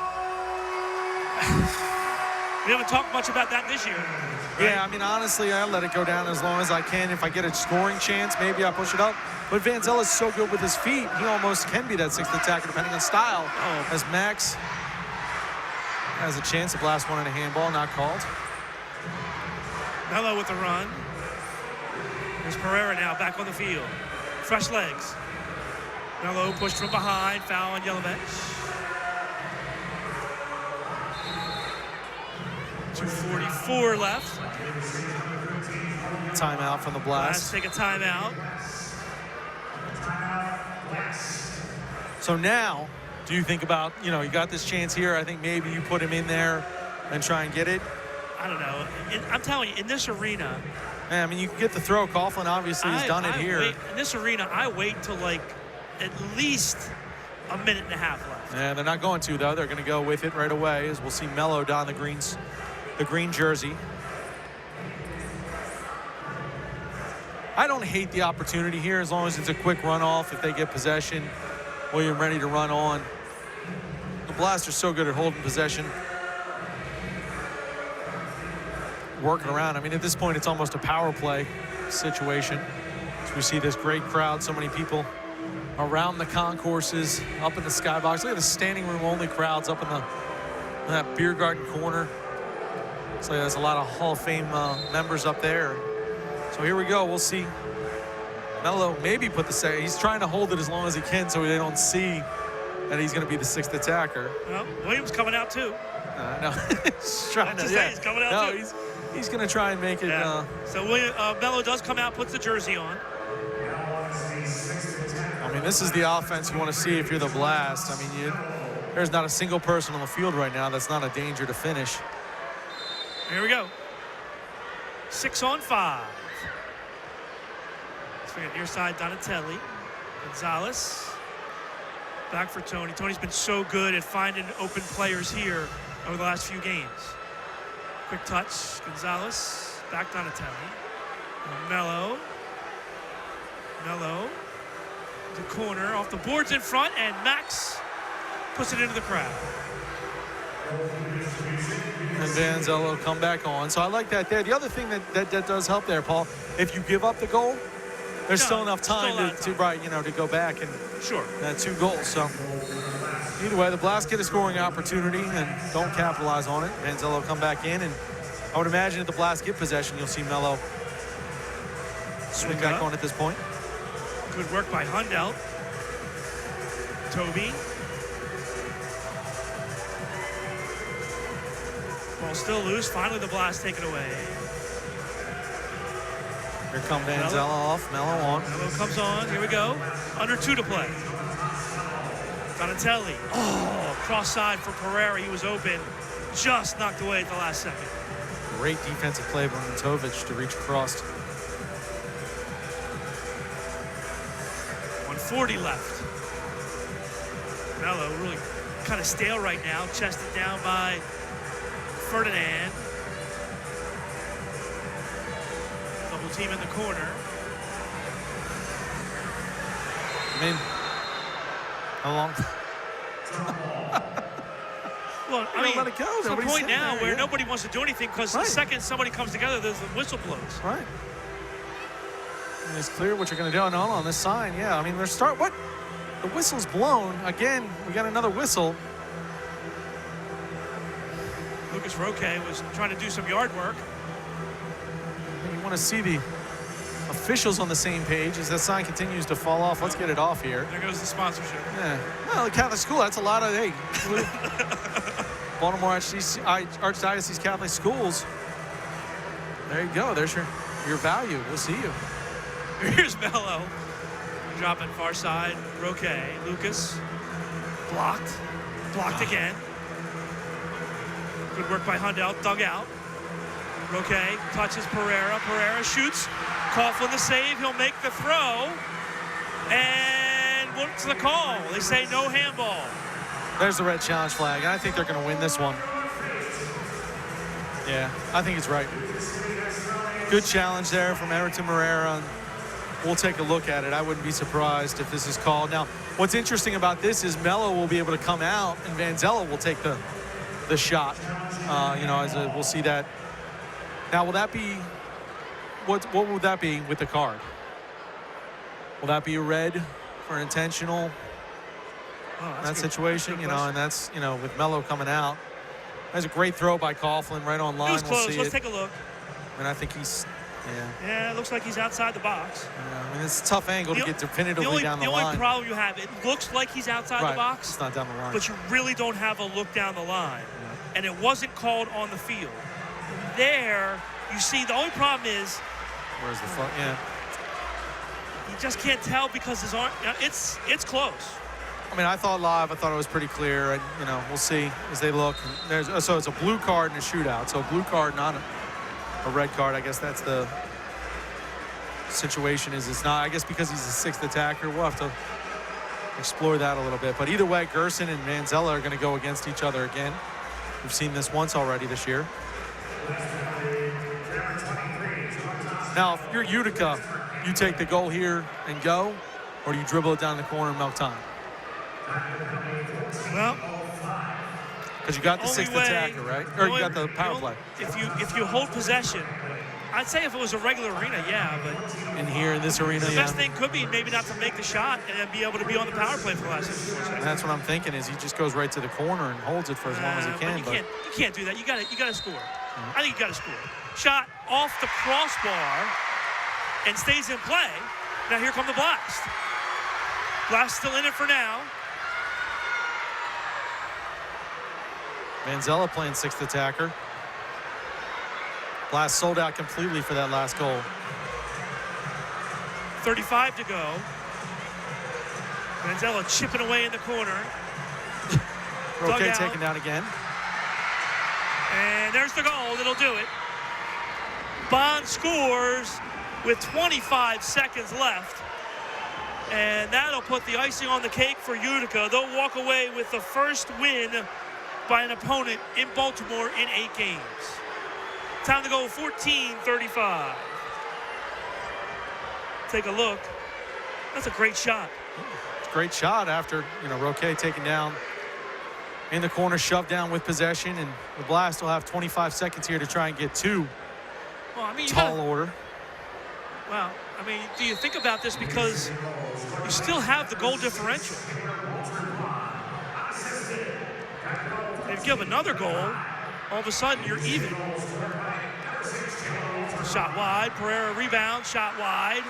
[SPEAKER 1] We haven't talked much about that this year. Right?
[SPEAKER 3] Yeah, I mean, honestly, I'll let it go down as long as I can. If I get a scoring chance, maybe I'll push it up. But Vanzella's so good with his feet, he almost can be that sixth attacker, depending on style. As Max has a chance to blast one in a handball, not called.
[SPEAKER 1] Melo with the run. There's Pereira now back on the field. Fresh legs. Melo pushed from behind. Foul on Yelovich. 2:44 left.
[SPEAKER 3] Timeout from the Blast.
[SPEAKER 1] Take a timeout.
[SPEAKER 3] So now, do you think about, you got this chance here. I think maybe you put him in there and try and get it.
[SPEAKER 1] I don't know. I'm telling you, in this arena.
[SPEAKER 3] Yeah, I mean, you can get the throw. Coughlin obviously has done it here.
[SPEAKER 1] In this arena, I wait till like at least a minute and a half left.
[SPEAKER 3] Yeah, they're not going to, though. They're going to go with it right away, as we'll see Melo don the green jersey. I don't hate the opportunity here as long as it's a quick runoff. If they get possession, William ready to run on. The Blast are so good at holding possession. Working around. I mean, at this point, it's almost a power play situation. As we see this great crowd, so many people around the concourses, up in the skybox. Look at the standing room only crowds up in that beer garden corner. So there's a lot of Hall of Fame members up there. So here we go. We'll see Melo maybe put the second. He's trying to hold it as long as he can so they don't see that he's going to be the sixth attacker.
[SPEAKER 1] Well, William's coming out too.
[SPEAKER 3] No, he's trying to.
[SPEAKER 1] He's coming out too.
[SPEAKER 3] He's going to try and make it.
[SPEAKER 1] Yeah. So Melo does come out, puts the jersey on.
[SPEAKER 3] I mean, this is the offense you want to see if you're the Blast. I mean, there's not a single person on the field right now that's not a danger to finish.
[SPEAKER 1] Here we go. 6 on 5. Let's near side, Donatelli. Gonzalez. Back for Tony. Tony's been so good at finding open players here over the last few games. Quick touch. Gonzalez. Back Donatelli. Melo. The corner off the boards in front, and Max puts it into the crowd.
[SPEAKER 3] And Vanzello come back on. So I like that there. The other thing that does help there, Paul, if you give up the goal, there's still enough time to go back and that 2 goals. So either way, the Blast get a scoring opportunity and don't capitalize on it. Vanzello come back in, and I would imagine if the Blast get possession, you'll see Melo swing back on at this point.
[SPEAKER 1] Good work by Hundelt. Toby. Ball still loose. Finally, the Blast take it away.
[SPEAKER 3] Here come Vanzello off. Melo on.
[SPEAKER 1] Melo comes on. Here we go. Under 2 to play. Donatelli. Oh, cross side for Pereira. He was open. Just knocked away at the last second.
[SPEAKER 3] Great defensive play by Matovich to reach across.
[SPEAKER 1] 1:40 left. Melo really kind of stale right now. Chested down by Ferdinand. Double team in the corner.
[SPEAKER 3] I mean, how long?
[SPEAKER 1] Well, I mean,
[SPEAKER 3] let it go.
[SPEAKER 1] it's a point now where nobody wants to do anything because the second somebody comes together, there's the whistle blows.
[SPEAKER 3] Right. And it's clear what you're going to do. And on this sign, yeah. I mean, what? The whistle's blown. Again, we got another whistle.
[SPEAKER 1] Lucas Roque was trying to do some yard work.
[SPEAKER 3] And you want to see the officials on the same page as that sign continues to fall off. Let's get it off here.
[SPEAKER 1] There goes the sponsorship.
[SPEAKER 3] Yeah. Well, the Catholic school, that's a lot of, Baltimore Archdiocese Catholic Schools. There you go. There's your value. We'll see you.
[SPEAKER 1] Here's Melo. Dropping far side. Roque. Lucas. Blocked again. Good work by Hundelt. Dug out. Roque touches Pereira. Pereira shoots. Coughlin the save. He'll make the throw. And what's the call? They say no handball.
[SPEAKER 3] There's the red challenge flag, and I think they're going to win this one. Yeah, I think it's right. Good challenge there from Everton Moreira. We'll take a look at it. I wouldn't be surprised if this is called. Now, what's interesting about this is Melo will be able to come out, and Vanzello will take the shot. We'll see that. Now, will that be what would that be with the card? Will that be a red for an intentional? That situation, and that's, with Melo coming out. That's a great throw by Coughlin right on line.
[SPEAKER 1] It was close.
[SPEAKER 3] We'll
[SPEAKER 1] Let's take a look.
[SPEAKER 3] And I think he's,
[SPEAKER 1] Yeah, it looks like he's outside the box.
[SPEAKER 3] Yeah, I mean, it's a tough angle to get definitively down the line.
[SPEAKER 1] The only problem you have, it looks like he's outside the box.
[SPEAKER 3] It's not down the line.
[SPEAKER 1] But you really don't have a look down the line. And it wasn't called on the field. There, you see, the only problem is...
[SPEAKER 3] Where's the foot? Yeah.
[SPEAKER 1] You just can't tell because his arm, it's close.
[SPEAKER 3] I mean, I thought it was pretty clear, and we'll see as they look. So it's a blue card and a shootout. So a blue card, not a red card. I guess that's the situation. It's not. I guess because he's a sixth attacker, we'll have to explore that a little bit. But either way, Gerson and Manzella are going to go against each other again. We've seen this once already this year. Now, if you're Utica, you take the goal here and go, or do you dribble it down the corner and milk time?
[SPEAKER 1] Well,
[SPEAKER 3] because you got the sixth attacker, right? Or you got the power play.
[SPEAKER 1] If you hold possession, I'd say if it was a regular arena, yeah, but
[SPEAKER 3] in here in this arena,
[SPEAKER 1] the best thing could be maybe not to make the shot and then be able to be on the power play for the last 64 seconds.
[SPEAKER 3] That's what I'm thinking. Is he just goes right to the corner and holds it for as long as he can.
[SPEAKER 1] But you can't do that. You got to score. I think you got to score. Shot off the crossbar and stays in play. Now here come the Blast. Blast still in it for now.
[SPEAKER 3] Manzella playing sixth attacker. Blast sold out completely for that last goal.
[SPEAKER 1] 35 to go. Manzella chipping away in the corner.
[SPEAKER 3] Okay, taken down again.
[SPEAKER 1] And there's the goal. It'll do it. Bond scores with 25 seconds left. And that'll put the icing on the cake for Utica. They'll walk away with the first win by an opponent in Baltimore in 8 games. Time to go 14:35. Take a look. That's a great shot.
[SPEAKER 3] Great shot after, Roque taken down in the corner, shoved down with possession, and the Blast will have 25 seconds here to try and get two.
[SPEAKER 1] Well, I mean,
[SPEAKER 3] tall order.
[SPEAKER 1] Well, I mean, do you think about this because you still have the goal differential? If you give another goal, all of a sudden you're even. Shot wide, Pereira rebound, shot wide.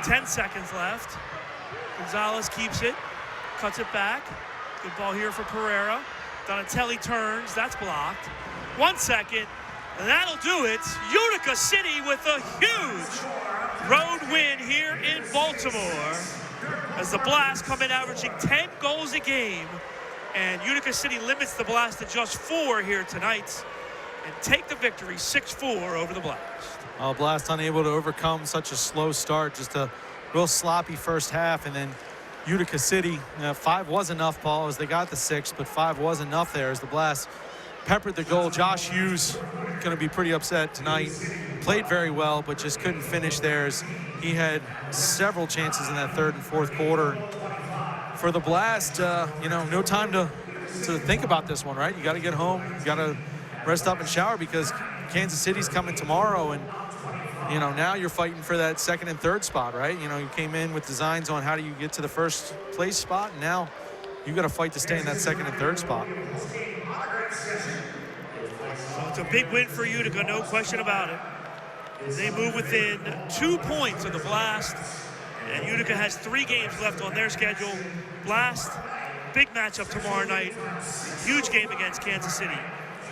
[SPEAKER 1] 10 seconds left. Gonzalez keeps it, cuts it back. Good ball here for Pereira. Donatelli turns, that's blocked. 1 second, and that'll do it. Utica City with a huge road win here in Baltimore as the Blast come in averaging 10 goals a game. And Utica City limits the Blast to just 4 here tonight and take the victory 6-4 over the Blast.
[SPEAKER 3] Blast unable to overcome such a slow start, just a real sloppy first half, and then Utica City, 5 was enough, Paul, as they got the 6, but 5 was enough there as the Blast peppered the goal. Josh Hughes going to be pretty upset tonight. Played very well, but just couldn't finish there as he had several chances in that third and fourth quarter. For the Blast, no time to think about this one, right? You got to get home. You got to rest up and shower because Kansas City's coming tomorrow, and now you're fighting for that second and third spot, right? You came in with designs on how do you get to the first place spot, and now you got to fight to stay in that second and third spot.
[SPEAKER 1] So it's a big win for Utica, no question about it. They move within 2 points of the Blast, and Utica has 3 games left on their schedule. Blast, big matchup tomorrow night. Huge game against Kansas City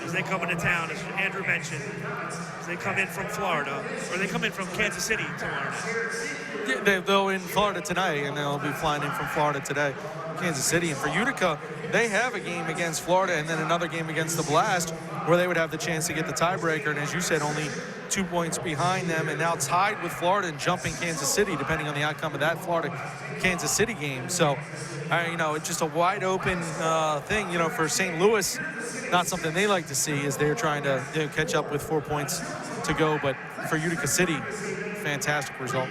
[SPEAKER 1] as they come into town, as Andrew mentioned, as they come in from Florida, or they come in from Kansas City tomorrow night.
[SPEAKER 3] Yeah, they'll in Florida tonight, and they'll be flying in from Florida today, Kansas City. And for Utica, they have a game against Florida and then another game against the Blast where they would have the chance to get the tiebreaker. And as you said, only 2 points behind them, and now tied with Florida and jumping Kansas City, depending on the outcome of that Florida-Kansas City game. So, it's just a wide open thing, for St. Louis. Not something they like to see as they're trying to catch up with 4 points to go. But for Utica City, fantastic result.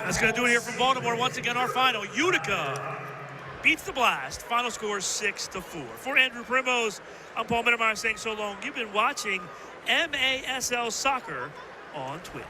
[SPEAKER 1] That's going to do it here from Baltimore. Once again, our final. Utica beats the Blast. Final score 6-4. For Andrew Primos, I'm Paul Mittermeier saying so long. You've been watching MASL Soccer on Twitch.